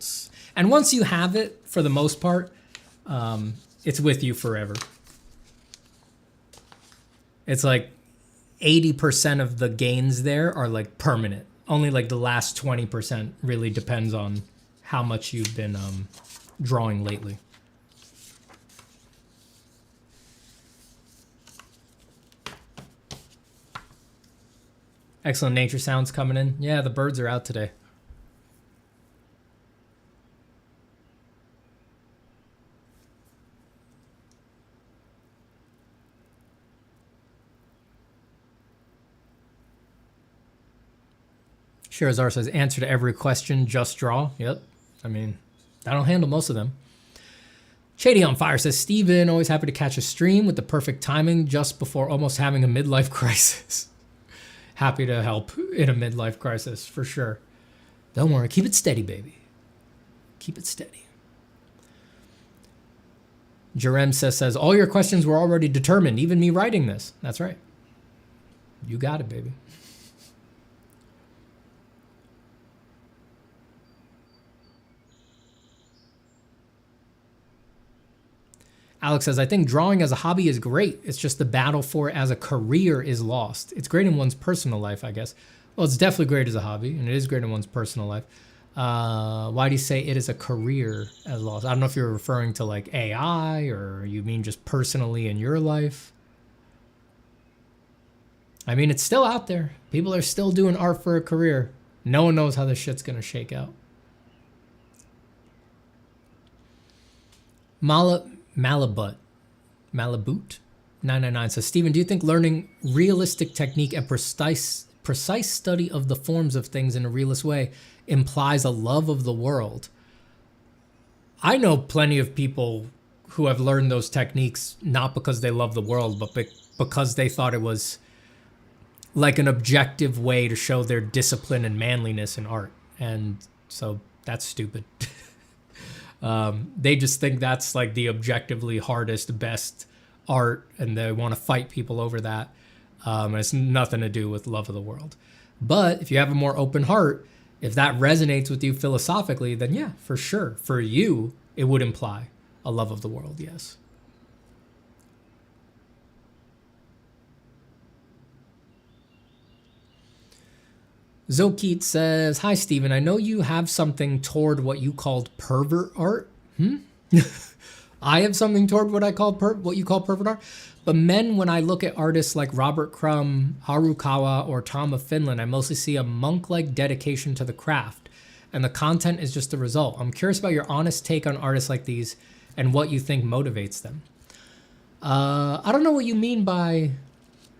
And once you have it, for the most part, it's with you forever. It's like 80% of the gains there are like permanent. Only like the last 20% really depends on how much you've been drawing lately. Excellent nature sounds coming in. Yeah, the birds are out today. Shirazar says, answer to every question, just draw. Yep. I mean, that'll handle most of them. Shady on Fire says, Steven, always happy to catch a stream with the perfect timing just before almost having a midlife crisis. Happy to help in a midlife crisis, for sure. Don't worry, keep it steady, baby. Keep it steady. Jerem says, all your questions were already determined, even me writing this. That's right. You got it, baby. Alex says, I think drawing as a hobby is great. It's just the battle for it as a career is lost. It's great in one's personal life, I guess. Well, it's definitely great as a hobby, and it is great in one's personal life. Why do you say it is a career as lost? I don't know if you're referring to like AI or you mean just personally in your life. I mean, it's still out there. People are still doing art for a career. No one knows how this shit's going to shake out. Malaboot 999 says, Steven, do you think learning realistic technique and precise study of the forms of things in a realist way implies a love of the world? I know plenty of people who have learned those techniques not because they love the world, but because they thought it was like an objective way to show their discipline and manliness in art. And so that's stupid. They just think that's like the objectively hardest, best art, and they want to fight people over that. And it's nothing to do with love of the world. But if you have a more open heart, if that resonates with you philosophically, then yeah, for sure. For you, it would imply a love of the world, yes. Zokit says, hi, Steven. I know you have something toward what you called pervert art. I have something toward what you call pervert art. But when I look at artists like Robert Crumb, Harukawa, or Tom of Finland, I mostly see a monk-like dedication to the craft. And the content is just the result. I'm curious about your honest take on artists like these and what you think motivates them. I don't know what you mean by...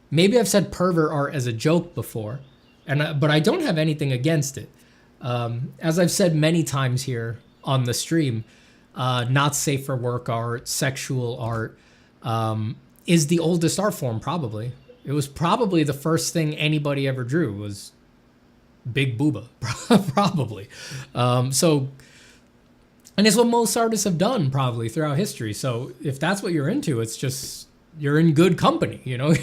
Maybe I've said pervert art as a joke before. But I don't have anything against it. As I've said many times here on the stream, not safe for work art, sexual art, is the oldest art form, probably. It was probably the first thing anybody ever drew was big booba, probably. And it's what most artists have done probably throughout history. So if that's what you're into, it's just... You're in good company, you know.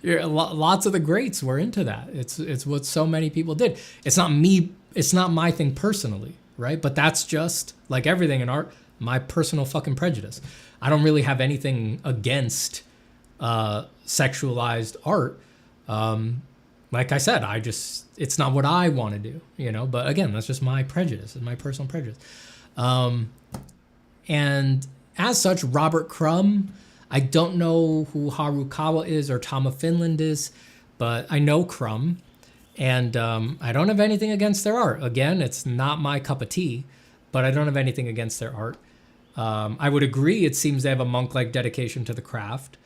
Lots of the greats were into that. It's what so many people did. It's not me. It's not my thing personally, right? But that's just like everything in art, my personal fucking prejudice. I don't really have anything against sexualized art. Like I said, it's not what I want to do, you know. But again, that's just my prejudice, my personal prejudice. And as such, Robert Crumb. I don't know who Harukawa is or Tom of Finland is, but I know Crumb, and I don't have anything against their art. Again, it's not my cup of tea, but I don't have anything against their art. I would agree it seems they have a monk-like dedication to the craft.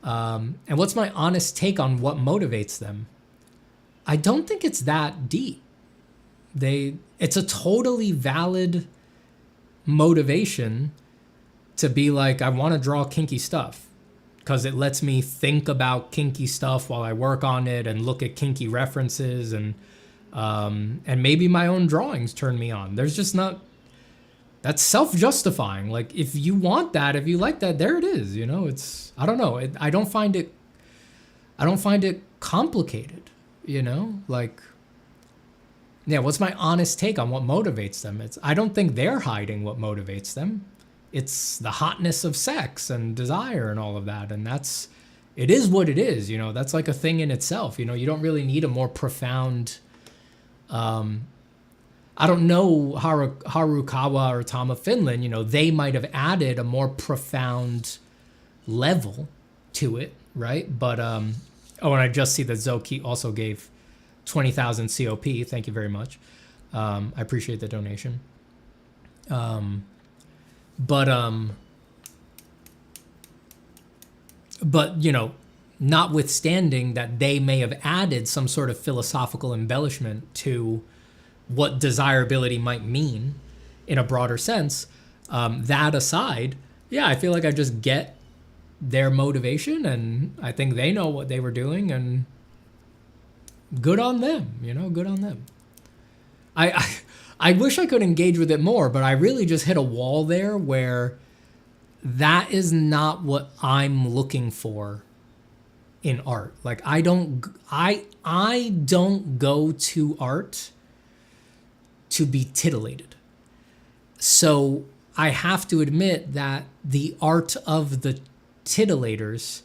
And what's my honest take on what motivates them? I don't think it's that deep. It's a totally valid motivation to be like, I want to draw kinky stuff because it lets me think about kinky stuff while I work on it and look at kinky references and maybe my own drawings turn me on. There's just not, that's self-justifying. Like if you want that, if you like that, there it is, you know, it's, I don't know. I don't find it complicated, you know, like, yeah, what's my honest take on what motivates them? I don't think they're hiding what motivates them. It's the hotness of sex and desire and all of that. And it is what it is, you know, that's like a thing in itself. You know, you don't really need a more profound, I don't know Harukawa or Tom of Finland, you know, they might have added a more profound level to it, right? But, and I just see that Zoki also gave 20,000 COP. Thank you very much. I appreciate the donation. But you know, notwithstanding that they may have added some sort of philosophical embellishment to what desirability might mean in a broader sense, that aside, yeah, I feel like I just get their motivation, and I think they know what they were doing, and good on them, good on them. I wish I could engage with it more, but I really just hit a wall there where that is not what I'm looking for in art. Like I don't go to art to be titillated. So I have to admit that the art of the titilators,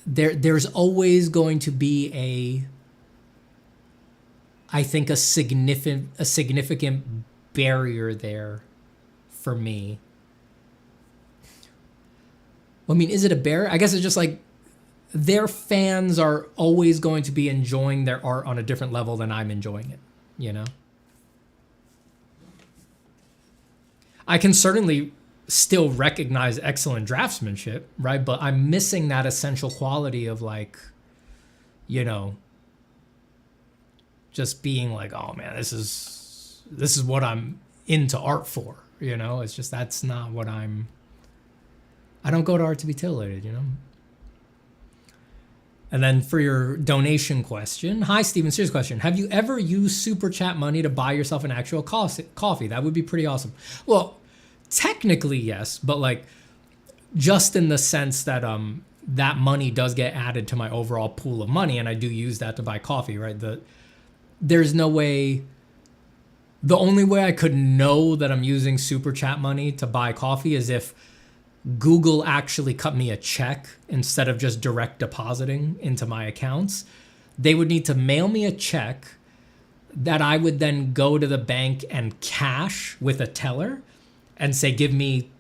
there's always going to be I think a significant barrier there for me. I mean, is it a barrier? I guess it's just like their fans are always going to be enjoying their art on a different level than I'm enjoying it, I can certainly still recognize excellent draftsmanship, right? But I'm missing that essential quality of like, just being like, oh man, this is what I'm into art for, It's just that's not what I don't go to art to be titillated, And then for your donation question, hi Steven, serious question. Have you ever used Super Chat money to buy yourself an actual coffee? That would be pretty awesome. Well, technically yes, but like just in the sense that that money does get added to my overall pool of money, and I do use that to buy coffee, right? There's no way. The only way I could know that I'm using Super Chat money to buy coffee is if Google actually cut me a check instead of just direct depositing into my accounts. They would need to mail me a check that I would then go to the bank and cash with a teller and say, give me,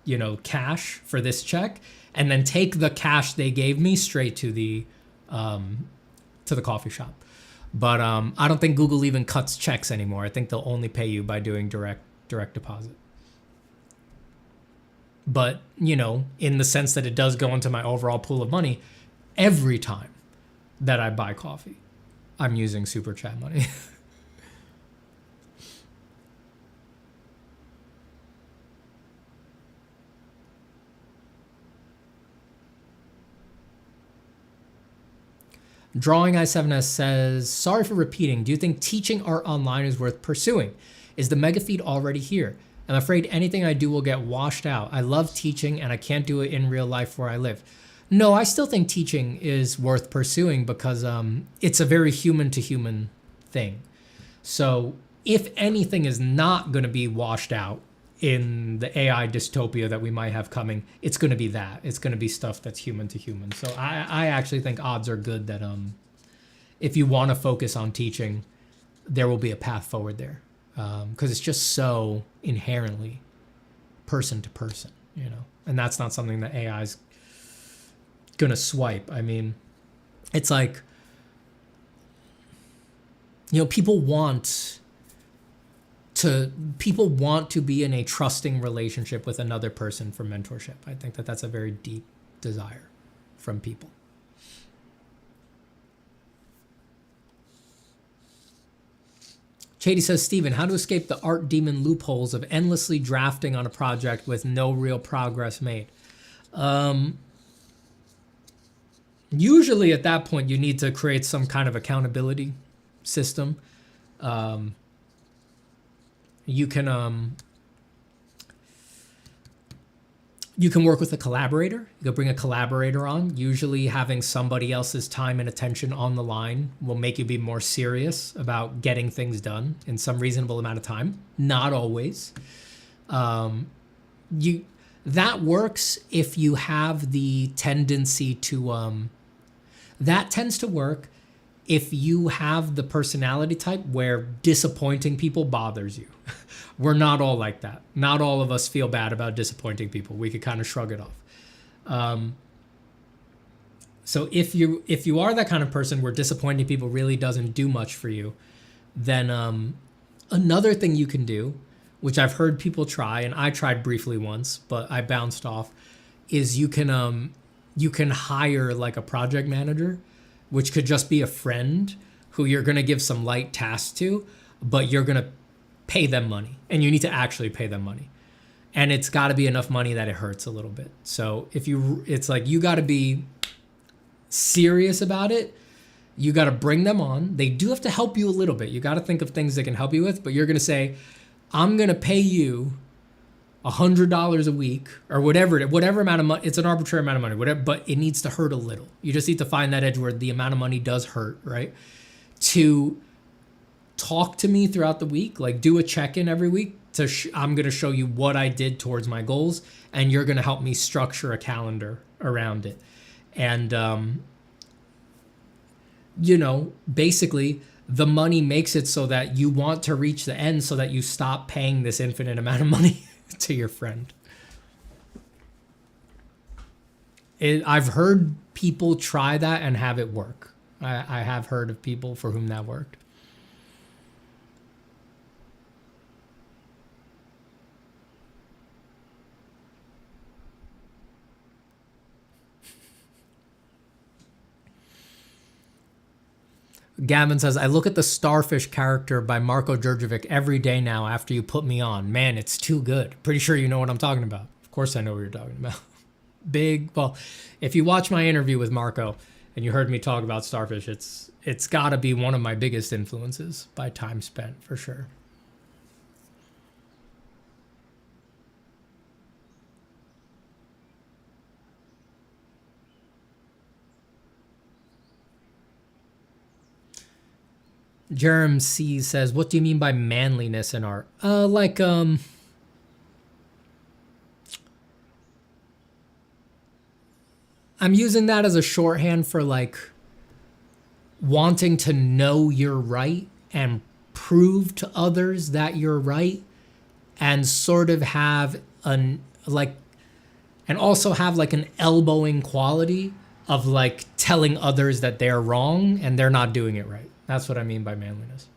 cash for this check, and then take the cash they gave me straight to the coffee shop. But I don't think Google even cuts checks anymore. I think they'll only pay you by doing direct deposit. But, in the sense that it does go into my overall pool of money, every time that I buy coffee, I'm using Super Chat money. Drawing I7S says, sorry for repeating. Do you think teaching art online is worth pursuing? Is the mega feed already here? I'm afraid anything I do will get washed out. I love teaching and I can't do it in real life where I live. No, I still think teaching is worth pursuing because it's a very human to human thing. So if anything is not going to be washed out in the AI dystopia that we might have coming, it's going to be that. It's going to be stuff that's human to human. So I actually think odds are good that if you want to focus on teaching, there will be a path forward there. Because it's just so inherently person to person, and that's not something that AI is going to swipe. I mean, it's like, people want to be in a trusting relationship with another person for mentorship. I think that that's a very deep desire from people. Chady says, Steven, how to escape the art demon loopholes of endlessly drafting on a project with no real progress made? Usually at that point, you need to create some kind of accountability system. You can work with a collaborator. You can bring a collaborator on. Usually having somebody else's time and attention on the line will make you be more serious about getting things done in some reasonable amount of time. Not always. That works if you have the tendency to, that tends to work if you have the personality type where disappointing people bothers you. We're not all like that. Not all of us feel bad about disappointing people. We could kind of shrug it off. So if you are that kind of person where disappointing people really doesn't do much for you, then another thing you can do, which I've heard people try, and I tried briefly once, but I bounced off, is you can you can hire like a project manager, which could just be a friend who you're going to give some light tasks to, but you're going to pay them money, and you need to actually pay them money. And it's got to be enough money that it hurts a little bit. So it's like you got to be serious about it. You got to bring them on. They do have to help you a little bit. You got to think of things they can help you with, but you're going to say, I'm going to pay you $100 a week or whatever amount of money. It's an arbitrary amount of money, whatever, but it needs to hurt a little. You just need to find that edge where the amount of money does hurt, right? To talk to me throughout the week, like do a check-in every week. I'm going to show you what I did towards my goals, and you're going to help me structure a calendar around it. And, basically the money makes it so that you want to reach the end so that you stop paying this infinite amount of money to your friend. I've heard people try that and have it work. I have heard of people for whom that worked. Gavin says, I look at the Starfish character by Marko Djurdjevic every day now after you put me on. Man, it's too good. Pretty sure you know what I'm talking about. Of course I know what you're talking about. Well, if you watch my interview with Marko and you heard me talk about Starfish, it's got to be one of my biggest influences by time spent, for sure. Jerem C says, what do you mean by manliness in art? I'm using that as a shorthand for like wanting to know you're right and prove to others that you're right, and sort of have and also have like an elbowing quality of like telling others that they're wrong and they're not doing it right. That's what I mean by manliness.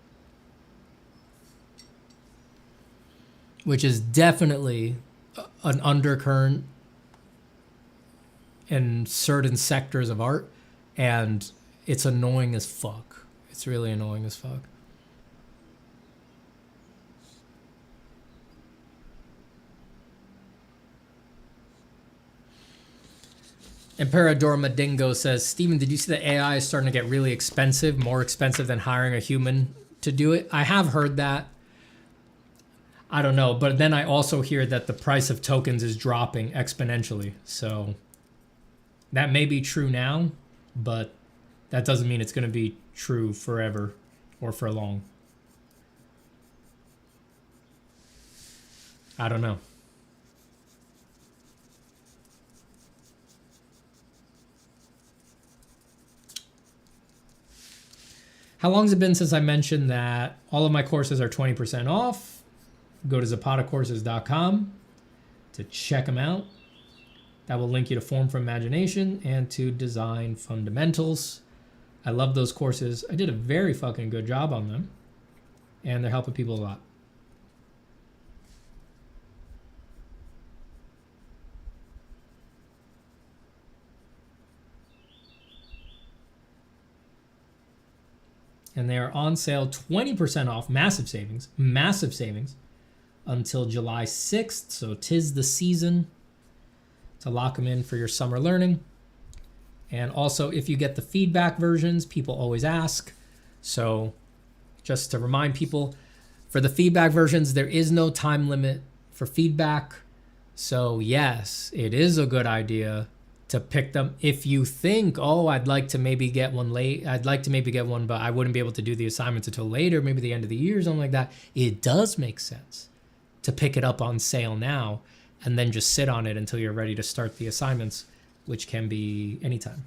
Which is definitely an undercurrent in certain sectors of art, and it's annoying as fuck. It's really annoying as fuck. Emperador Madingo says, Steven, did you see that AI is starting to get really expensive, more expensive than hiring a human to do it? I have heard that. I don't know. But then I also hear that the price of tokens is dropping exponentially. So that may be true now, but that doesn't mean it's going to be true forever or for long. I don't know. How long has it been since I mentioned that all of my courses are 20% off? Go to zapatacourses.com to check them out. That will link you to Form for Imagination and to Design Fundamentals. I love those courses. I did a very fucking good job on them, and they're helping people a lot. And they are on sale 20% off, massive savings, until July 6th. So 'tis the season to lock them in for your summer learning. And also, if you get the feedback versions, people always ask. So just to remind people, for the feedback versions, there is no time limit for feedback. So yes, it is a good idea to pick them. If you think, oh, I'd like to maybe get one late, but I wouldn't be able to do the assignments until later, maybe the end of the year, something like that. It does make sense to pick it up on sale now and then just sit on it until you're ready to start the assignments, which can be anytime.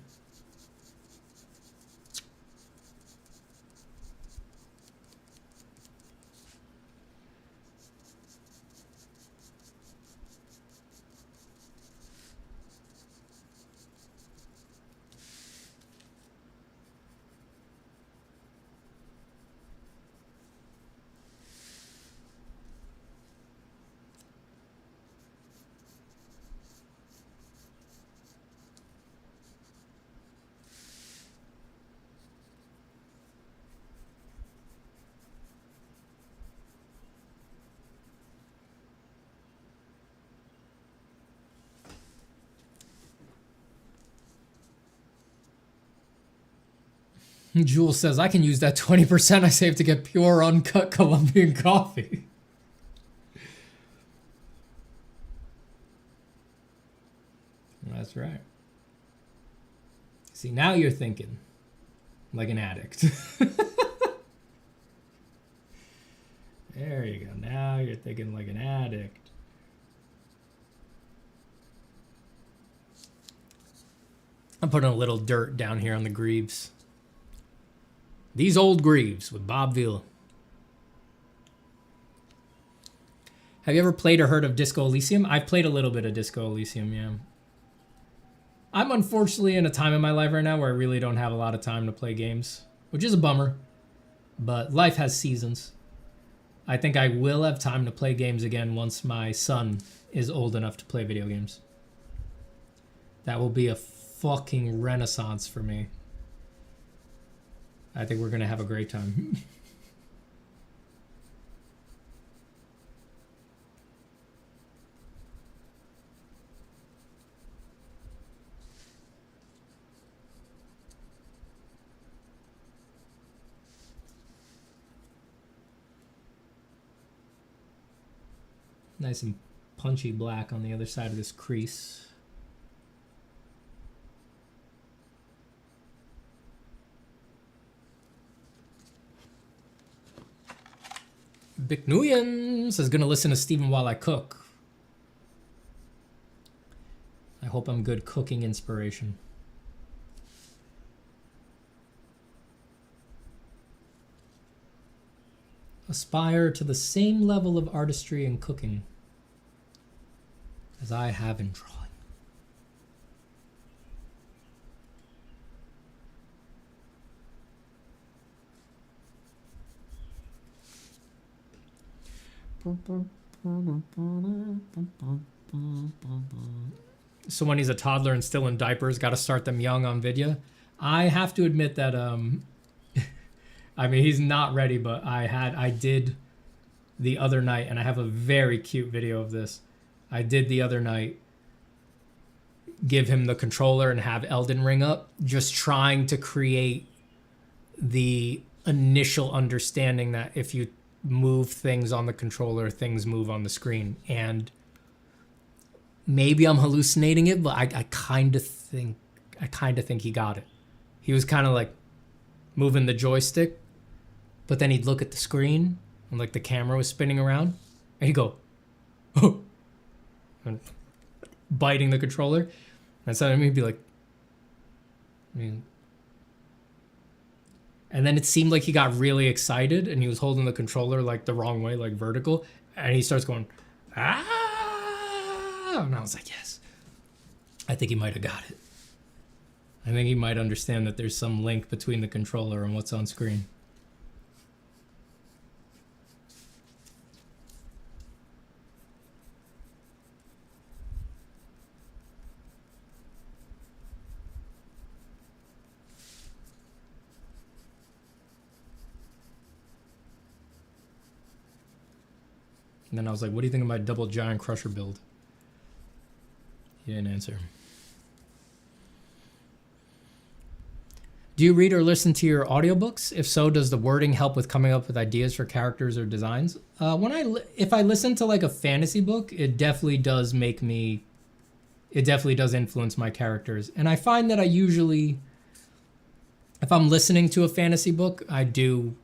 Jules says, I can use that 20% I saved to get pure, uncut Colombian coffee. That's right. See, now you're thinking like an addict. There you go. Now you're thinking like an addict. I'm putting a little dirt down here on the Greaves. These Old Greaves with Bob Vila. Have you ever played or heard of Disco Elysium? I've played a little bit of Disco Elysium, yeah. I'm unfortunately in a time in my life right now where I really don't have a lot of time to play games, which is a bummer, but life has seasons. I think I will have time to play games again once my son is old enough to play video games. That will be a fucking renaissance for me. I think we're going to have a great time. Nice and punchy black on the other side of this crease. Bick Nguyen says, gonna listen to Steven while I cook. I hope I'm good cooking inspiration. Aspire to the same level of artistry in cooking as I have in drawing. So when he's a toddler and still in diapers, got to start them young on video. I have to admit that I mean, he's not ready, but I did the other night, and I have a very cute video of this. I did the other night give him the controller and have Elden Ring up, just trying to create the initial understanding that if you move things on the controller, things move on the screen. And maybe I'm hallucinating it, but I kind of think he got it. He was kind of like moving the joystick, but then he'd look at the screen and like the camera was spinning around, and he'd go, oh, and biting the controller. And so he'd be like, I mean, and then it seemed like he got really excited and he was holding the controller like the wrong way, like vertical, and he starts going, ah, and I was like, yes, I think he might have got it. I think he might understand that there's some link between the controller and what's on screen. And then I was like, what do you think of my double giant crusher build? He didn't answer. Do you read or listen to your audiobooks? If so, does the wording help with coming up with ideas for characters or designs? If I listen to like a fantasy book, it definitely does influence my characters. And I find that I usually, if I'm listening to a fantasy book, I do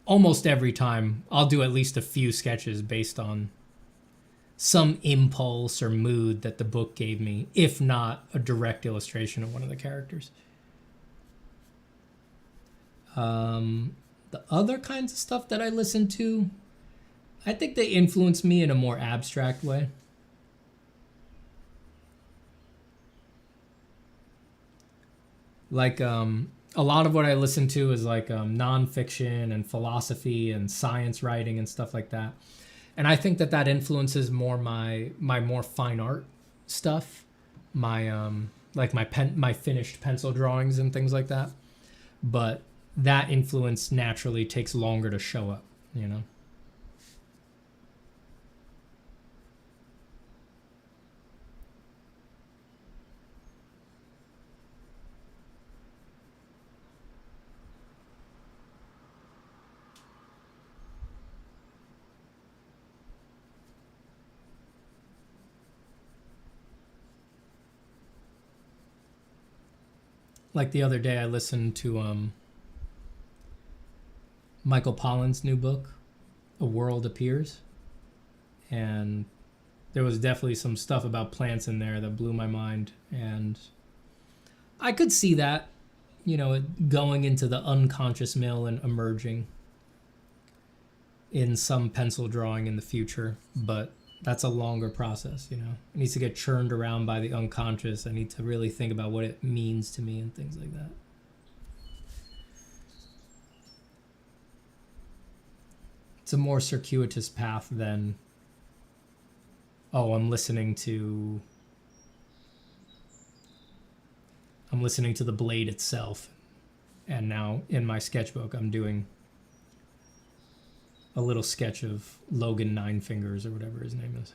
almost every time, I'll do at least a few sketches based on some impulse or mood that the book gave me, if not a direct illustration of one of the characters. The other kinds of stuff that I listen to, I think they influence me in a more abstract way. Like, a lot of what I listen to is like nonfiction and philosophy and science writing and stuff like that. And I think that influences more my more fine art stuff, my my finished pencil drawings and things like that. But that influence naturally takes longer to show up, you know? Like the other day, I listened to Michael Pollan's new book, A World Appears. And there was definitely some stuff about plants in there that blew my mind. And I could see that, you know, it going into the unconscious mill and emerging in some pencil drawing in the future. But that's a longer process, you know. It needs to get churned around by the unconscious. I need to really think about what it means to me and things like that. It's a more circuitous path than, oh, I'm listening to the blade itself. And now in my sketchbook, I'm doing a little sketch of Logan Nine Fingers or whatever his name is.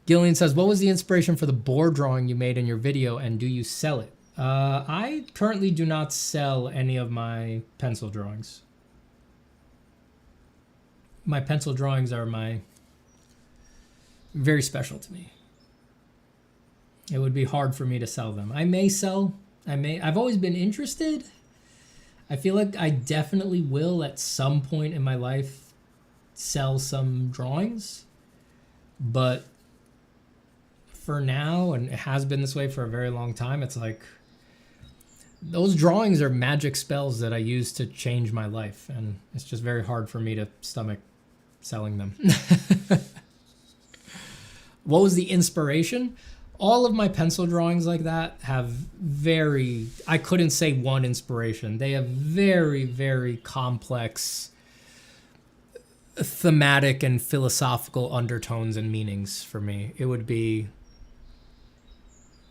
Gillian says, what was the inspiration for the boar drawing you made in your video, and do you sell it? I currently do not sell any of my pencil drawings. My pencil drawings are very special to me. It would be hard for me to sell them. I've always been interested. I feel like I definitely will at some point in my life sell some drawings. But for now, and it has been this way for a very long time, it's like those drawings are magic spells that I use to change my life. And it's just very hard for me to stomach selling them. What was the inspiration? All of my pencil drawings like that have I couldn't say one inspiration. They have very, very complex thematic and philosophical undertones and meanings for me. It would be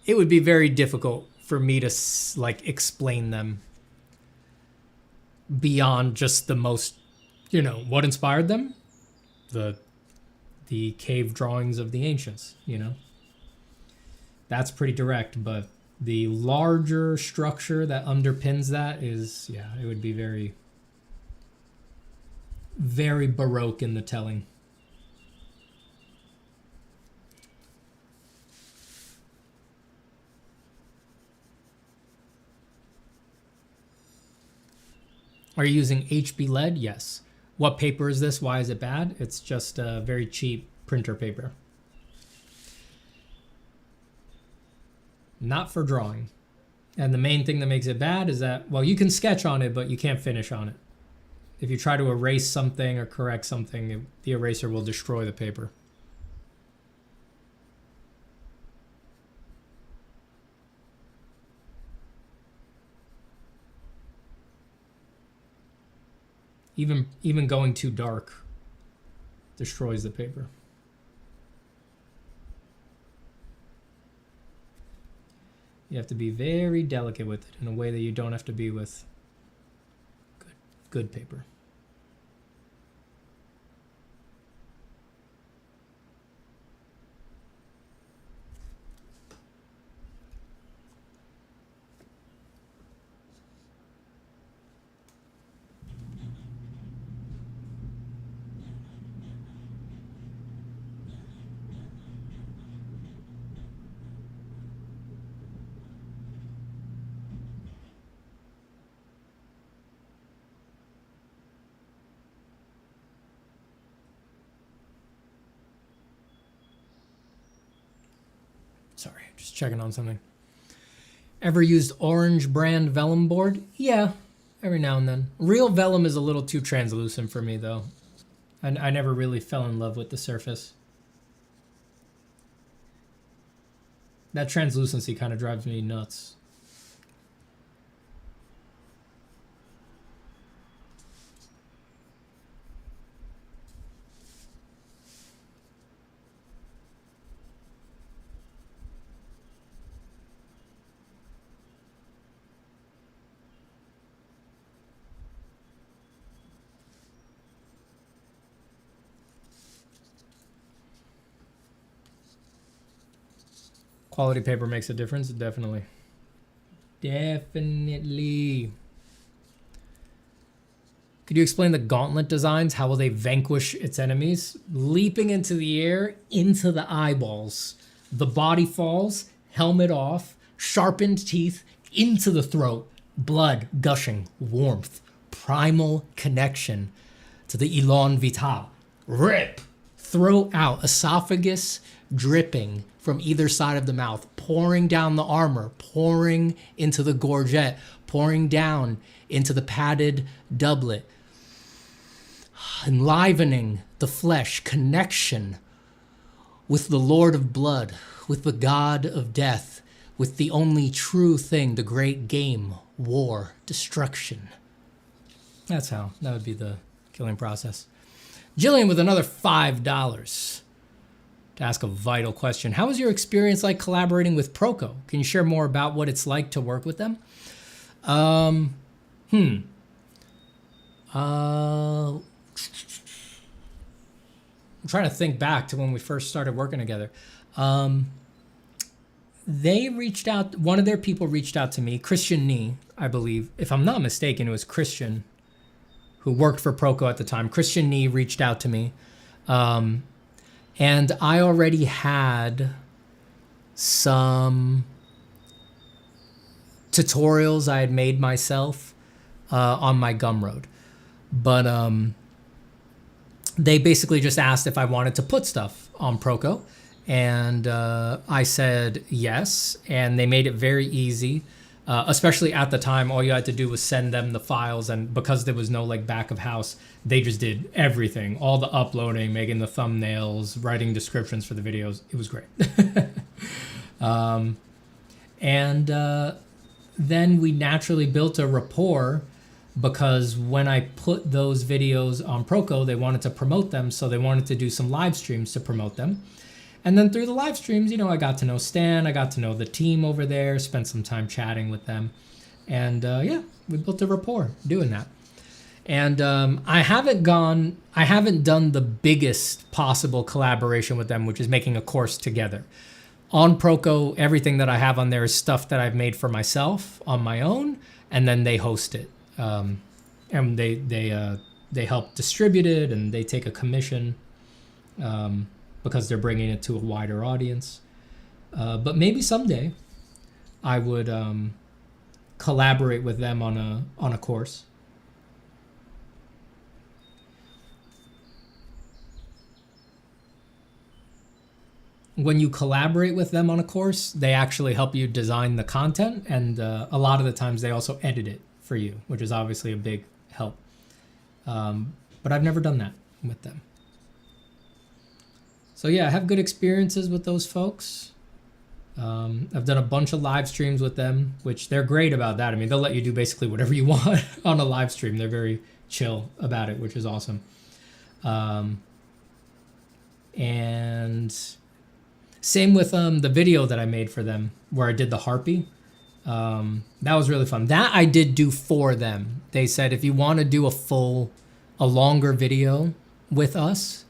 very difficult for me to like explain them beyond just the most, you know, what inspired them? The cave drawings of the ancients, you know. That's pretty direct, but the larger structure that underpins that is, yeah, it would be very, very Baroque in the telling. Are you using HB lead? Yes. What paper is this? Why is it bad? It's just a very cheap printer paper. Not for drawing. And the main thing that makes it bad is that, well, you can sketch on it, but you can't finish on it. If you try to erase something or correct something, the eraser will destroy the paper. Even going too dark destroys the paper. You have to be very delicate with it in a way that you don't have to be with good paper. Sorry, just checking on something. Ever used orange brand vellum board? Yeah, every now and then. Real vellum is a little too translucent for me, though. I never really fell in love with the surface. That translucency kind of drives me nuts. Quality paper makes a difference, definitely. Definitely. Could you explain the gauntlet designs? How will they vanquish its enemies? Leaping into the air, into the eyeballs. The body falls, helmet off, sharpened teeth, into the throat, blood gushing, warmth, primal connection to the Elan Vital. Rip! Throat out, esophagus dripping from either side of the mouth, pouring down the armor, pouring into the gorget, pouring down into the padded doublet, enlivening the flesh, connection with the Lord of Blood, with the God of Death, with the only true thing, the great game, war, destruction. That's how. That would be the killing process. Jillian with another $5 to ask a vital question. How was your experience like collaborating with Proko? Can you share more about what it's like to work with them? I'm trying to think back to when we first started working together. They reached out, one of their people reached out to me, Christian Nee, I believe. If I'm not mistaken, it was Christian who worked for Proko at the time. Christian Nee reached out to me. And I already had some tutorials I had made myself on my Gumroad. But they basically just asked if I wanted to put stuff on Proko. And I said yes, and they made it very easy. Especially at the time, all you had to do was send them the files, and because there was no like back of house, they just did everything, all the uploading, making the thumbnails, writing descriptions for the videos. It was great. Then we naturally built a rapport, because when I put those videos on Proko, they wanted to promote them, so they wanted to do some live streams to promote them. And then through the live streams, I got to know Stan, I got to know the team over there, spent some time chatting with them. And we built a rapport doing that. And I haven't done the biggest possible collaboration with them, which is making a course together. On Proko, everything that I have on there is stuff that I've made for myself on my own, and then they host it. And they help distribute it, and they take a commission. Because they're bringing it to a wider audience. But maybe someday I would collaborate with them on a course. When you collaborate with them on a course, they actually help you design the content, and a lot of the times they also edit it for you, which is obviously a big help. But I've never done that with them. So yeah, I have good experiences with those folks. I've done a bunch of live streams with them, which they're great about that. I mean, they'll let you do basically whatever you want on a live stream. They're very chill about it, which is awesome. And same with the video that I made for them, where I did the Harpy. That was really fun. That I did do for them. They said, if you want to do a longer video with us,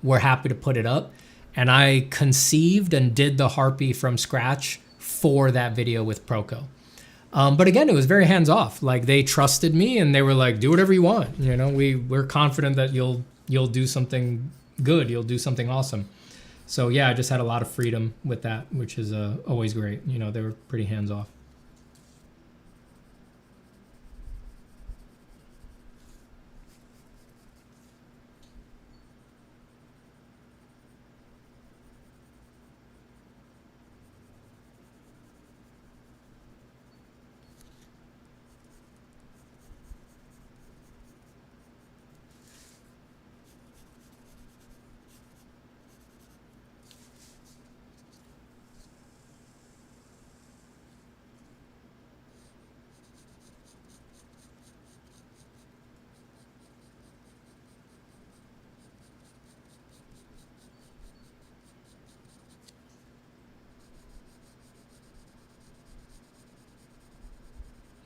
we're happy to put it up. And I conceived and did the Harpy from scratch for that video with Proko. But again, it was very hands off. Like, they trusted me and they were like, do whatever you want. We're confident that you'll do something good. You'll do something awesome. So yeah, I just had a lot of freedom with that, which is always great. They were pretty hands off.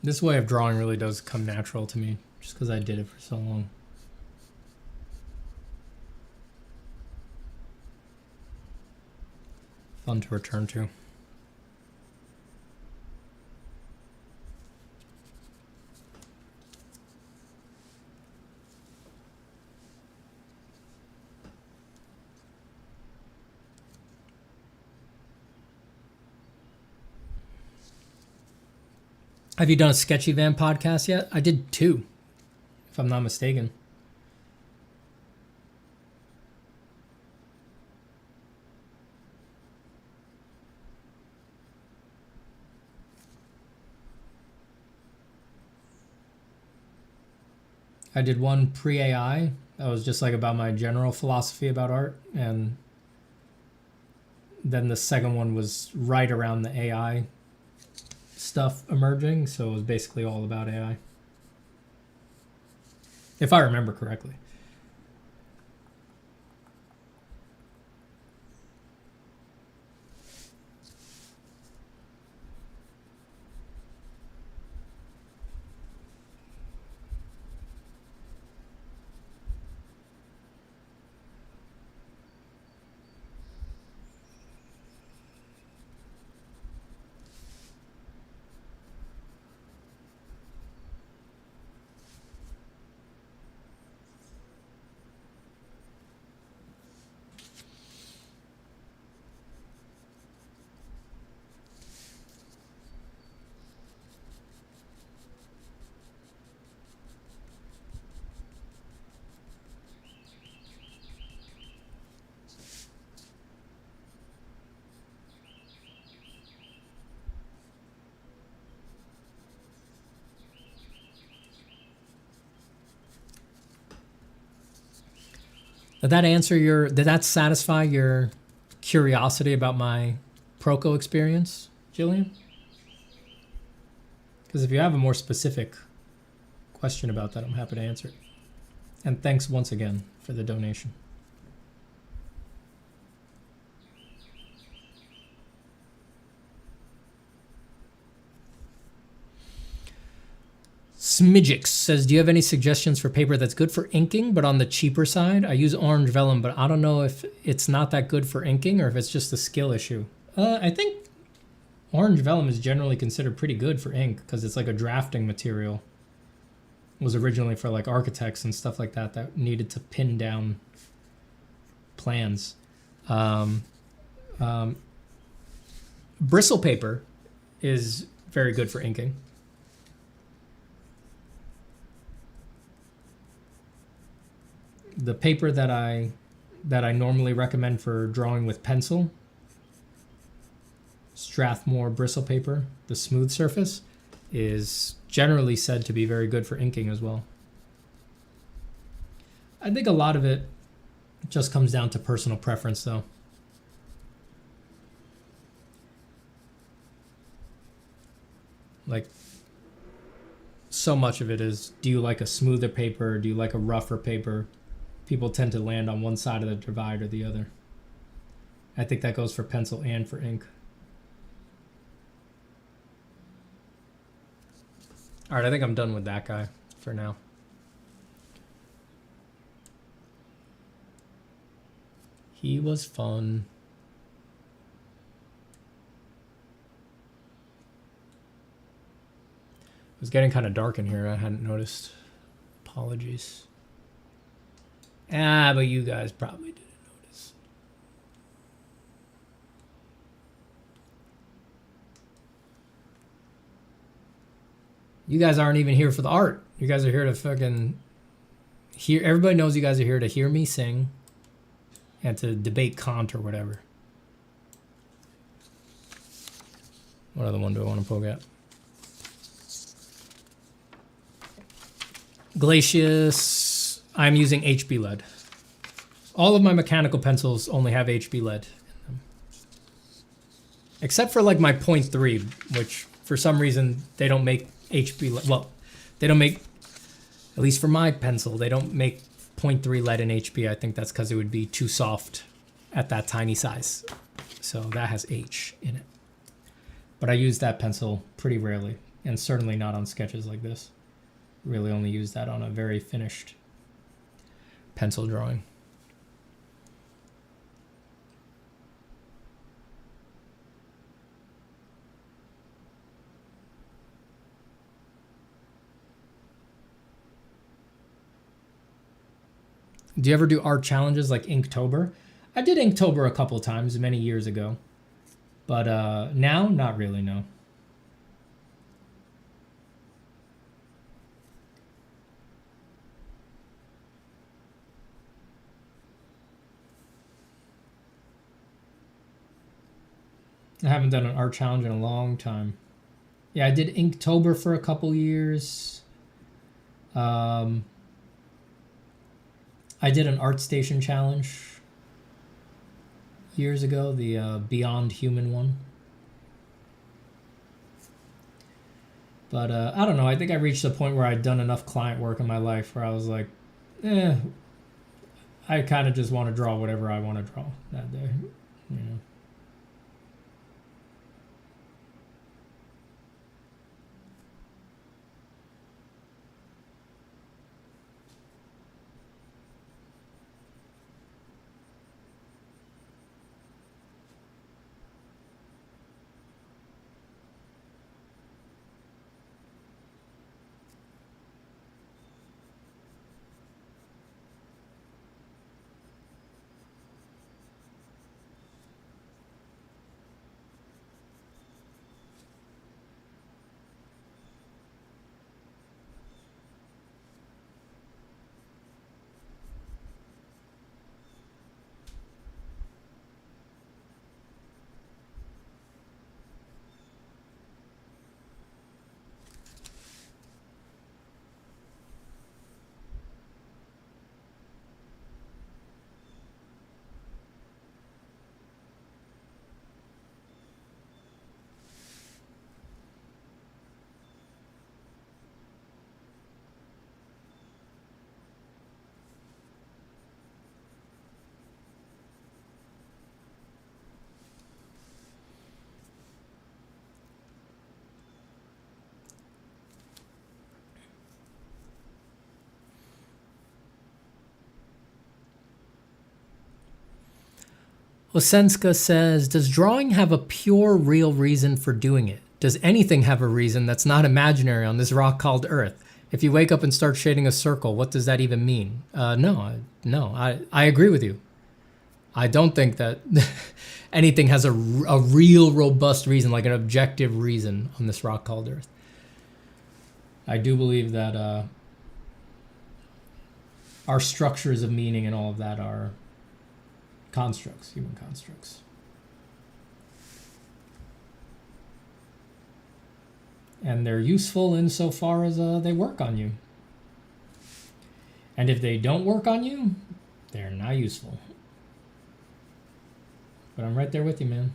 This way of drawing really does come natural to me, just because I did it for so long. Fun to return to. Have you done a Sketchy Van podcast yet? I did 2, if I'm not mistaken. I did one pre-AI that was just like about my general philosophy about art, and then the second one was right around the AI stuff emerging, so it was basically all about AI, if I remember correctly. Did that satisfy your curiosity about my Proco experience, Jillian? Because if you have a more specific question about that, I'm happy to answer it. And thanks once again for the donation. Smidgix says, do you have any suggestions for paper that's good for inking, but on the cheaper side? I use orange vellum, but I don't know if it's not that good for inking or if it's just a skill issue. I think orange vellum is generally considered pretty good for ink because it's like a drafting material. It was originally for like architects and stuff like that that needed to pin down plans. Bristle paper is very good for inking. The paper that I normally recommend for drawing with pencil, Strathmore bristle paper, the smooth surface, is generally said to be very good for inking as well. I think a lot of it just comes down to personal preference though. Like, so much of it is, do you like a smoother paper? Do you like a rougher paper? People tend to land on one side of the divide or the other. I think that goes for pencil and for ink. All right, I think I'm done with that guy for now. He was fun. It was getting kind of dark in here. I hadn't noticed. Apologies. But you guys probably didn't notice. You guys aren't even here for the art. You guys are here to fucking hear. Everybody knows you guys are here to hear me sing and to debate Kant or whatever. What other one do I want to poke at? Glacius. I'm using HB lead. All of my mechanical pencils only have HB lead in them. Except for like my 0.3, which for some reason they don't make HB lead. Well, they don't make, at least for my pencil, they don't make 0.3 lead in HB. I think that's because it would be too soft at that tiny size. So that has H in it. But I use that pencil pretty rarely, and certainly not on sketches like this. Really only use that on a very finished pencil drawing. Do you ever do art challenges like Inktober? I did Inktober a couple times many years ago, but now not really, no. I haven't done an art challenge in a long time. Yeah, I did Inktober for a couple years. I did an ArtStation challenge years ago, the Beyond Human one. But I don't know. I think I reached a point where I'd done enough client work in my life where I was like, I kind of just want to draw whatever I want to draw that day. You know. Osenska says, does drawing have a pure, real reason for doing it? Does anything have a reason that's not imaginary on this rock called Earth? If you wake up and start shading a circle, what does that even mean? No, I agree with you. I don't think that anything has a real, robust reason, like an objective reason on this rock called Earth. I do believe that our structures of meaning and all of that are constructs, human constructs. And they're useful insofar as they work on you. And if they don't work on you, they're not useful. But I'm right there with you, man.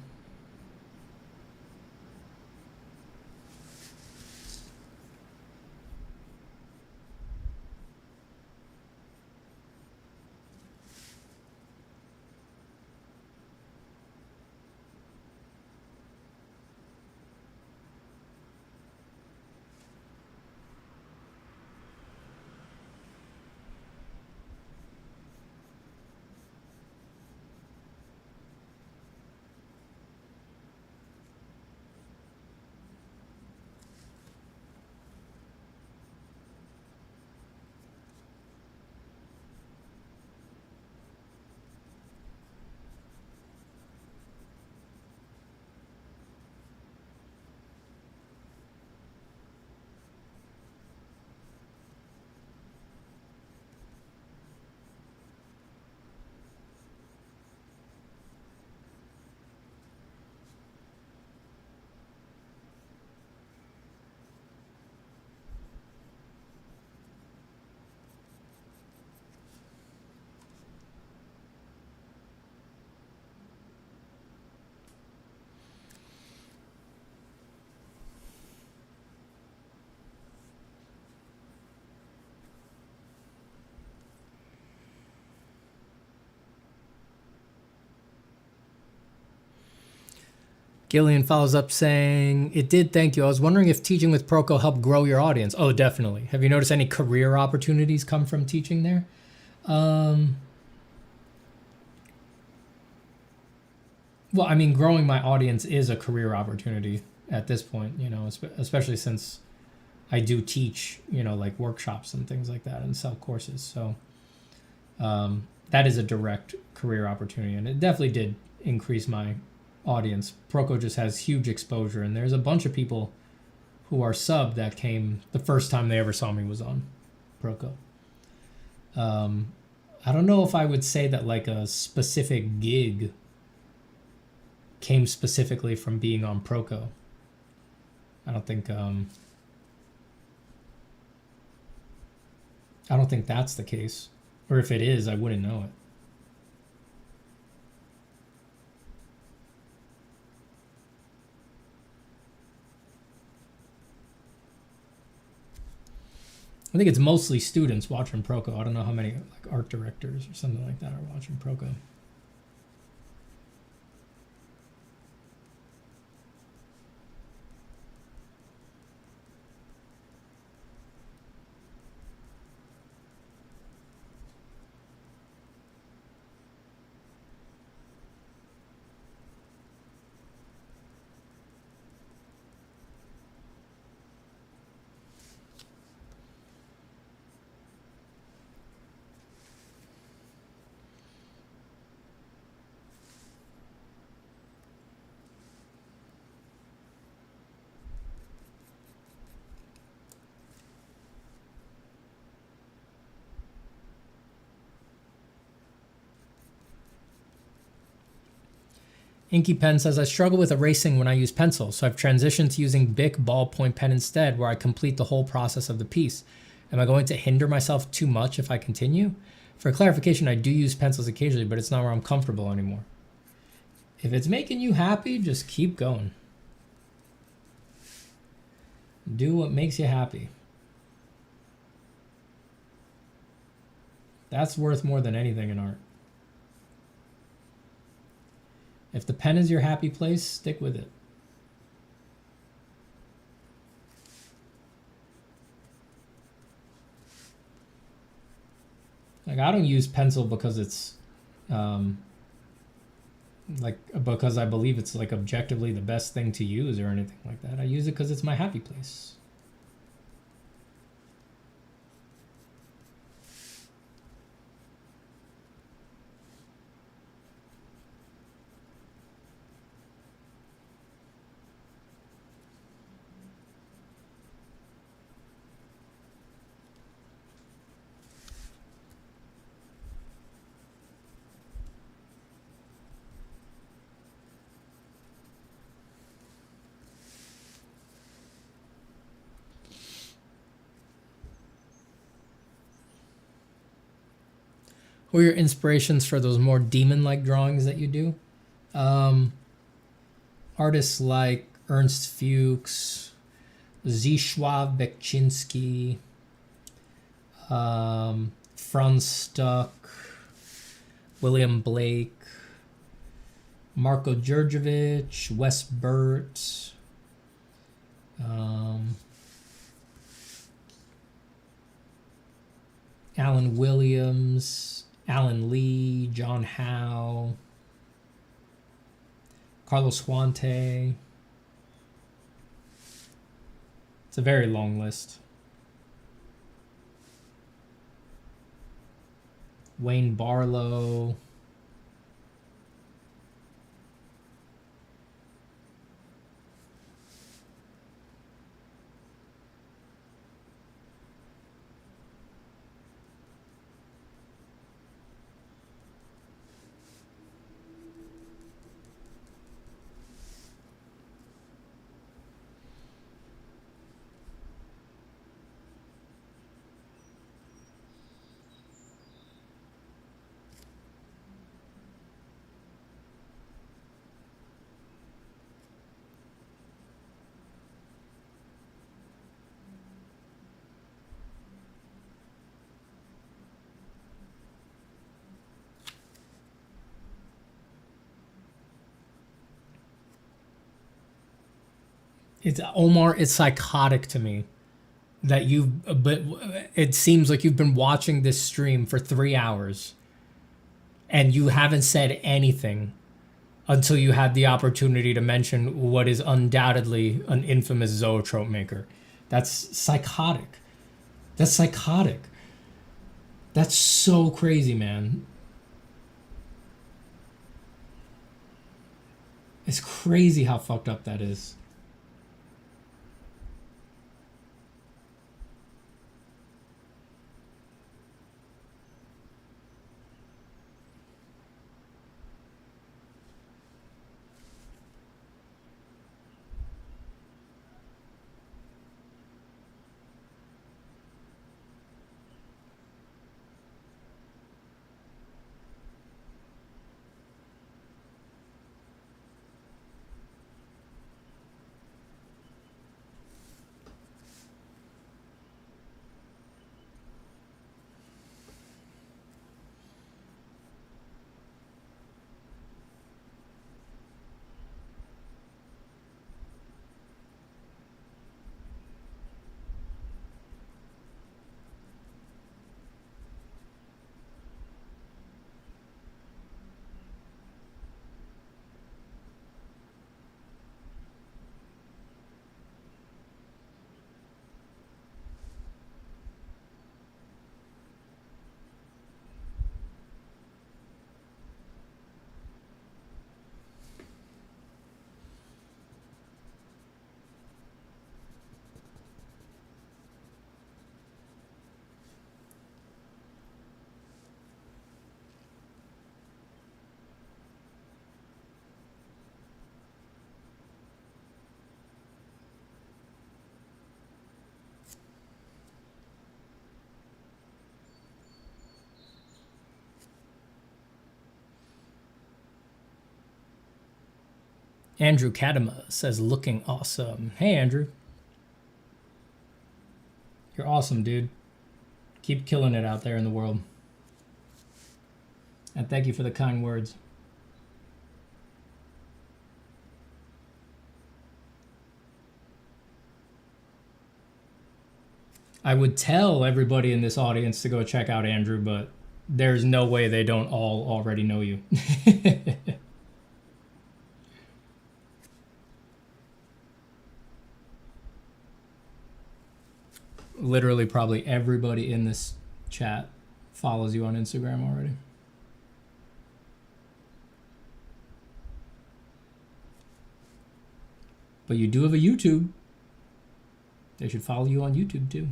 Gillian follows up saying, it did, thank you. I was wondering if teaching with Proko helped grow your audience. Oh, definitely. Have you noticed any career opportunities come from teaching there? Well, I mean, growing my audience is a career opportunity at this point, you know, especially since I do teach, you know, like workshops and things like that and sell courses. So that is a direct career opportunity. And it definitely did increase my audience. Proko just has huge exposure, and there's a bunch of people who are sub that came the first time they ever saw me was on Proko. I don't know if I would say that like a specific gig came specifically from being on Proco. I don't think that's the case. Or if it is, I wouldn't know it. I think it's mostly students watching Proco. I don't know how many like art directors or something like that are watching Proco. Inky Pen says, I struggle with erasing when I use pencil, so I've transitioned to using Bic ballpoint pen instead, where I complete the whole process of the piece. Am I going to hinder myself too much if I continue? For clarification, I do use pencils occasionally, but it's not where I'm comfortable anymore. If it's making you happy, just keep going. Do what makes you happy. That's worth more than anything in art. If the pen is your happy place, stick with it. Like, I don't use pencil because it's because I believe it's like objectively the best thing to use or anything like that. I use it because it's my happy place. Who are your inspirations for those more demon-like drawings that you do? Artists like Ernst Fuchs, Zdzisław Bekczynski, Franz Stuck, William Blake, Marko Djurdjevic, Wes Burt, Alan Williams, Alan Lee, John Howe, Carlos Huante. It's a very long list. Wayne Barlow. It's Omar. It's psychotic to me that but it seems like you've been watching this stream for 3 hours and you haven't said anything until you had the opportunity to mention what is undoubtedly an infamous zoetrope maker. That's psychotic. That's psychotic. That's so crazy, man. It's crazy how fucked up that is. Andrew Kadama says, looking awesome. Hey, Andrew. You're awesome, dude. Keep killing it out there in the world. And thank you for the kind words. I would tell everybody in this audience to go check out Andrew, but there's no way they don't all already know you. Literally, probably everybody in this chat follows you on Instagram already. But you do have a YouTube. They should follow you on YouTube too.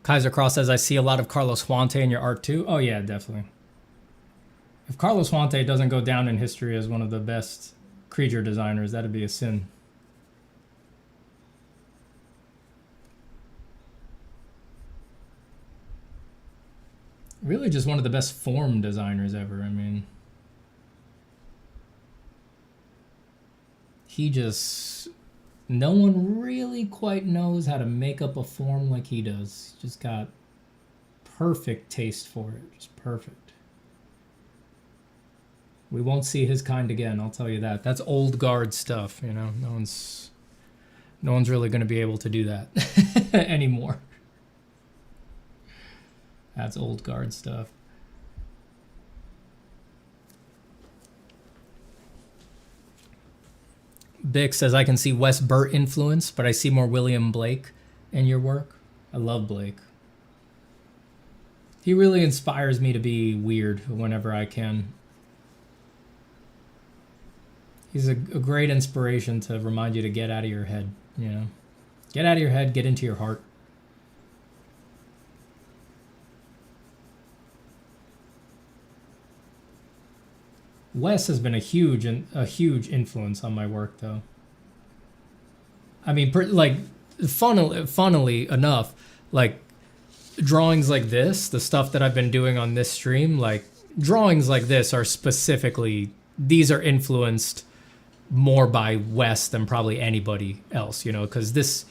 Kaiser Cross says, I see a lot of Carlos Huante in your art too. Oh yeah, definitely. If Carlos Huante doesn't go down in history as one of the best creature designers, that'd be a sin. Really just one of the best form designers ever. I mean, he just, no one really quite knows how to make up a form like he does. He's just got perfect taste for it, just perfect. We won't see his kind again, I'll tell you that. That's old guard stuff, you know. No one's really going to be able to do that anymore. That's old guard stuff. Bick says, I can see Wes Burt influence, but I see more William Blake in your work. I love Blake. He really inspires me to be weird whenever I can. He's a great inspiration to remind you to get out of your head, you know. Get out of your head, get into your heart. Wes has been a huge influence on my work, though. I mean, like, funnily enough, like, drawings like this, the stuff that I've been doing on this stream, like, drawings like this are specifically, these are influenced more by Wes than probably anybody else, you know, because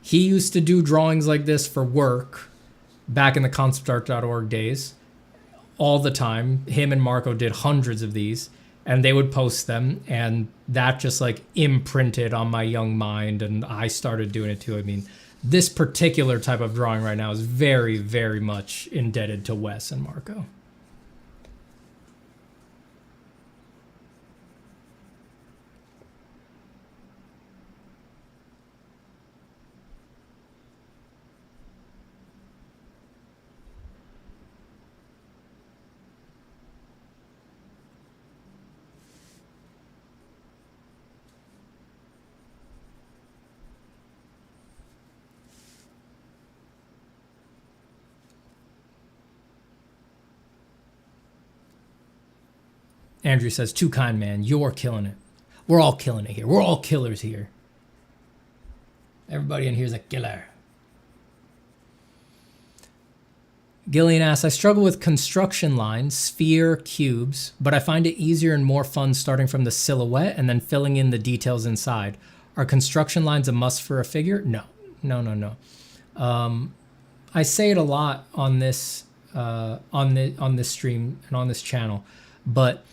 he used to do drawings like this for work back in the conceptart.org days all the time. Him and Marco did hundreds of these, and they would post them, and that just like imprinted on my young mind, and I started doing it too. I mean, this particular type of drawing right now is very, very much indebted to Wes and Marco. Andrew says, too kind, man. You're killing it. We're all killing it here. We're all killers here. Everybody in here is a killer. Gillian asks, I struggle with construction lines, sphere, cubes, but I find it easier and more fun starting from the silhouette and then filling in the details inside. Are construction lines a must for a figure? No. I say it a lot on this on this stream and on this channel, but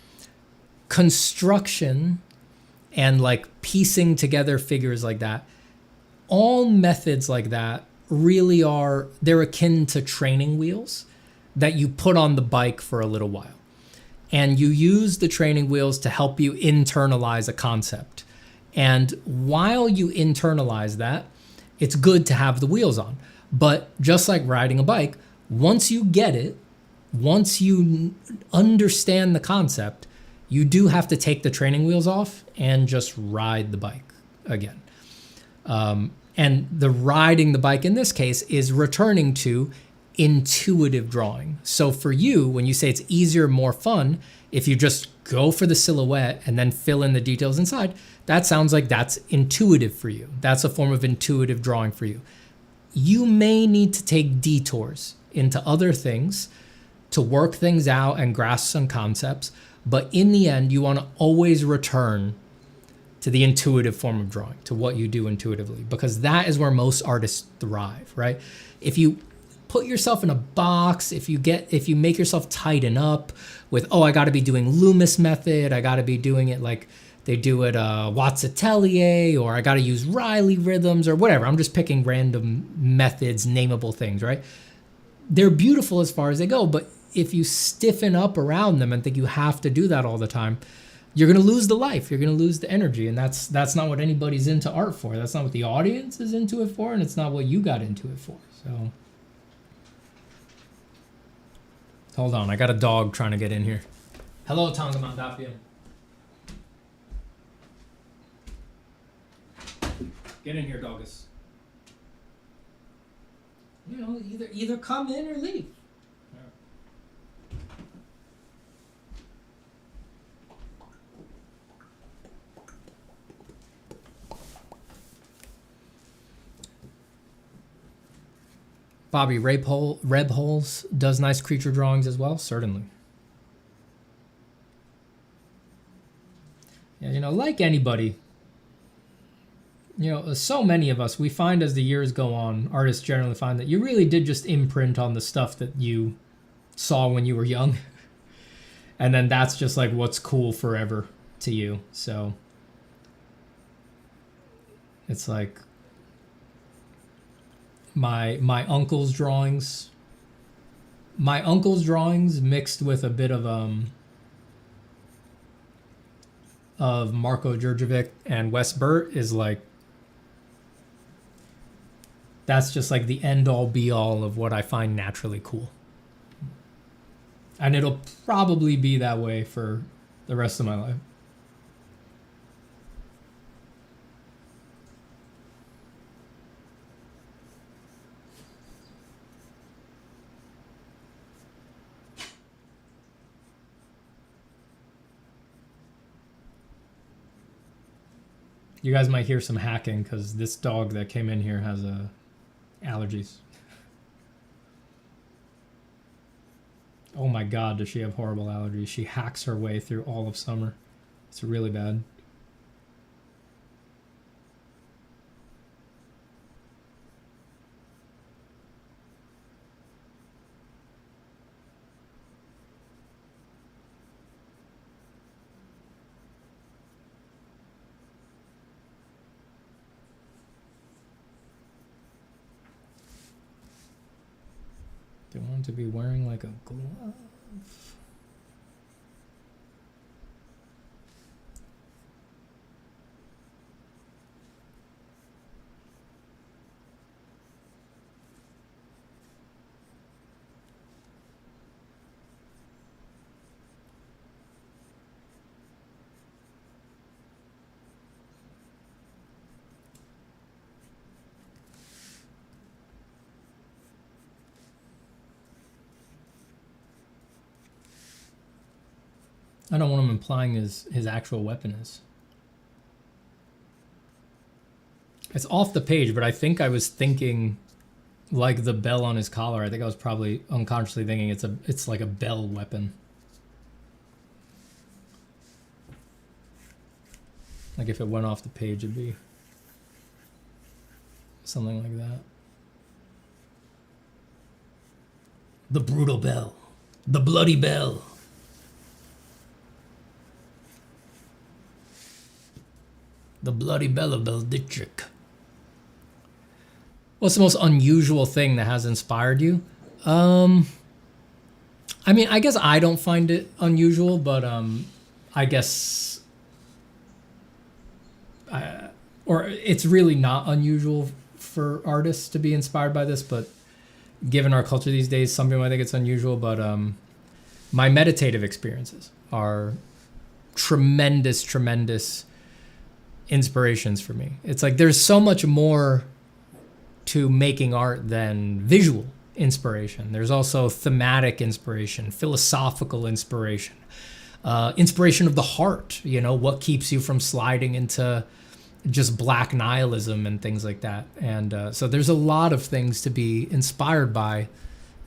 construction and like piecing together figures like that, all methods like that really are, they're akin to training wheels that you put on the bike for a little while. And you use the training wheels to help you internalize a concept. And while you internalize that, it's good to have the wheels on. But just like riding a bike, once you get it, once you understand the concept, you do have to take the training wheels off and just ride the bike again. And the riding the bike in this case is returning to intuitive drawing. So for you, when you say it's easier, more fun, if you just go for the silhouette and then fill in the details inside, that sounds like that's intuitive for you. That's a form of intuitive drawing for you. You may need to take detours into other things to work things out and grasp some concepts, but in the end, you want to always return to the intuitive form of drawing, to what you do intuitively, because that is where most artists thrive, right? If you put yourself in a box, if you make yourself tighten up with, oh, I got to be doing Loomis method, I got to be doing it like they do at Watts Atelier, or I got to use Riley rhythms or whatever. I'm just picking random methods, nameable things, right? They're beautiful as far as they go, but if you stiffen up around them and think you have to do that all the time, you're going to lose the life. You're going to lose the energy. And that's not what anybody's into art for. That's not what the audience is into it for. And it's not what you got into it for. So hold on. I got a dog trying to get in here. Hello, Tonga Mandapia. Get in here, doggus. You know, either come in or leave. Bobby, Reb Holes does nice creature drawings as well? Certainly. Yeah, you know, like anybody, you know, so many of us, we find as the years go on, artists generally find that you really did just imprint on the stuff that you saw when you were young. And then that's just like what's cool forever to you. So it's like my uncle's drawings mixed with a bit of Marko Djurdjevic and Wes Burt is like, that's just like the end all be all of what I find naturally cool. And it'll probably be that way for the rest of my life. You guys might hear some hacking because this dog that came in here has allergies. Oh my God, does she have horrible allergies? She hacks her way through all of summer. It's really bad. They want to be wearing like a glove. I don't want him implying his actual weapon is. It's off the page, but I think I was thinking like the bell on his collar. I think I was probably unconsciously thinking it's like a bell weapon. Like if it went off the page, it'd be something like that. The brutal bell. The bloody bell. The bloody bell of Beldittrick. What's the most unusual thing that has inspired you? I mean, I guess I don't find it unusual, but I guess, or it's really not unusual for artists to be inspired by this, but given our culture these days, some people might think it's unusual, but my meditative experiences are tremendous inspirations for me. It's like there's so much more to making art than visual inspiration. There's also thematic inspiration, philosophical inspiration, inspiration of the heart, what keeps you from sliding into just black nihilism and things like that. And so there's a lot of things to be inspired by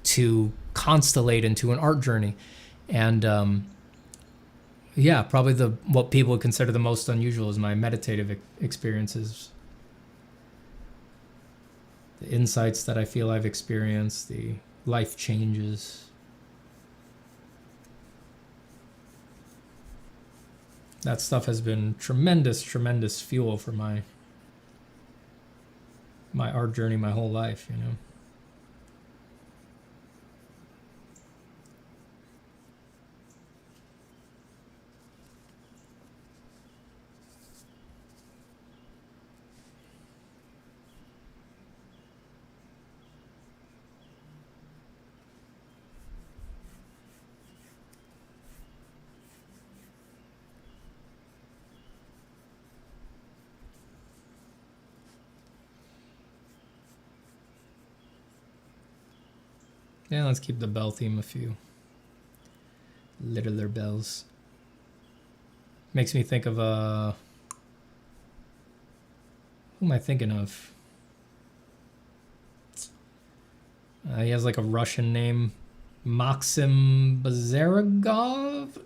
to constellate into an art journey. And yeah, probably what people would consider the most unusual is my meditative experiences. The insights that I feel I've experienced, the life changes. That stuff has been tremendous fuel for my art journey my whole life, Yeah, let's keep the bell theme a few. Littler bells. Makes me think of who am I thinking of? He has like a Russian name. Maxim Bazaragov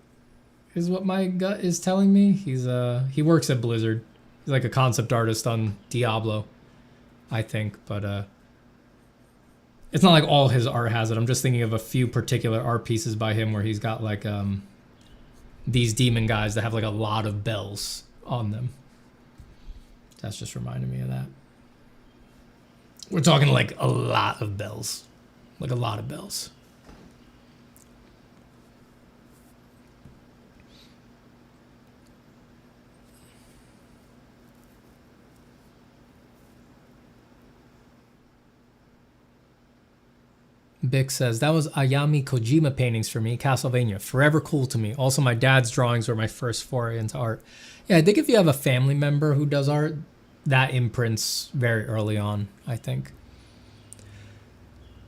is what my gut is telling me. He works at Blizzard. He's like a concept artist on Diablo, I think, but it's not like all his art has it. I'm just thinking of a few particular art pieces by him where he's got like these demon guys that have like a lot of bells on them. That's just reminding me of that. We're talking like a lot of bells. Like a lot of bells. Bick says, that was Ayami Kojima paintings for me. Castlevania, forever cool to me. Also, my dad's drawings were my first foray into art. Yeah, I think if you have a family member who does art, that imprints very early on, I think.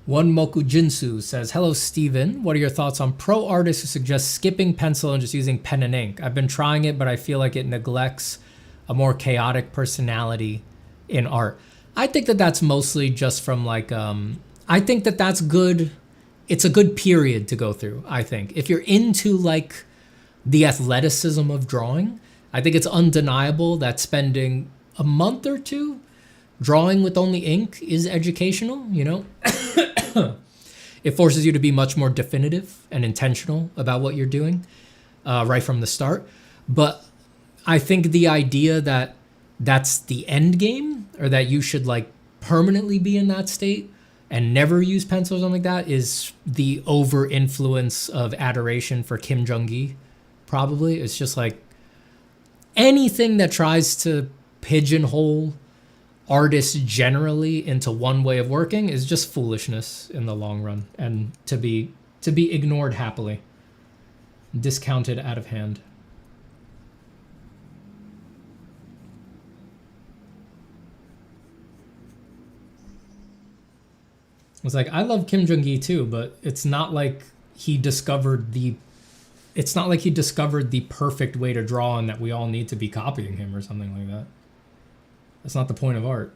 One Moku Jinsu says, hello, Steven. What are your thoughts on pro artists who suggest skipping pencil and just using pen and ink? I've been trying it, but I feel like it neglects a more chaotic personality in art. I think that that's mostly just from like... I think that that's good. It's a good period to go through, I think. If you're into like the athleticism of drawing, I think it's undeniable that spending a month or two drawing with only ink is educational, It forces you to be much more definitive and intentional about what you're doing right from the start. But I think the idea that that's the end game or that you should like permanently be in that state and never use pencil or something like that is the over influence of adoration for Kim Jong-gi, probably. It's just like anything that tries to pigeonhole artists generally into one way of working is just foolishness in the long run and to be ignored happily, discounted out of hand. It's like, I love Kim Jong-gi too, but it's not like he discovered the perfect way to draw and that we all need to be copying him or something like that. That's not the point of art.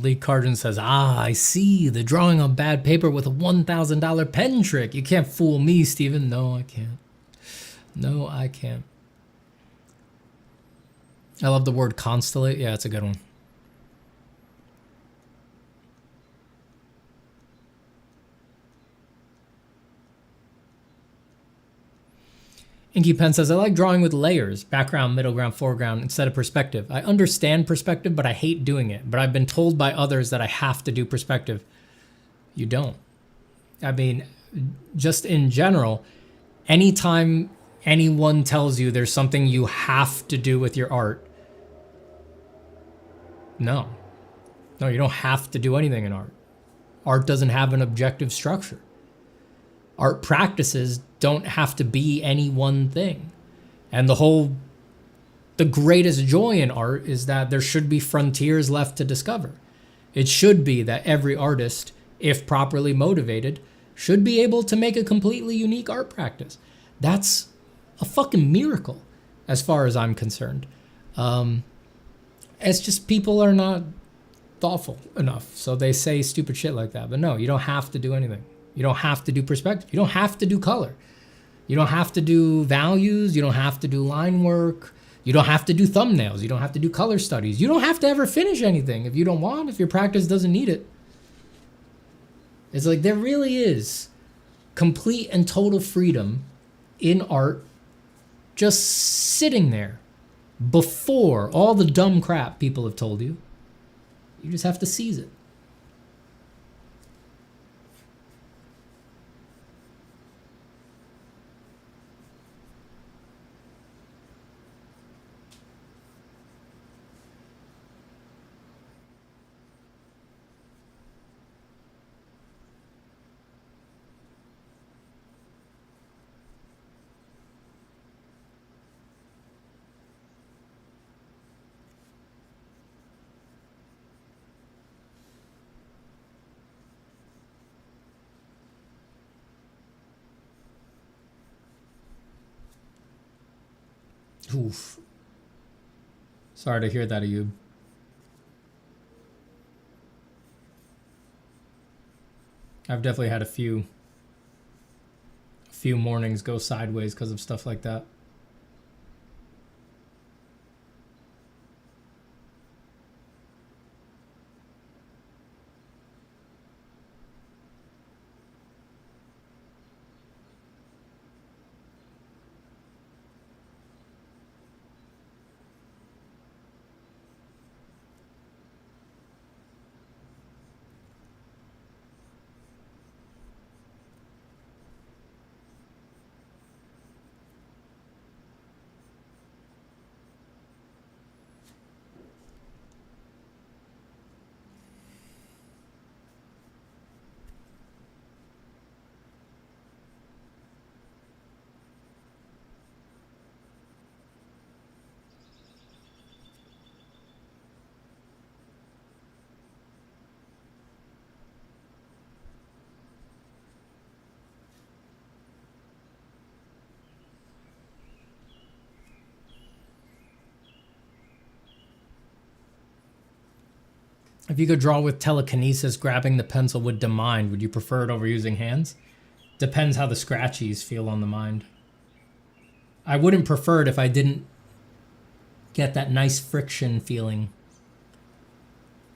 Lee Cardin says, I see the drawing on bad paper with a $1,000 pen trick. You can't fool me, Steven. No, I can't. No, I can't. I love the word constellate. Yeah, it's a good one. Inky Pen says, I like drawing with layers, background, middle ground, foreground, instead of perspective. I understand perspective, but I hate doing it. But I've been told by others that I have to do perspective. You don't. I mean, just in general, anytime anyone tells you there's something you have to do with your art, no. No, you don't have to do anything in art. Art doesn't have an objective structure. Art practices don't have to be any one thing. And the greatest joy in art is that there should be frontiers left to discover. It should be that every artist, if properly motivated, should be able to make a completely unique art practice. That's a fucking miracle, as far as I'm concerned. It's just people are not thoughtful enough, so they say stupid shit like that. But no, you don't have to do anything. You don't have to do perspective. You don't have to do color. You don't have to do values. You don't have to do line work. You don't have to do thumbnails. You don't have to do color studies. You don't have to ever finish anything if you don't want, if your practice doesn't need it. It's like there really is complete and total freedom in art just sitting there before all the dumb crap people have told you. You just have to seize it. Oof. Sorry to hear that, Ayub. I've definitely had a few mornings go sideways because of stuff like that. If you could draw with telekinesis, grabbing the pencil would demind, would you prefer it over using hands? Depends how the scratchies feel on the mind. I wouldn't prefer it if I didn't get that nice friction feeling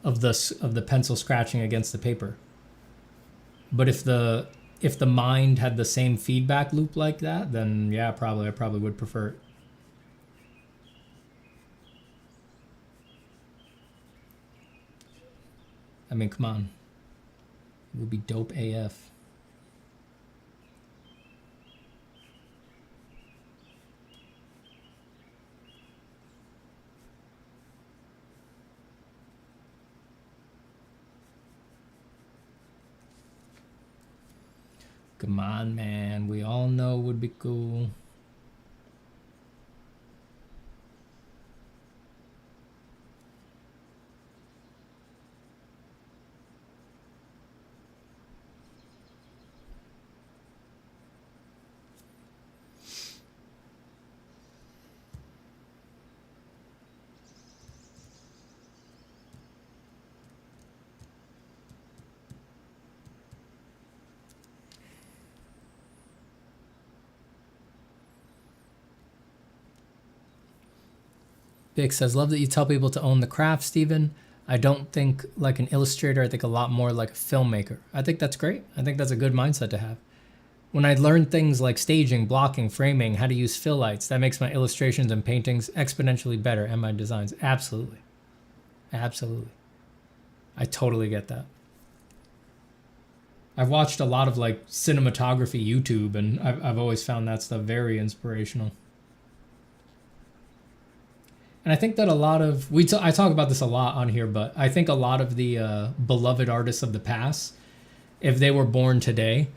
of the pencil scratching against the paper. But if the mind had the same feedback loop like that, then yeah, I probably would prefer it. I mean, come on. It would be dope AF. Come on, man. We all know it would be cool. Bix says, love that you tell people to own the craft, Steven. I don't think like an illustrator. I think a lot more like a filmmaker. I think that's great. I think that's a good mindset to have. When I learn things like staging, blocking, framing, how to use fill lights, that makes my illustrations and paintings exponentially better and my designs. Absolutely. Absolutely. I totally get that. I've watched a lot of like cinematography YouTube, and I've always found that stuff very inspirational. And I think that a lot of, I talk about this a lot on here, but I think a lot of the beloved artists of the past, if they were born today,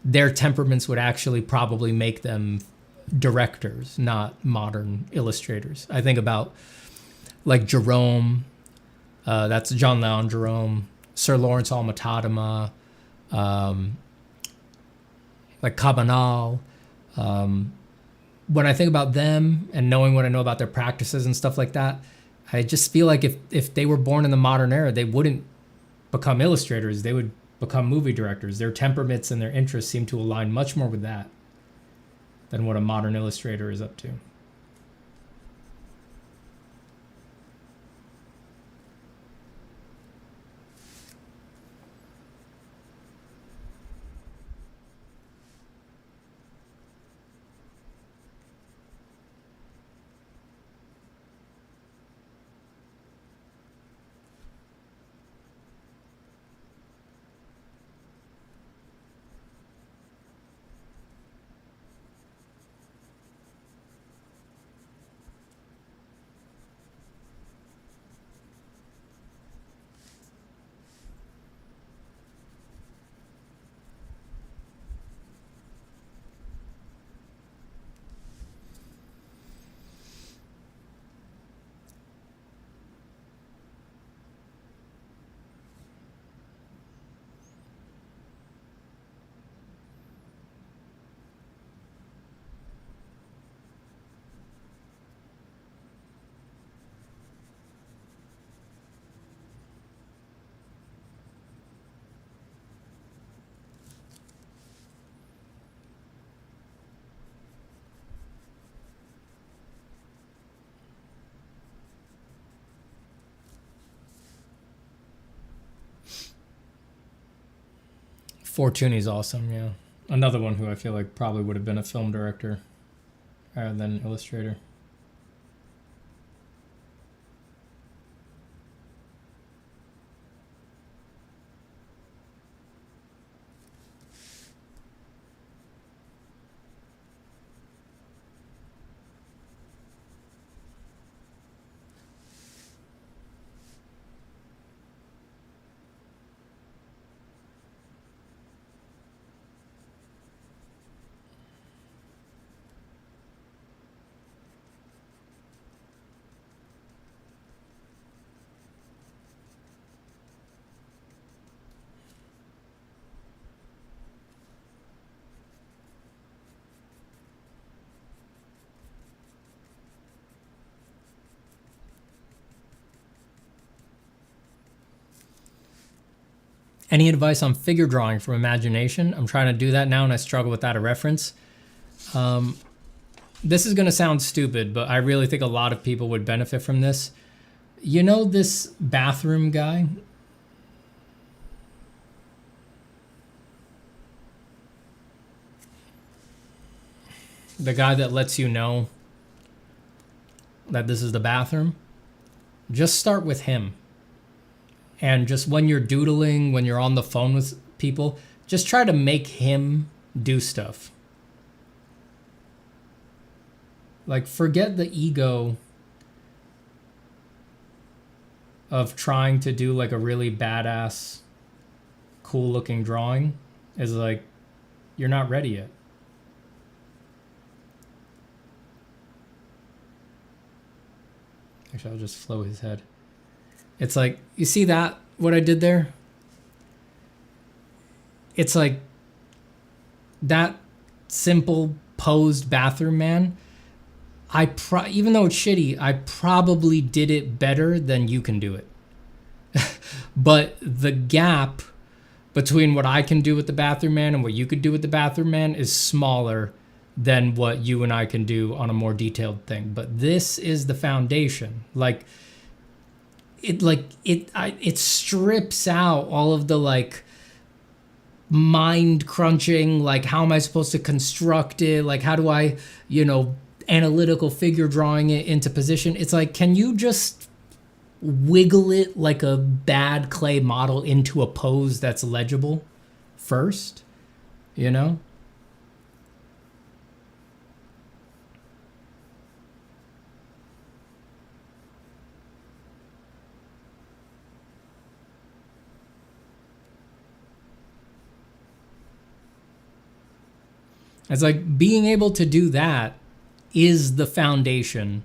their temperaments would actually probably make them directors, not modern illustrators. I think about like Jerome, that's John Leon Jerome, Sir Lawrence Alma-Tadema, like Cabanal. When I think about them and knowing what I know about their practices and stuff like that, I just feel like if they were born in the modern era, they wouldn't become illustrators. They would become movie directors. Their temperaments and their interests seem to align much more with that than what a modern illustrator is up to. Fortunni's awesome, yeah. Another one who I feel like probably would have been a film director rather than an illustrator. Any advice on figure drawing from imagination? I'm trying to do that now and I struggle without a reference. This is going to sound stupid, but I really think a lot of people would benefit from this. You know this bathroom guy? The guy that lets you know that this is the bathroom? Just start with him. And just when you're doodling, when you're on the phone with people, just try to make him do stuff. Like, forget the ego of trying to do like a really badass, cool looking drawing. Is like, you're not ready yet. Actually, I'll just flow his head. It's like, you see that, what I did there? It's like that simple posed bathroom man. Even though it's shitty, I probably did it better than you can do it. But the gap between what I can do with the bathroom man and what you could do with the bathroom man is smaller than what you and I can do on a more detailed thing. But this is the foundation. It strips out all of the like mind crunching, like how am I supposed to construct it? Like how do I, analytical figure drawing it into position? It's like, can you just wiggle it like a bad clay model into a pose that's legible first, It's like being able to do that is the foundation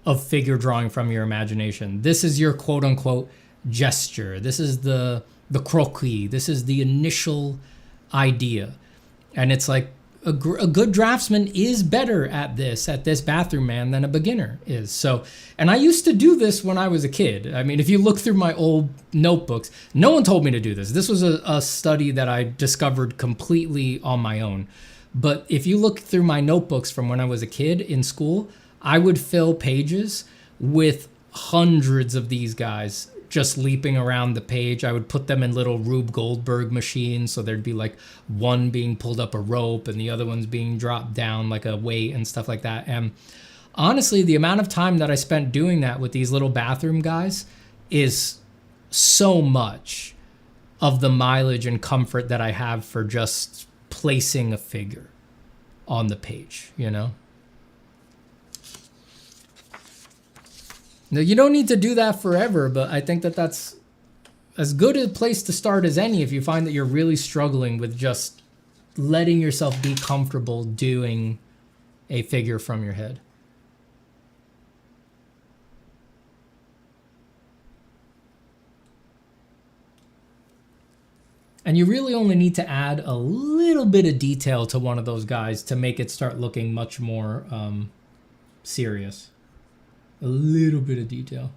of figure drawing from your imagination. This is your quote unquote gesture. This is the croquis. This is the initial idea. And it's like a good draftsman is better at this bathroom man than a beginner is. So, and I used to do this when I was a kid. I mean, if you look through my old notebooks, no one told me to do this. This was a study that I discovered completely on my own. But if you look through my notebooks from when I was a kid in school, I would fill pages with hundreds of these guys just leaping around the page. I would put them in little Rube Goldberg machines. So there'd be like one being pulled up a rope and the other one's being dropped down like a weight and stuff like that. And honestly, the amount of time that I spent doing that with these little bathroom guys is so much of the mileage and comfort that I have for just placing a figure on the page, Now, you don't need to do that forever, but I think that that's as good a place to start as any if you find that you're really struggling with just letting yourself be comfortable doing a figure from your head. And you really only need to add a little bit of detail to one of those guys to make it start looking much more serious. A little bit of detail.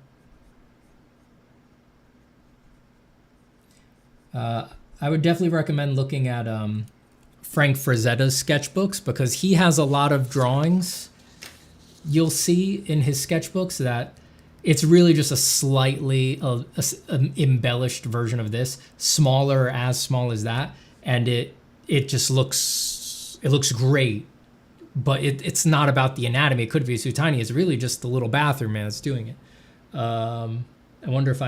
I would definitely recommend looking at Frank Frazetta's sketchbooks because he has a lot of drawings you'll see in his sketchbooks that it's really just a slightly embellished version of this, smaller or as small as that, and it just looks great. But it's not about the anatomy. It could be too tiny. It's really just the little bathroom man that's doing it. I wonder if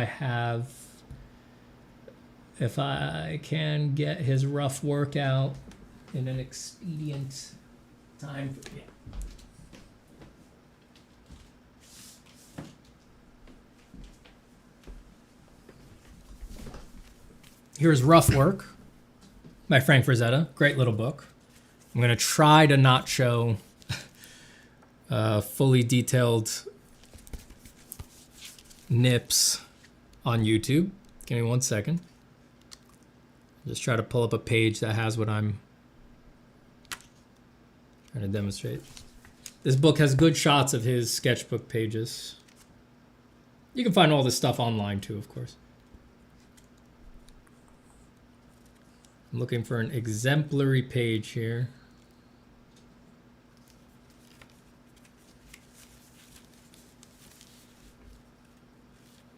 I can get his rough workout in an expedient time. Yeah. Here's Rough Work by Frank Frazetta. Great little book. I'm going to try to not show fully detailed nips on YouTube. Give me 1 second. Just try to pull up a page that has what I'm trying to demonstrate. This book has good shots of his sketchbook pages. You can find all this stuff online too, of course. I'm looking for an exemplary page here.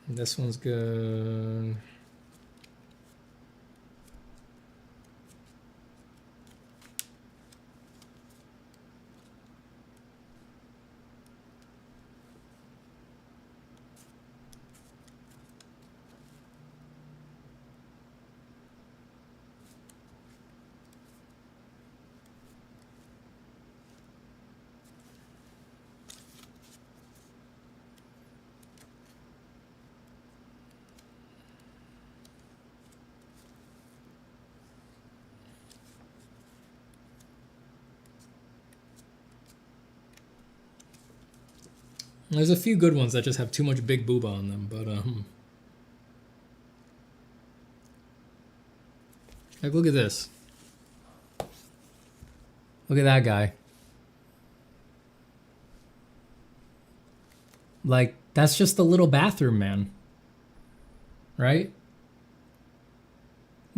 This one's good. There's a few good ones that just have too much big booba on them, but like look at this. Look at that guy. Like that's just the little bathroom man, right?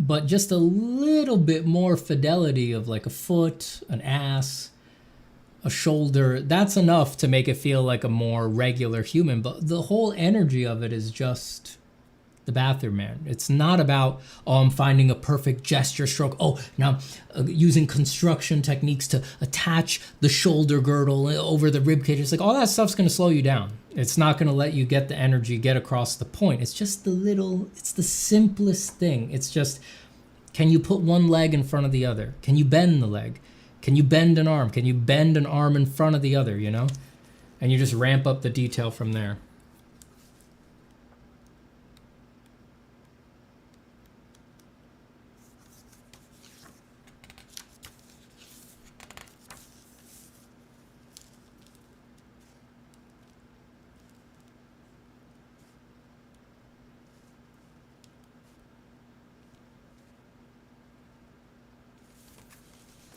But just a little bit more fidelity of like a foot, an ass, a shoulder, that's enough to make it feel like a more regular human. But the whole energy of it is just the Bathroom Man. It's not about, oh, I'm finding a perfect gesture stroke. Oh, now using construction techniques to attach the shoulder girdle over the rib cage. It's like all that stuff's going to slow you down. It's not going to let you get the energy, get across the point. It's just it's the simplest thing. It's just, can you put one leg in front of the other? Can you bend the leg? Can you bend an arm? Can you bend an arm in front of the other, you know? And you just ramp up the detail from there.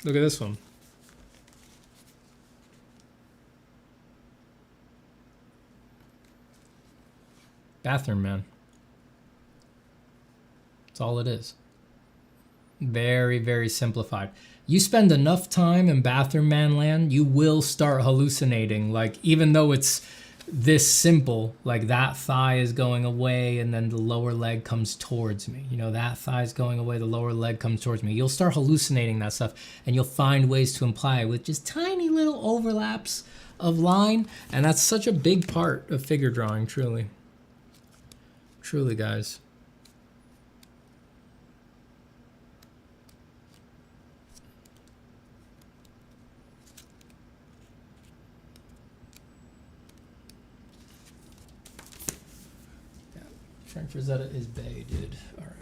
Look at this one. Bathroom Man. That's all it is. Very, very simplified. You spend enough time in Bathroom Man land, you will start hallucinating. Like, even though it's this simple, like that thigh is going away and then the lower leg comes towards me. You know, that thigh is going away, the lower leg comes towards me. You'll start hallucinating that stuff and you'll find ways to imply it with just tiny little overlaps of line. And that's such a big part of figure drawing, truly. Truly, guys. Frank Frazetta is bae, dude. All right.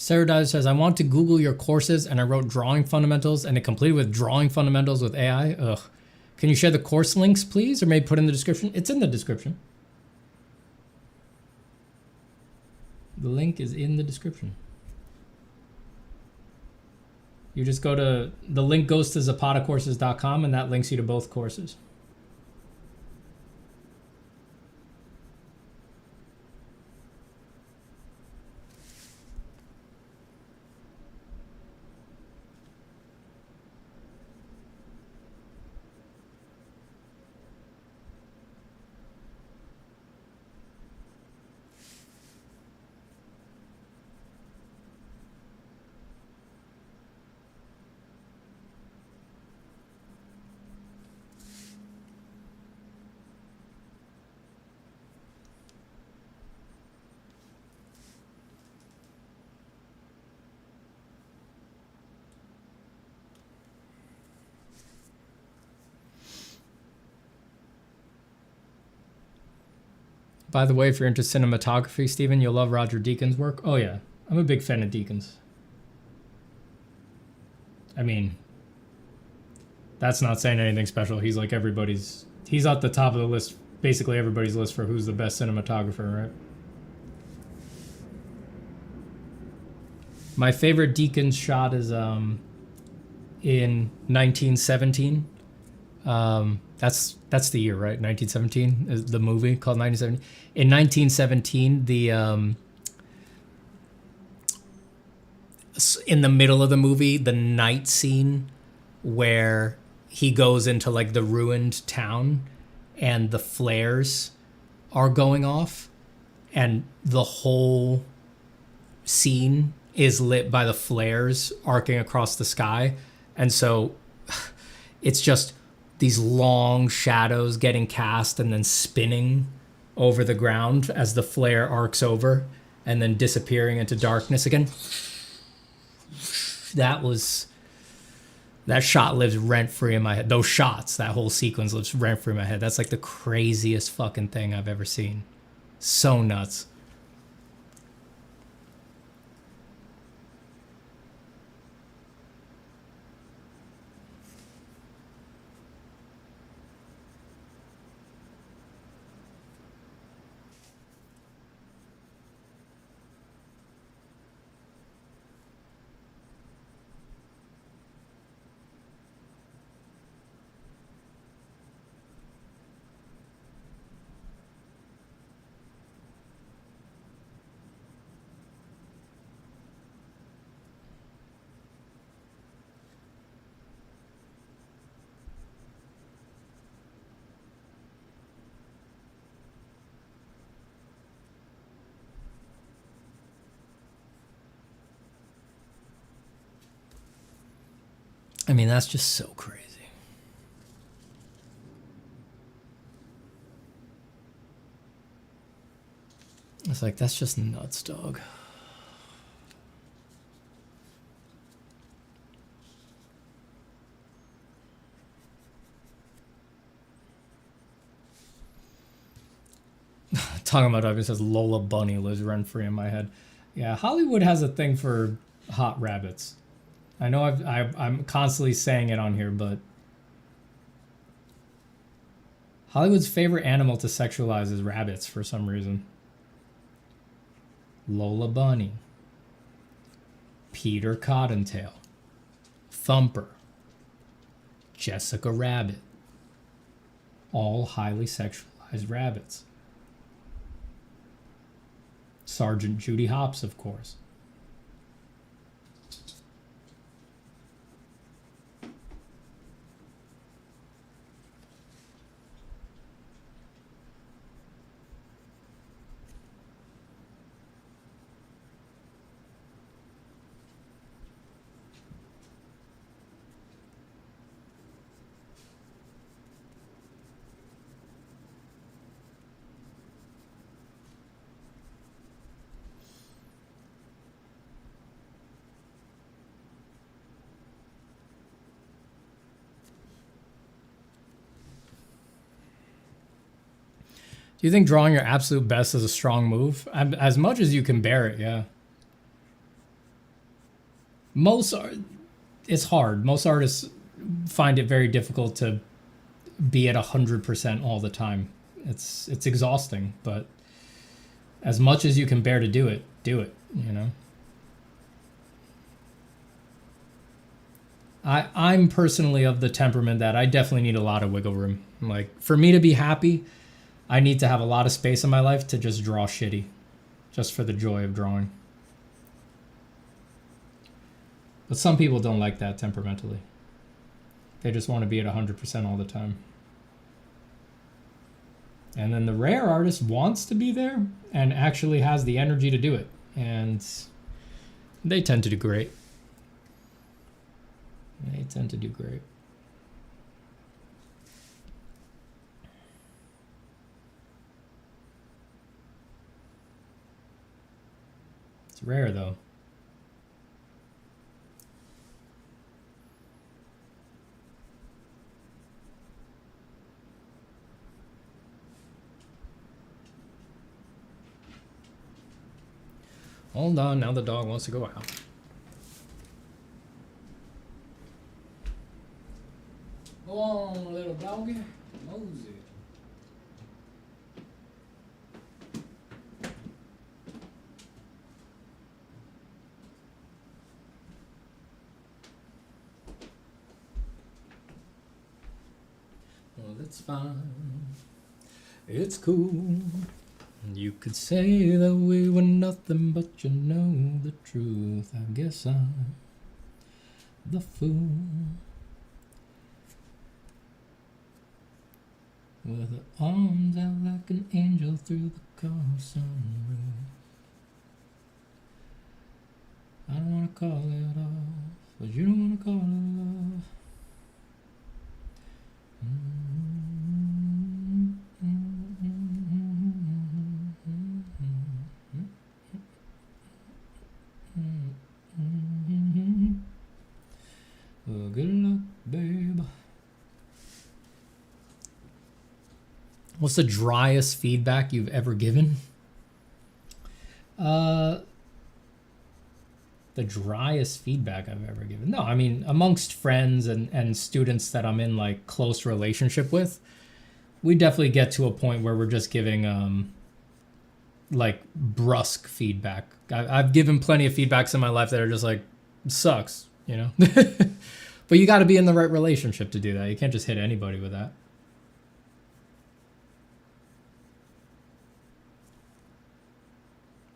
Sarah Dive says, I want to Google your courses and I wrote drawing fundamentals and it completed with drawing fundamentals with AI. Ugh. Can you share the course links, please? Or maybe put in the description? It's in the description. The link is in the description. You just go to, the link goes to zapatacourses.com and that links you to both courses. By the way, if you're into cinematography, Steven, you'll love Roger Deakins' work. Oh yeah, I'm a big fan of Deakins. I mean, that's not saying anything special. He's like everybody's, he's at the top of the list, basically everybody's list for who's the best cinematographer, right? My favorite Deakins shot is in 1917. That's the year, right? 1917 is the movie called 1917. In 1917, the in the middle of the movie, the night scene where he goes into like the ruined town and the flares are going off and the whole scene is lit by the flares arcing across the sky. And so it's just these long shadows getting cast and then spinning over the ground as the flare arcs over and then disappearing into darkness again. That shot lives rent-free in my head. Those shots, that whole sequence lives rent-free in my head. That's like the craziest fucking thing I've ever seen. So nuts. I mean, that's just so crazy. It's like, that's just nuts, dog. Talking about it says Lola Bunny lives rent-free in my head. Yeah, Hollywood has a thing for hot rabbits. I know I'm constantly saying it on here, but Hollywood's favorite animal to sexualize is rabbits for some reason. Lola Bunny, Peter Cottontail, Thumper, Jessica Rabbit, all highly sexualized rabbits. Sergeant Judy Hopps, of course. Do you think drawing your absolute best is a strong move? As much as you can bear it, yeah. It's hard. Most artists find it very difficult to be at 100% all the time. It's exhausting, but as much as you can bear to do it, you know? I'm personally of the temperament that I definitely need a lot of wiggle room. Like, for me to be happy, I need to have a lot of space in my life to just draw shitty, just for the joy of drawing. But some people don't like that temperamentally. They just want to be at 100% all the time. And then the rare artist wants to be there and actually has the energy to do it. And they tend to do great. They tend to do great. It's rare, though. Hold on, now the dog wants to go out. Go on, little doggy. Mosey. Well, it's fine. It's cool. You could say that we were nothing, but you know the truth. I guess I'm the fool. With her arms out like an angel through the car sunroof. I don't wanna call it off, but you don't wanna call it love. Well, good luck, babe. What's the driest feedback you've ever given? The driest feedback I've ever given. No, I mean, amongst friends and students that I'm in like close relationship with, we definitely get to a point where we're just giving like brusque feedback. I've given plenty of feedbacks in my life that are just like, sucks, you know? But you got to be in the right relationship to do that. You can't just hit anybody with that.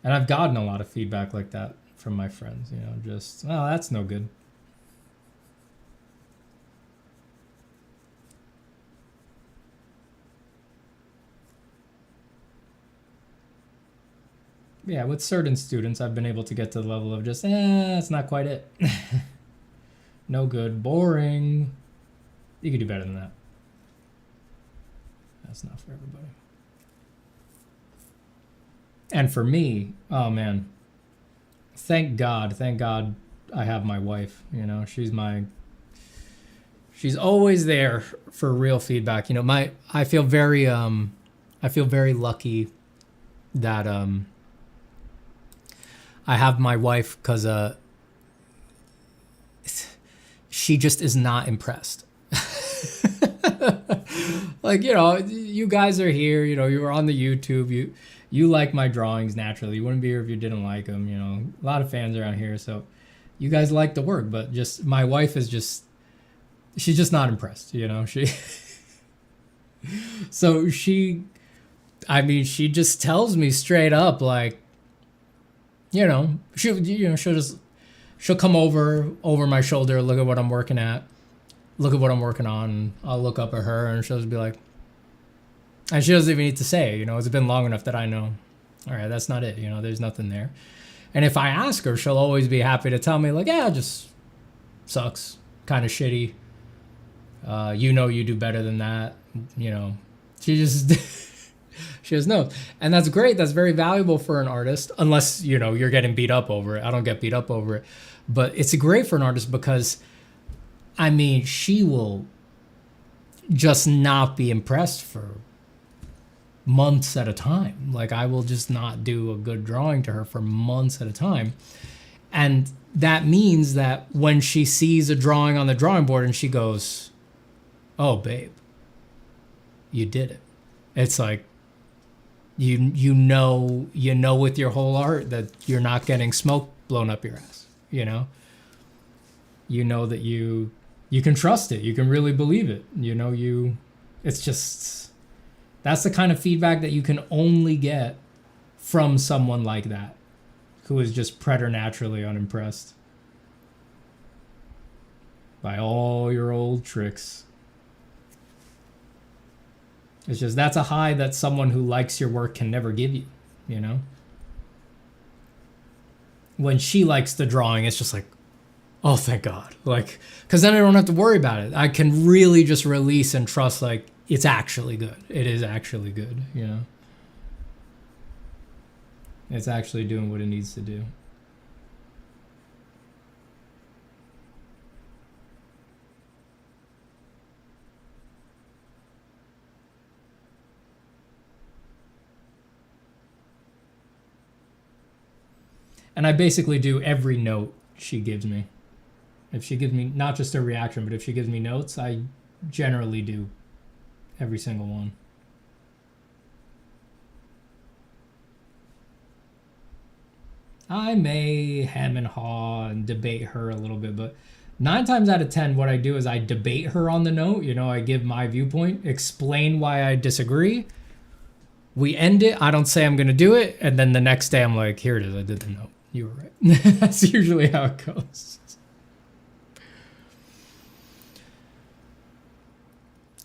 And I've gotten a lot of feedback like that from my friends, you know, just, oh, that's no good. Yeah, with certain students, I've been able to get to the level of just, that's not quite it. No good, boring. You could do better than that. That's not for everybody. And for me, oh man, thank God I have my wife, you know, she's always there for real feedback. You know, I feel very lucky that I have my wife, because she just is not impressed. Like, you know, you guys are here, you know, you were on the YouTube, you like my drawings naturally. You wouldn't be here if you didn't like them, you know. A lot of fans around here, so you guys like the work, but just my wife is just, she's just not impressed, you know. So she just tells me straight up, like, you know, she'll come over my shoulder, look at what I'm working at, look at what I'm working on, and I'll look up at her and she'll just be like, and she doesn't even need to say it, you know, it's been long enough that I know, all right, that's not it, you know, there's nothing there. And if I ask her, she'll always be happy to tell me, like, yeah, it just sucks, kind of shitty. You know, you do better than that, you know. She just, she just knows. And that's great. That's very valuable for an artist, unless, you know, you're getting beat up over it. I don't get beat up over it. But it's great for an artist because, I mean, she will just not be impressed for months at a time. Like, I will just not do a good drawing to her for months at a time. And that means that when she sees a drawing on the drawing board and she goes, oh, babe, you did it. It's like, you know with your whole art that you're not getting smoke blown up your ass, you know? You know that you can trust it. You can really believe it. You know, it's just, that's the kind of feedback that you can only get from someone like that, who is just preternaturally unimpressed by all your old tricks. It's just, that's a high that someone who likes your work can never give you, you know? When she likes the drawing, it's just like, oh, thank God. Like, because then I don't have to worry about it. I can really just release and trust, like, it's actually good. It is actually good, you know? It's actually doing what it needs to do. And I basically do every note she gives me. If she gives me not just a reaction, but if she gives me notes, I generally do every single one. I may hem and haw and debate her a little bit, but 9 times out of 10, what I do is I debate her on the note. You know, I give my viewpoint, explain why I disagree. We end it. I don't say I'm going to do it. And then the next day I'm like, here it is. I did the note. You were right. That's usually how it goes.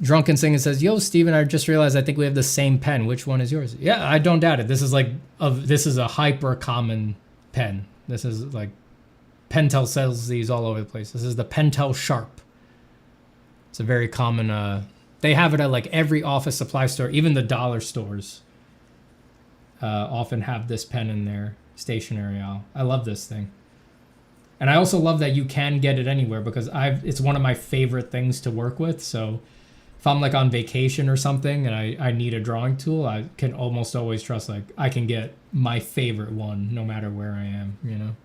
Drunken Singing says, yo, Steven, I just realized I think we have the same pen. Which one is yours? Yeah, I don't doubt it. This is this is a hyper common pen. This is like, Pentel sells these all over the place. This is the Pentel Sharp. It's a very common, they have it at like every office supply store, even the dollar stores often have this pen in their stationery aisle. I love this thing. And I also love that you can get it anywhere because it's one of my favorite things to work with. So if I'm like on vacation or something and I need a drawing tool, I can almost always trust like I can get my favorite one no matter where I am, you know?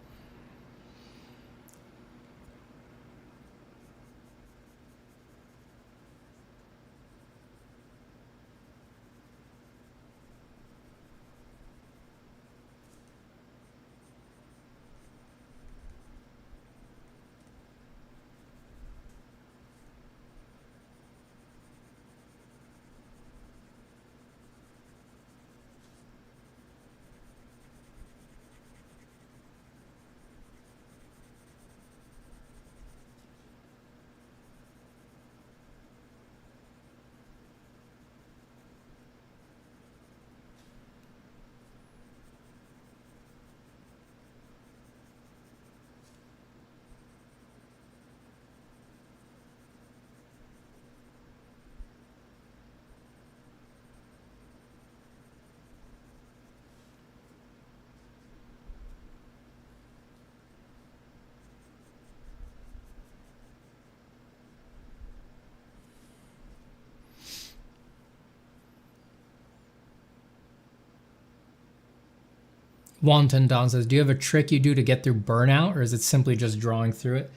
Wanton Don says, do you have a trick you do to get through burnout, or is it simply just drawing through it?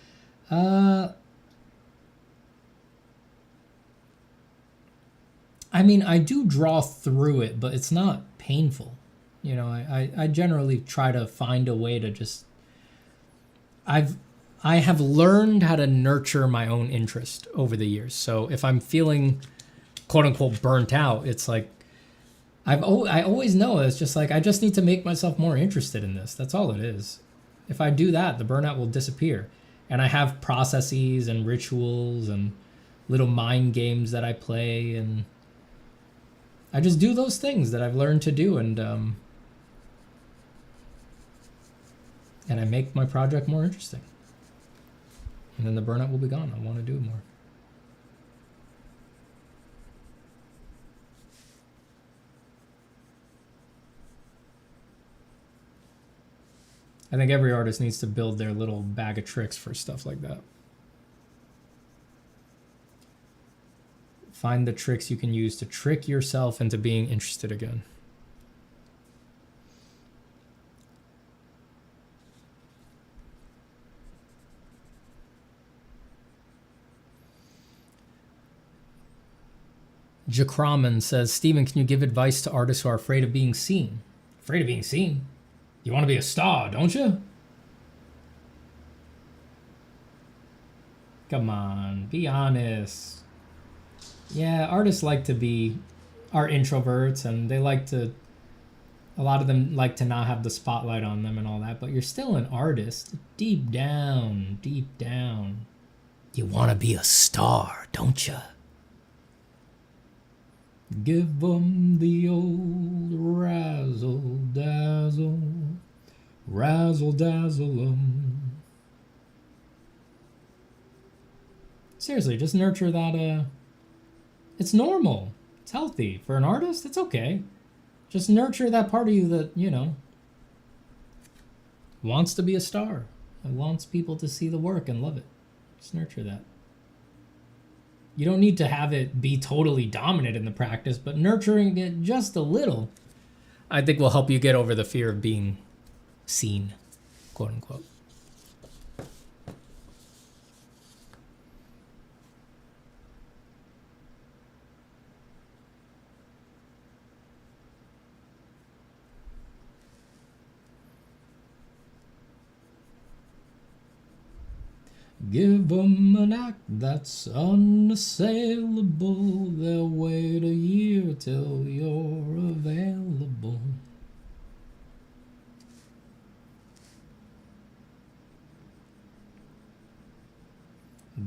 I mean, I do draw through it, but it's not painful. You know, I generally try to find a way to just... I have learned how to nurture my own interest over the years. So if I'm feeling, quote unquote, burnt out, it's like, I always know it's just like, I just need to make myself more interested in this. That's all it is. If I do that, the burnout will disappear. And I have processes and rituals and little mind games that I play. And I just do those things that I've learned to do. And I make my project more interesting. And then the burnout will be gone. I want to do it more. I think every artist needs to build their little bag of tricks for stuff like that. Find the tricks you can use to trick yourself into being interested again. Jakraman says, Steven, can you give advice to artists who are afraid of being seen? Afraid of being seen? You want to be a star, don't you? Come on, be honest. Yeah, artists are introverts and they like to, a lot of them like to not have the spotlight on them and all that, but you're still an artist. Deep down, you want to be a star, don't you? Give them the old razzle-dazzle, razzle-dazzle 'em. Seriously, just nurture that, it's normal. It's healthy. For an artist, it's okay. Just nurture that part of you that, you know, wants to be a star and wants people to see the work and love it. Just nurture that. You don't need to have it be totally dominant in the practice, but nurturing it just a little, I think will help you get over the fear of being seen. quote unquote. Give 'em an act that's unassailable. They'll wait a year till you're available.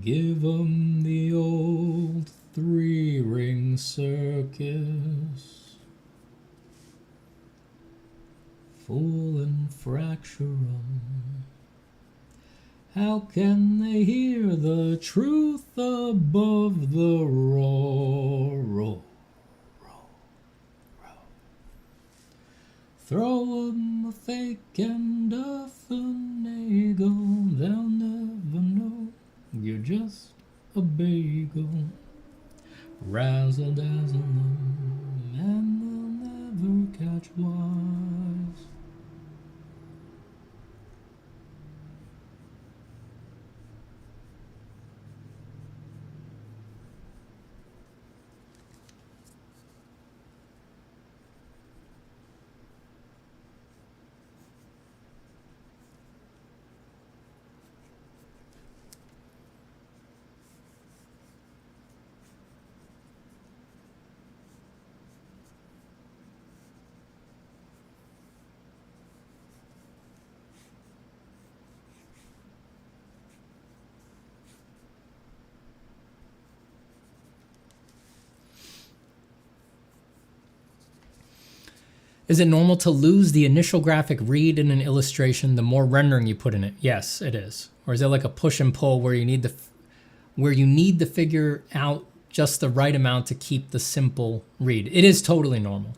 Give 'em the old three-ring circus. Fool and fracture 'em. How can they hear the truth above the roar, roar, roar, roar? Throw 'em a fake and a finagle, they'll never know you're just a bagel. Razzle dazzle 'em, and they'll never catch wise. Is it normal to lose the initial graphic read in an illustration the more rendering you put in it? Yes, it is. Or is it like a push and pull where you need to figure out just the right amount to keep the simple read? It is totally normal.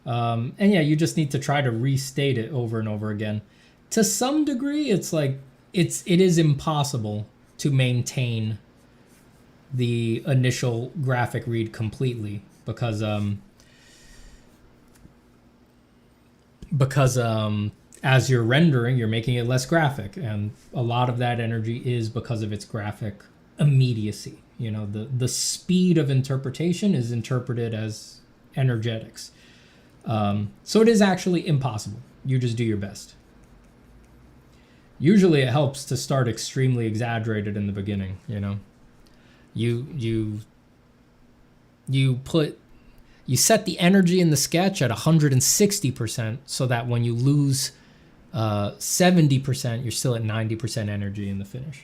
And yeah, you just need to try to restate it over and over again. To some degree, it's like it is impossible to maintain the initial graphic read completely because as you're rendering, you're making it less graphic, and a lot of that energy is because of its graphic immediacy. You know, the speed of interpretation is interpreted as energetics. So it is actually impossible. You just do your best. Usually it helps to start extremely exaggerated in the beginning, you know. You set the energy in the sketch at 160% so that when you lose 70%, you're still at 90% energy in the finish.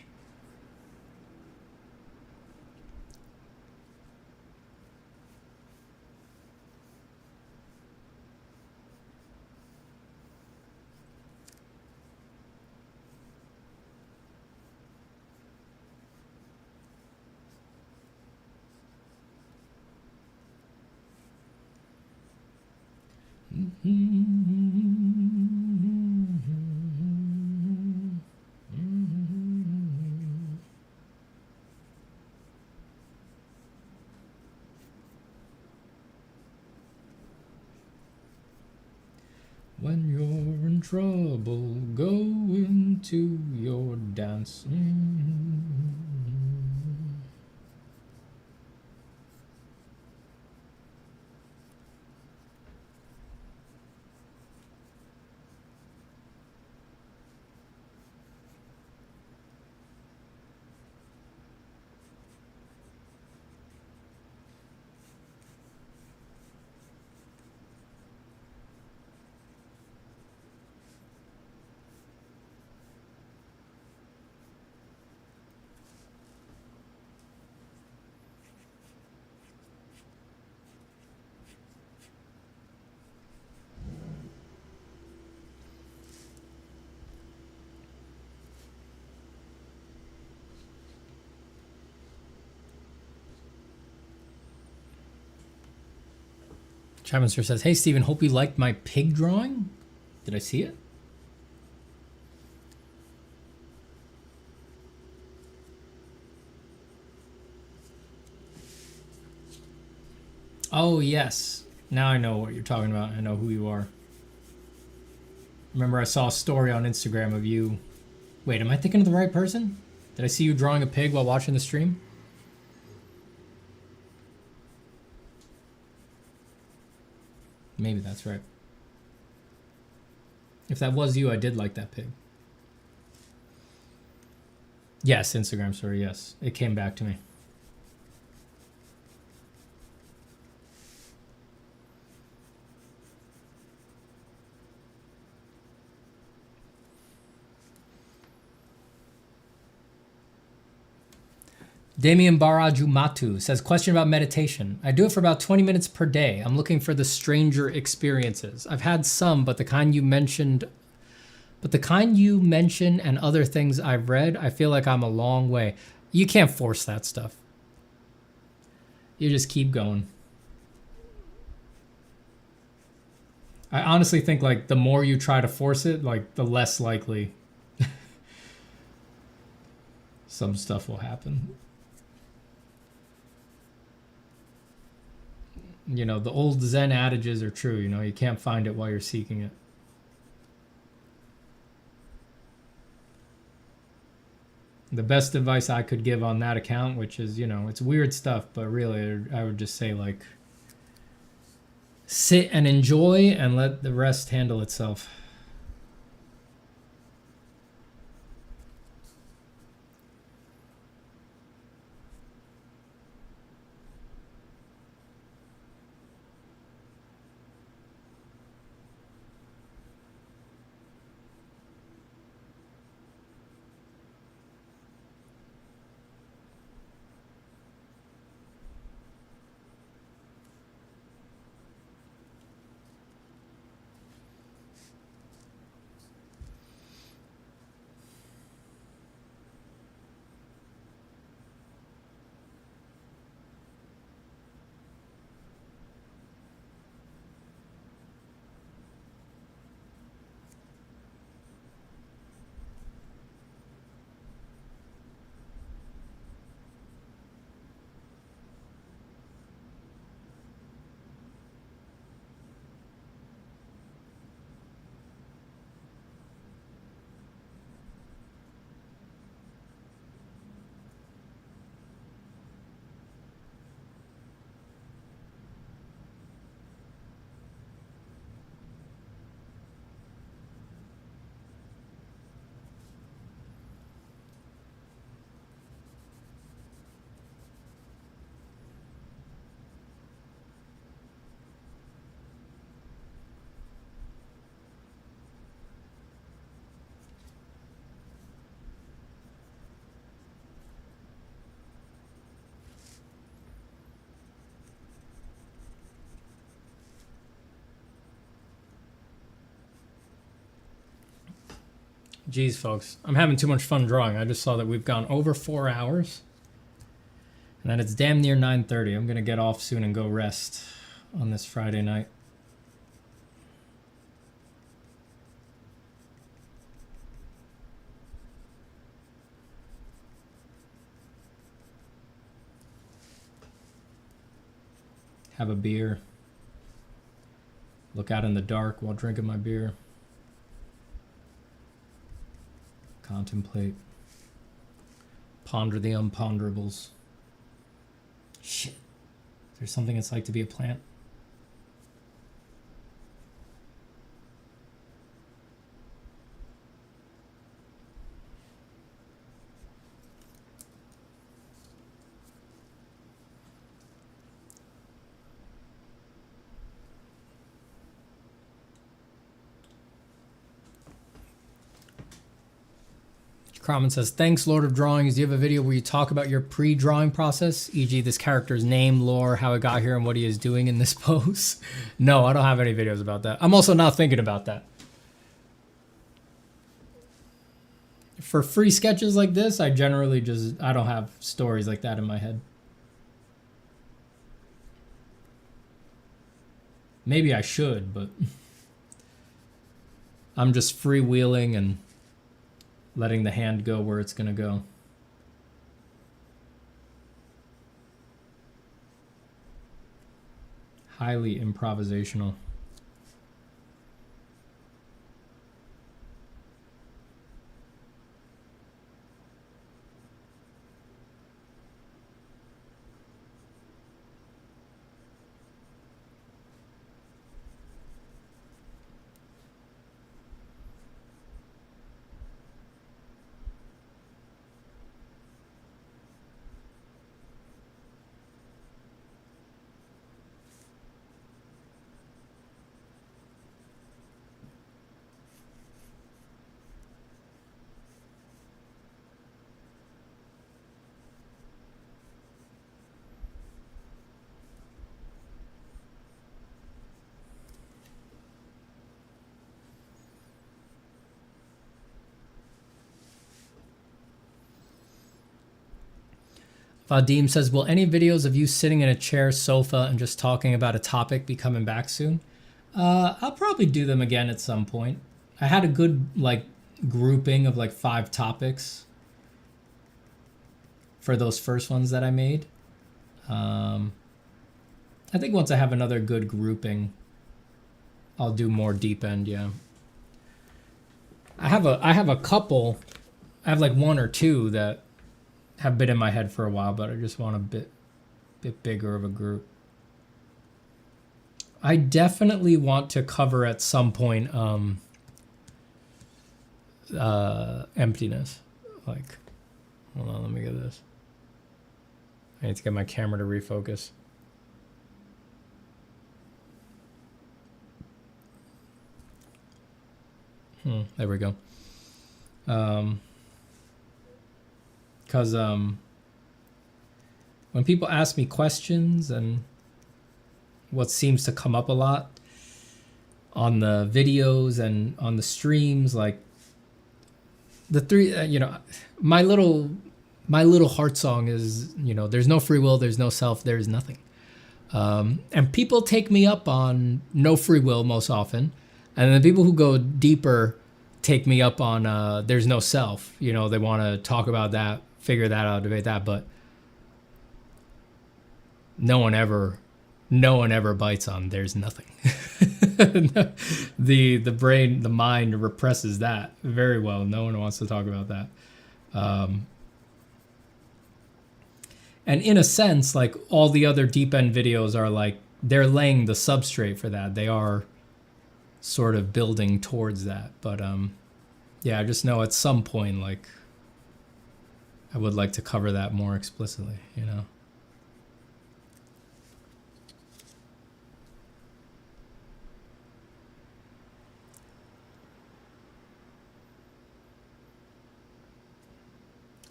When you're in trouble, go into your dancing. Chapmanster says, "Hey, Steven, hope you liked my pig drawing. Did I see it?" Oh, yes. Now I know what you're talking about. I know who you are. Remember, I saw a story on Instagram of you. Wait, am I thinking of the right person? Did I see you drawing a pig while watching the stream? Maybe that's right. If that was you, I did like that pig. Yes, Instagram story, yes. It came back to me. Damian Barajumatu says, question about meditation. I do it for about 20 minutes per day. I'm looking for the stranger experiences. I've had some, but the kind you mention and other things I've read, I feel like I'm a long way. You can't force that stuff. You just keep going. I honestly think like the more you try to force it, like the less likely some stuff will happen. You know, the old Zen adages are true. You know, you can't find it while you're seeking it. The best advice I could give on that account, which is, you know, it's weird stuff, but really I would just say like, sit and enjoy and let the rest handle itself. Geez, folks, I'm having too much fun drawing. I just saw that we've gone over 4 hours. And that it's damn near 9:30. I'm going to get off soon and go rest on this Friday night. Have a beer. Look out in the dark while drinking my beer. Contemplate. Ponder the unponderables. Shit. There's something it's like to be a plant. Cromman says, thanks, Lord of Drawings. Do you have a video where you talk about your pre-drawing process, e.g. this character's name, lore, how it got here, and what he is doing in this pose? No, I don't have any videos about that. I'm also not thinking about that. For free sketches like this, I generally I don't have stories like that in my head. Maybe I should, but I'm just freewheeling and letting the hand go where it's going to go. Highly improvisational. Vadim says, will any videos of you sitting in a chair, sofa, and just talking about a topic be coming back soon? I'll probably do them again at some point. I had a good grouping of 5 topics for those first ones that I made. I think once I have another good grouping, I'll do more deep end. Yeah. I have a couple. I have 1 or 2 that have been in my head for a while, but I just want a bit bigger of a group. I definitely want to cover at some point emptiness. Hold on, let me get this. I need to get my camera to refocus. There we go. Because when people ask me questions, and what seems to come up a lot on the videos and on the streams, the 3, my little heart song is, there's no free will, there's no self, there's nothing. And people take me up on no free will most often. And then the people who go deeper take me up on there's no self. They want to talk about that, figure that out, debate that, but no one ever bites on there's nothing. The brain, the mind represses that very well. No one wants to talk about that. And in a sense, all the other deep end videos are they're laying the substrate for that. They are sort of building towards that. But yeah, I just know at some point, I would like to cover that more explicitly,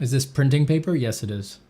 Is this printing paper? Yes, it is.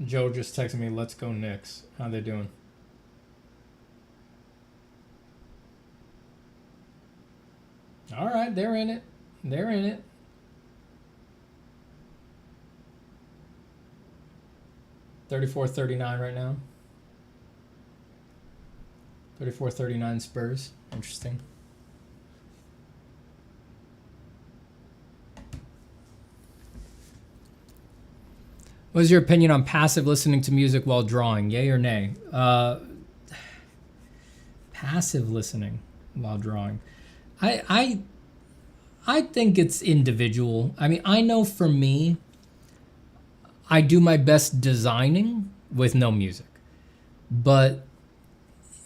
Joe just texted me, let's go Knicks. How they doing? All right, they're in it. They're in it. $34-39 right now. 34-39 Spurs. Interesting. What is your opinion on passive listening to music while drawing? Yay or nay? Passive listening while drawing. I think it's individual. I mean, I know for me, I do my best designing with no music. But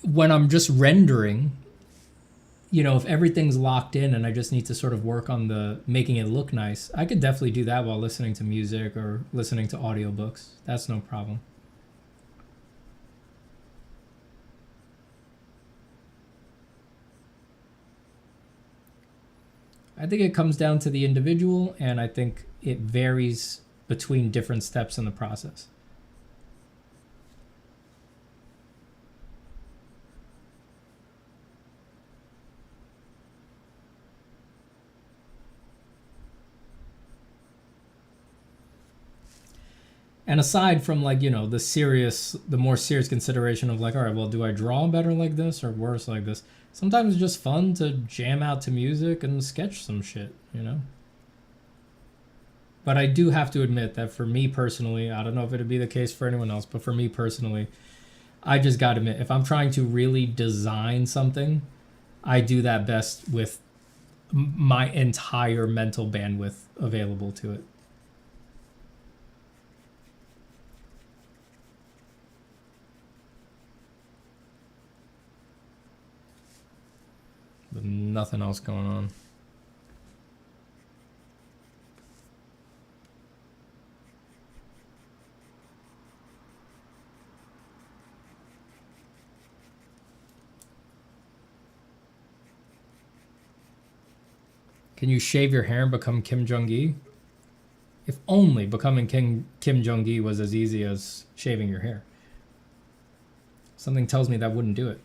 when I'm just rendering, if everything's locked in and I just need to sort of work on making it look nice, I could definitely do that while listening to music or listening to audiobooks. That's no problem. I think it comes down to the individual, and I think it varies between different steps in the process. And aside from the more serious consideration of all right, well, do I draw better like this or worse like this? Sometimes it's just fun to jam out to music and sketch some shit, But I do have to admit that for me personally, I don't know if it'd be the case for anyone else, but for me personally, I just gotta admit, if I'm trying to really design something, I do that best with my entire mental bandwidth available to it. nothing else going on. Can you shave your hair and become Kim Jong-gi? If only becoming Kim Jong-gi was as easy as shaving your hair. Something tells me that wouldn't do it.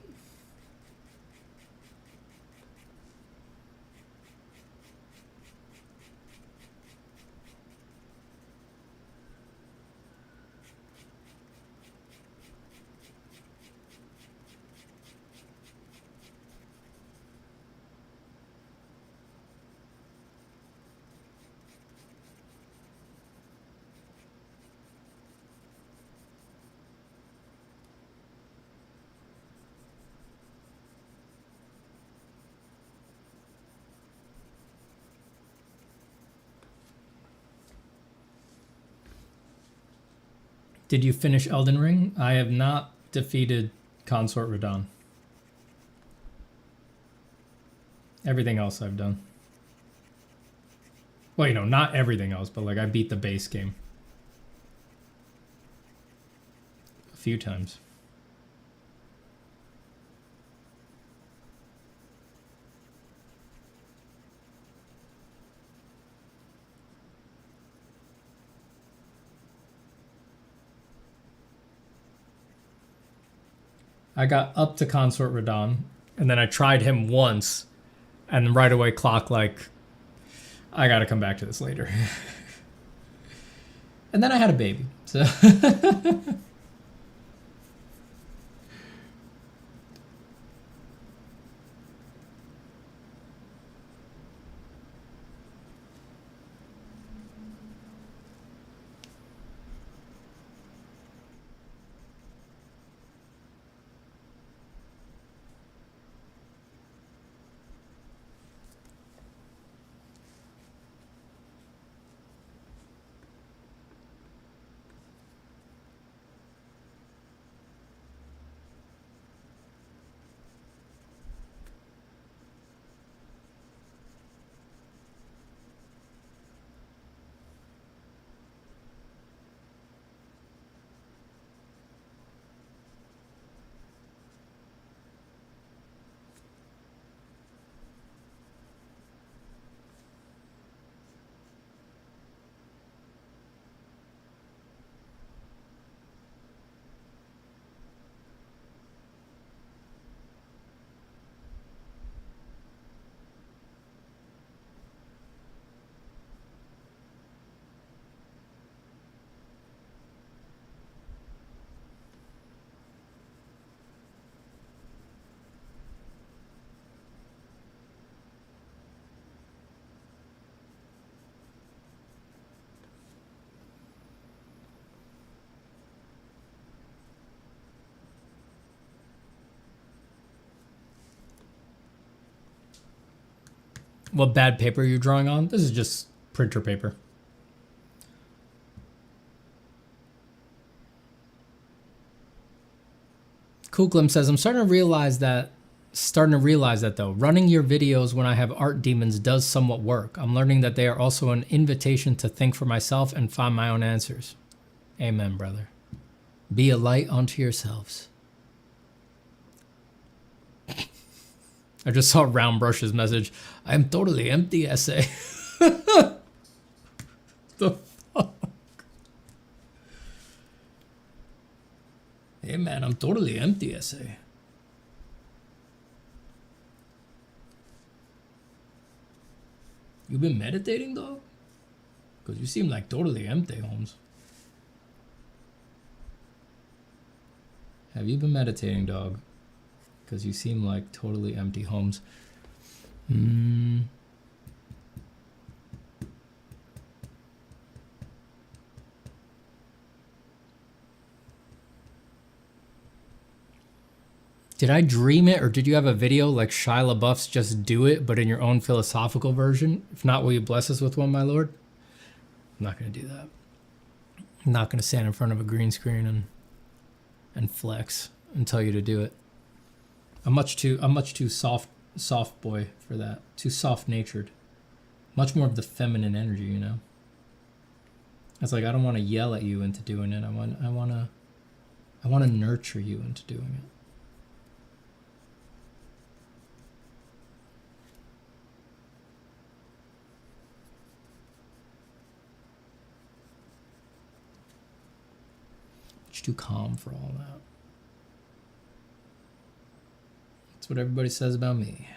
Did you finish Elden Ring? I have not defeated Consort Radahn. Everything else I've done. Well, you know, not everything else, but like I beat the base game. A few times. I got up to Consort Radahn, and then I tried him once, and right away clocked like, I gotta come back to this later. And then I had a baby, so. What bad paper are you drawing on? This is just printer paper. Kuklim says, I'm starting to realize that though, running your videos when I have art demons does somewhat work. I'm learning that they are also an invitation to think for myself and find my own answers. Amen, brother. Be a light unto yourselves. I just saw Round Brush's message. I am totally empty, essay. The fuck? Hey man, I'm totally empty, essay. You been meditating though? Because you seem like totally empty, Holmes. Have you been meditating, dog? Because you seem like totally empty, Holmes. Did I dream it, or did you have a video like Shia LaBeouf's Just Do It, but in your own philosophical version? If not, will you bless us with one, my lord? I'm not going to do that. I'm not going to stand in front of a green screen and flex and tell you to do it. I'm much too soft boy for that. Too soft-natured. Much more of the feminine energy, you know? It's like I don't want to yell at you into doing it. I want to nurture you into doing it. It's too calm for all that. That's what everybody says about me.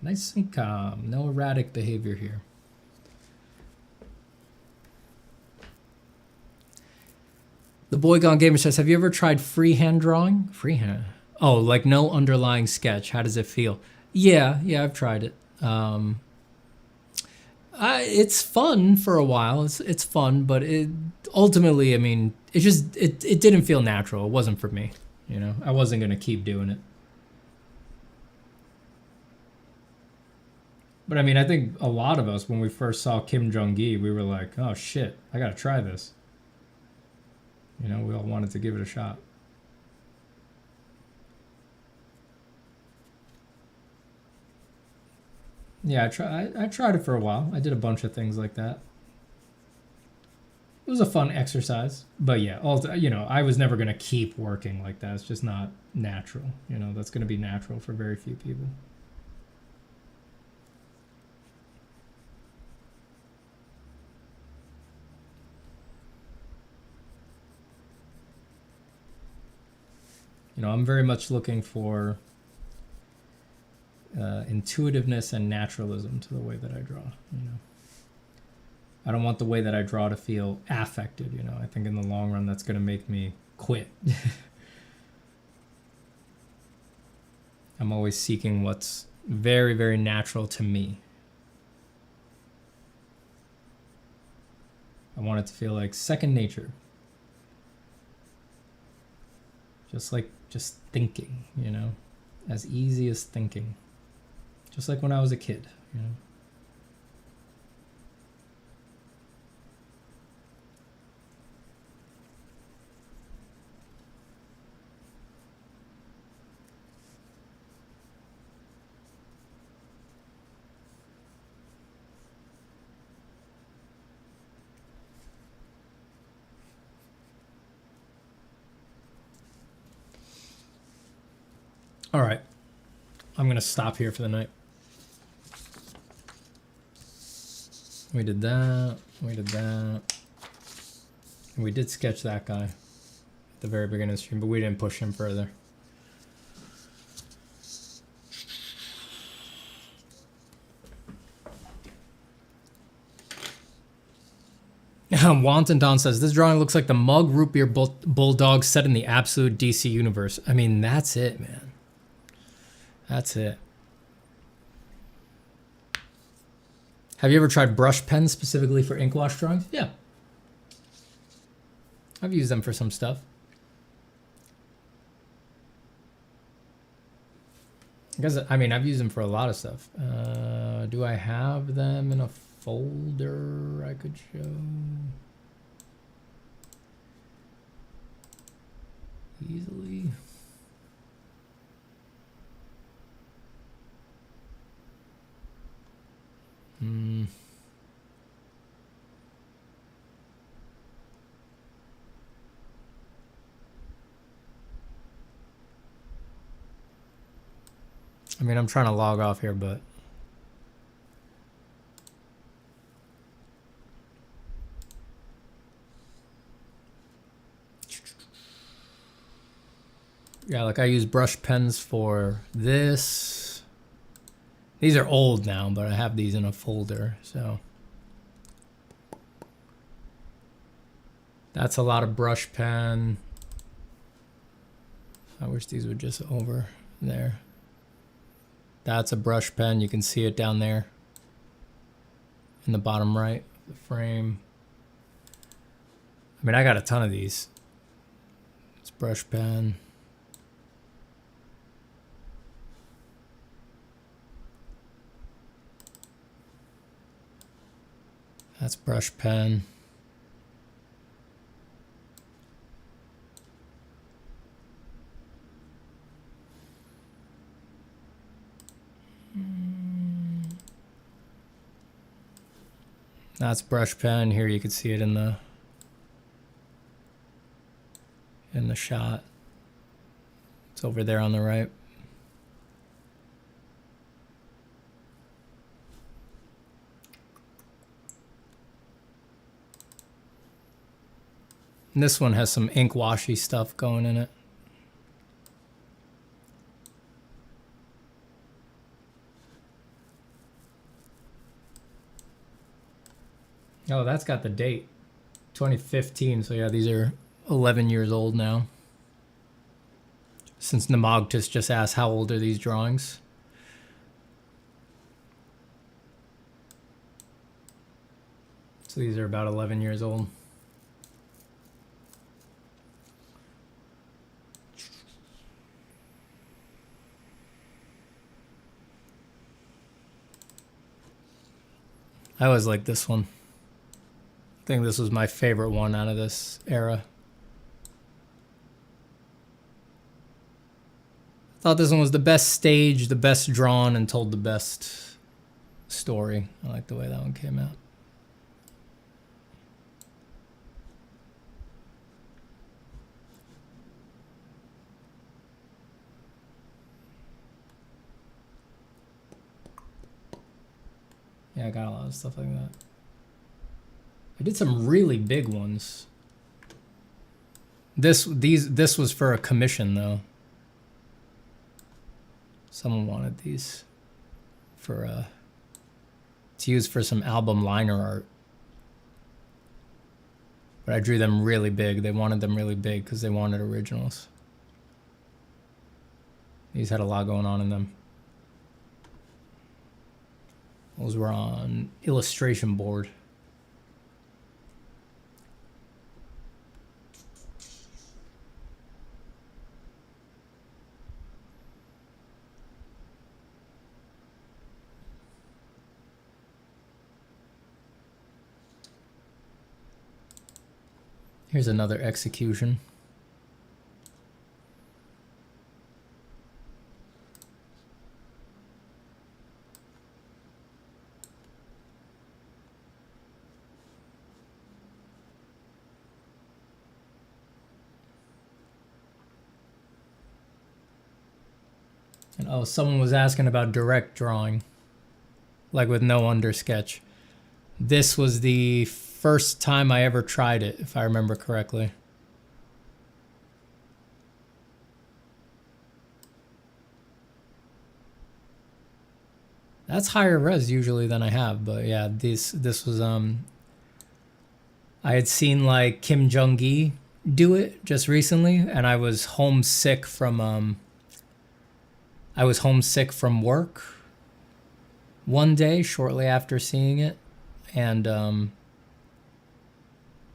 Nice and calm. No erratic behavior here. The Boy Gone Gamer says, have you ever tried freehand drawing? Freehand? Oh, like no underlying sketch. How does it feel? Yeah, I've tried it. It's fun for a while. It's fun, but it ultimately, I mean, it didn't feel natural. It wasn't for me. You know, I wasn't gonna keep doing it. But I mean, I think a lot of us, when we first saw Kim Jong-gi, we were like, oh shit, I gotta try this. You know, we all wanted to give it a shot. Yeah, I tried it for a while. I did a bunch of things like that. It was a fun exercise. But yeah, also, you know, I was never going to keep working like that. It's just not natural. You know, that's going to be natural for very few people. You know, I'm very much looking for intuitiveness and naturalism to the way that I draw, you know. I don't want the way that I draw to feel affected, you know. I think in the long run that's going to make me quit. I'm always seeking what's very, very natural to me. I want it to feel like second nature. Just thinking, you know, as easy as thinking. Just like when I was a kid, you know. All right, I'm going to stop here for the night. We did that, and we did sketch that guy at the very beginning of the stream, but we didn't push him further. Wanton Don says, this drawing looks like the Mug Root Beer Bulldog set in the absolute DC universe. I mean, that's it, man. That's it. Have you ever tried brush pens specifically for ink wash drawings? Yeah. I've used them for some stuff. I mean, I've used them for a lot of stuff. Do I have them in a folder I could show? Easily. I mean, I'm trying to log off here, but yeah, like I use brush pens for this. These are old now, but I have these in a folder, so that's a lot of brush pen. I wish these were just over there. That's a brush pen. You can see it down there in the bottom right of the frame. I mean, I got a ton of these. It's brush pen. That's brush pen. That's brush pen. Here you can see it in the shot. It's over there on the right. And this one has some ink washy stuff going in it. Oh, that's got the date. 2015. So yeah, these are 11 years old now. Since Nemogtis just asked how old are these drawings. So these are about 11 years old. I always like this one. I think this was my favorite one out of this era. Thought this one was the best staged, the best drawn, and told the best story. I like the way that one came out. Yeah, I got a lot of stuff like that. I did some really big ones. This was for a commission though. Someone wanted these for to use for some album liner art. But I drew them really big. They wanted them really big because they wanted originals. These had a lot going on in them. Those were on illustration board. Here's another execution. And oh, someone was asking about direct drawing, like with no undersketch. This was the first time I ever tried it, if I remember correctly. That's higher res usually than I have, but yeah, this was I had seen like Kim Jong-gi do it just recently, and I was homesick from work one day shortly after seeing it, and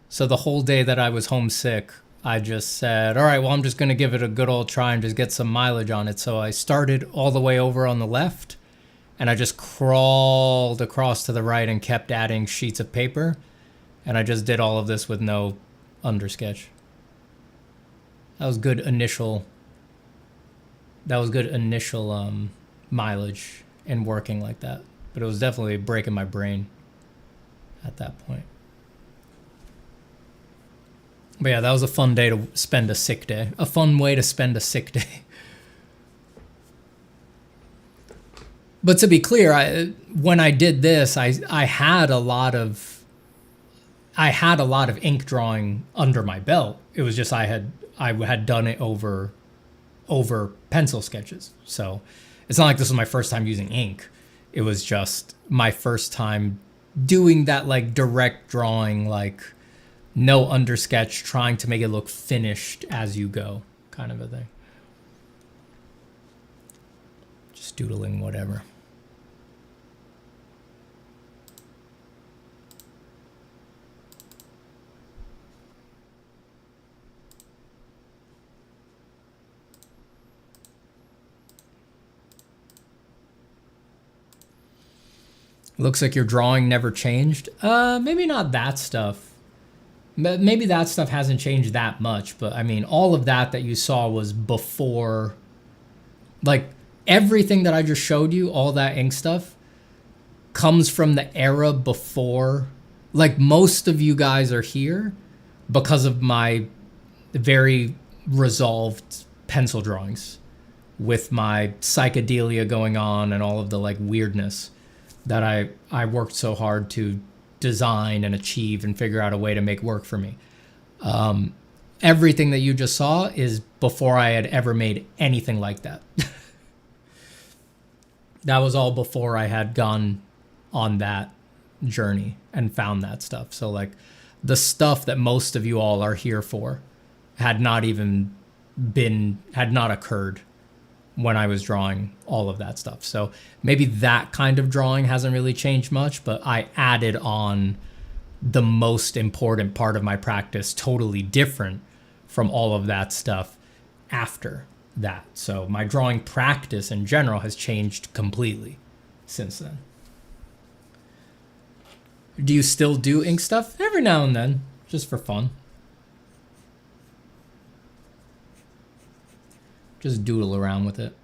so the whole day that I was homesick, I just said, all right, well, I'm just going to give it a good old try and just get some mileage on it. So I started all the way over on the left, and I just crawled across to the right and kept adding sheets of paper. And I just did all of this with no undersketch. That was good initial mileage in working like that. But it was definitely breaking my brain at that point. But yeah, that was a fun day to spend a sick day. A fun way to spend a sick day. But to be clear, when I did this, I had a lot of ink drawing under my belt. It was just I had done it over pencil sketches. So it's not like this was my first time using ink. It was just my first time doing that like direct drawing, like no undersketch, trying to make it look finished as you go kind of a thing. Just doodling whatever. Looks like your drawing never changed. Maybe not that stuff. Maybe that stuff hasn't changed that much, but I mean, all of that you saw was before, like everything that I just showed you, all that ink stuff comes from the era before like most of you guys are here because of my very resolved pencil drawings with my psychedelia going on and all of the like weirdness that I worked so hard to design and achieve and figure out a way to make work for me. Everything that you just saw is before I had ever made anything like that. That was all before I had gone on that journey and found that stuff. So like the stuff that most of you all are here for had not occurred when I was drawing all of that stuff. So maybe that kind of drawing hasn't really changed much, but I added on the most important part of my practice, totally different from all of that stuff after that. So my drawing practice in general has changed completely since then. Do you still do ink stuff? Every now and then, just for fun. Just doodle around with it.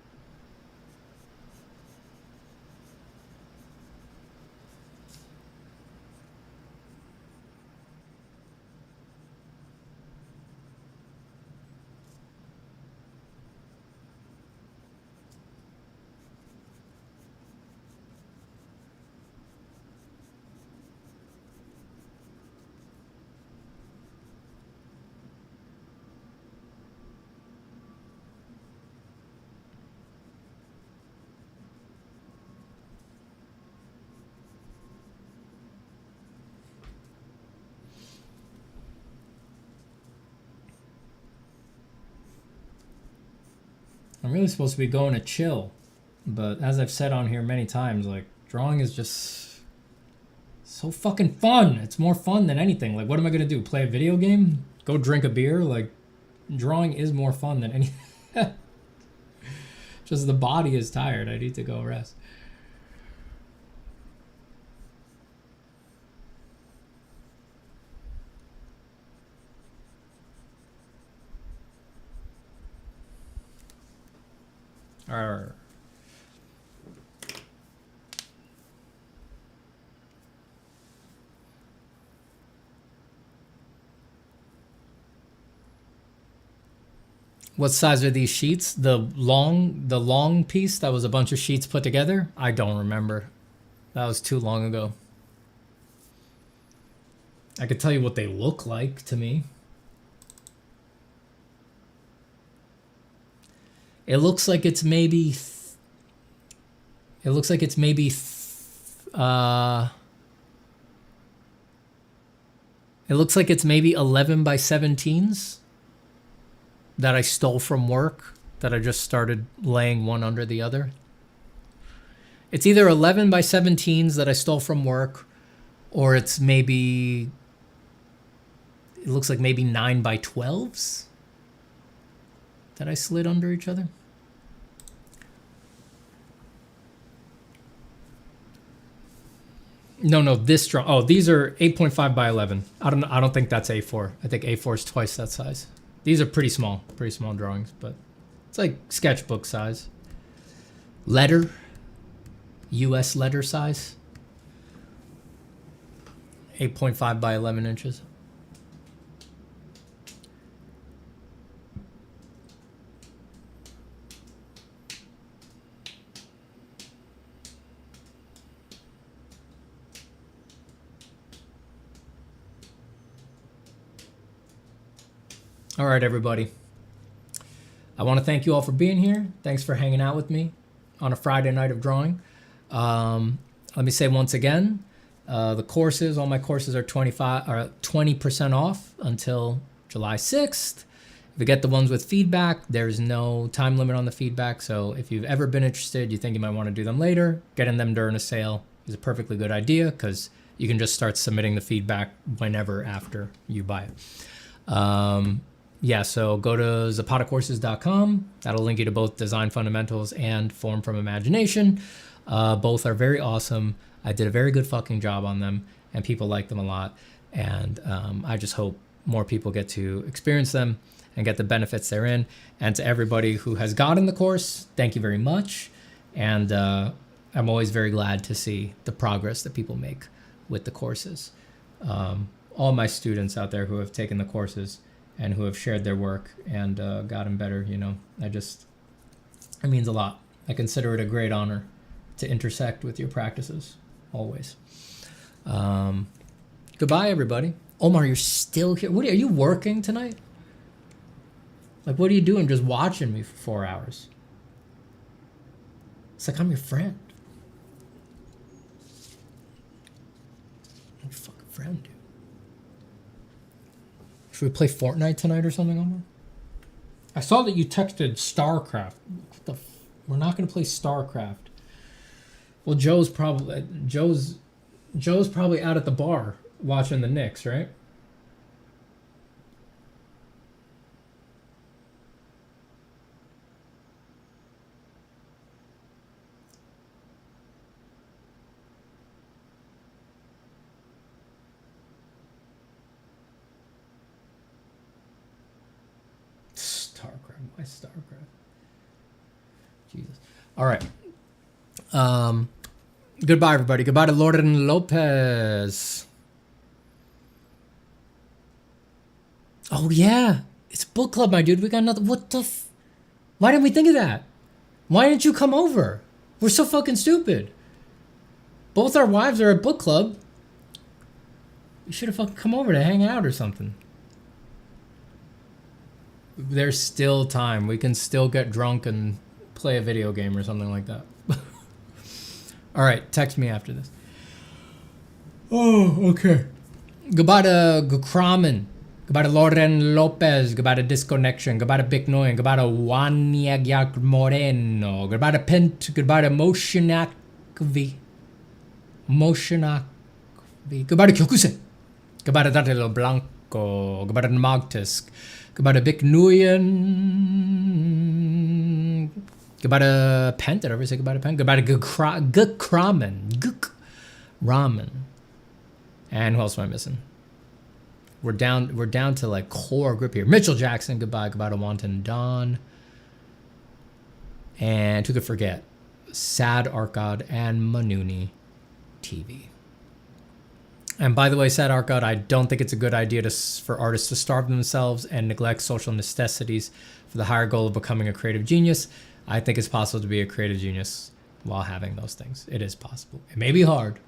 I'm really supposed to be going to chill, but as I've said on here many times, like drawing is just so fucking fun. It's more fun than anything. Like, what am I gonna do? Play a video game? Go drink a beer? Like, drawing is more fun than anything. Just the body is tired. I need to go rest. Arr. What size are these sheets? The long piece that was a bunch of sheets put together? I don't remember. That was too long ago. I could tell you what they look like to me. It looks like it's maybe. It looks like it's maybe. It looks like it's maybe 11 by 17s that I stole from work, that I just started laying one under the other. It's either 11 by 17s that I stole from work, or it's maybe. It looks like maybe 9 by 12s that I slid under each other. No, this drawing. Oh, these are 8.5 by 11. I don't think that's A4. I think A4 is twice that size. These are pretty small drawings, but it's like sketchbook size. Letter, US letter size. 8.5 by 11 inches. All right, everybody. I want to thank you all for being here. Thanks for hanging out with me on a Friday night of drawing. Let me say once again, the courses, all my courses are 20% off until July 6th. If you get the ones with feedback, there's no time limit on the feedback. So if you've ever been interested, you think you might want to do them later, getting them during a sale is a perfectly good idea because you can just start submitting the feedback whenever after you buy it. Yeah, so go to zapatacourses.com. That'll link you to both Design Fundamentals and Form from Imagination. Both are very awesome. I did a very good fucking job on them, and people like them a lot. And I just hope more people get to experience them and get the benefits therein. And to everybody who has gotten the course, thank you very much. And I'm always very glad to see the progress that people make with the courses. all my students out there who have taken the courses and who have shared their work and gotten better. You know, it means a lot. I consider it a great honor to intersect with your practices, always. Goodbye, everybody. Omar, you're still here. Are you working tonight? Like, what are you doing just watching me for 4 hours? It's like I'm your friend. I'm your fucking friend, dude. Should we play Fortnite tonight or something, Omar? I saw that you texted StarCraft. We're not going to play StarCraft. Well, Joe's probably out at the bar watching the Knicks, right? StarCraft. Why StarCraft? Jesus. All right. Goodbye, everybody. Goodbye to Loren Lopez. Oh, yeah. It's book club, my dude. We got nothing. What the Why didn't we think of that? Why didn't you come over? We're so fucking stupid. Both our wives are at book club. You should have fucking come over to hang out or something. There's still time. We can still get drunk and play a video game or something like that. All right, text me after this. Oh, okay. Goodbye to Gukraman. Goodbye to Loren Lopez. Goodbye to Disconnection. Goodbye to Big Noyan. Goodbye to Wanyagyak Moreno. Goodbye to Pent. Goodbye to Motionakvi. Goodbye to Kyokusen. Goodbye to Datelo Blanco. Goodbye to Magtisk. Goodbye to Big Nguyen. Goodbye to Pent. Did I ever say goodbye to Pent? Goodbye to Guk Ramen. And who else am I missing? We're down to like core group here. Mitchell Jackson, goodbye. Goodbye to Wanton Don. And who could forget? Sad Arkad and Manuni TV. And by the way, Sad Arkad, I don't think it's a good idea for artists to starve themselves and neglect social necessities for the higher goal of becoming a creative genius. I think it's possible to be a creative genius while having those things. It is possible. It may be hard,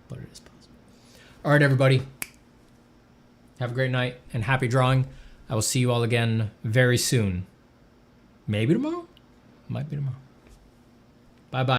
but it is possible. All right, everybody. Have a great night and happy drawing. I will see you all again very soon. Maybe tomorrow? Might be tomorrow. Bye-bye.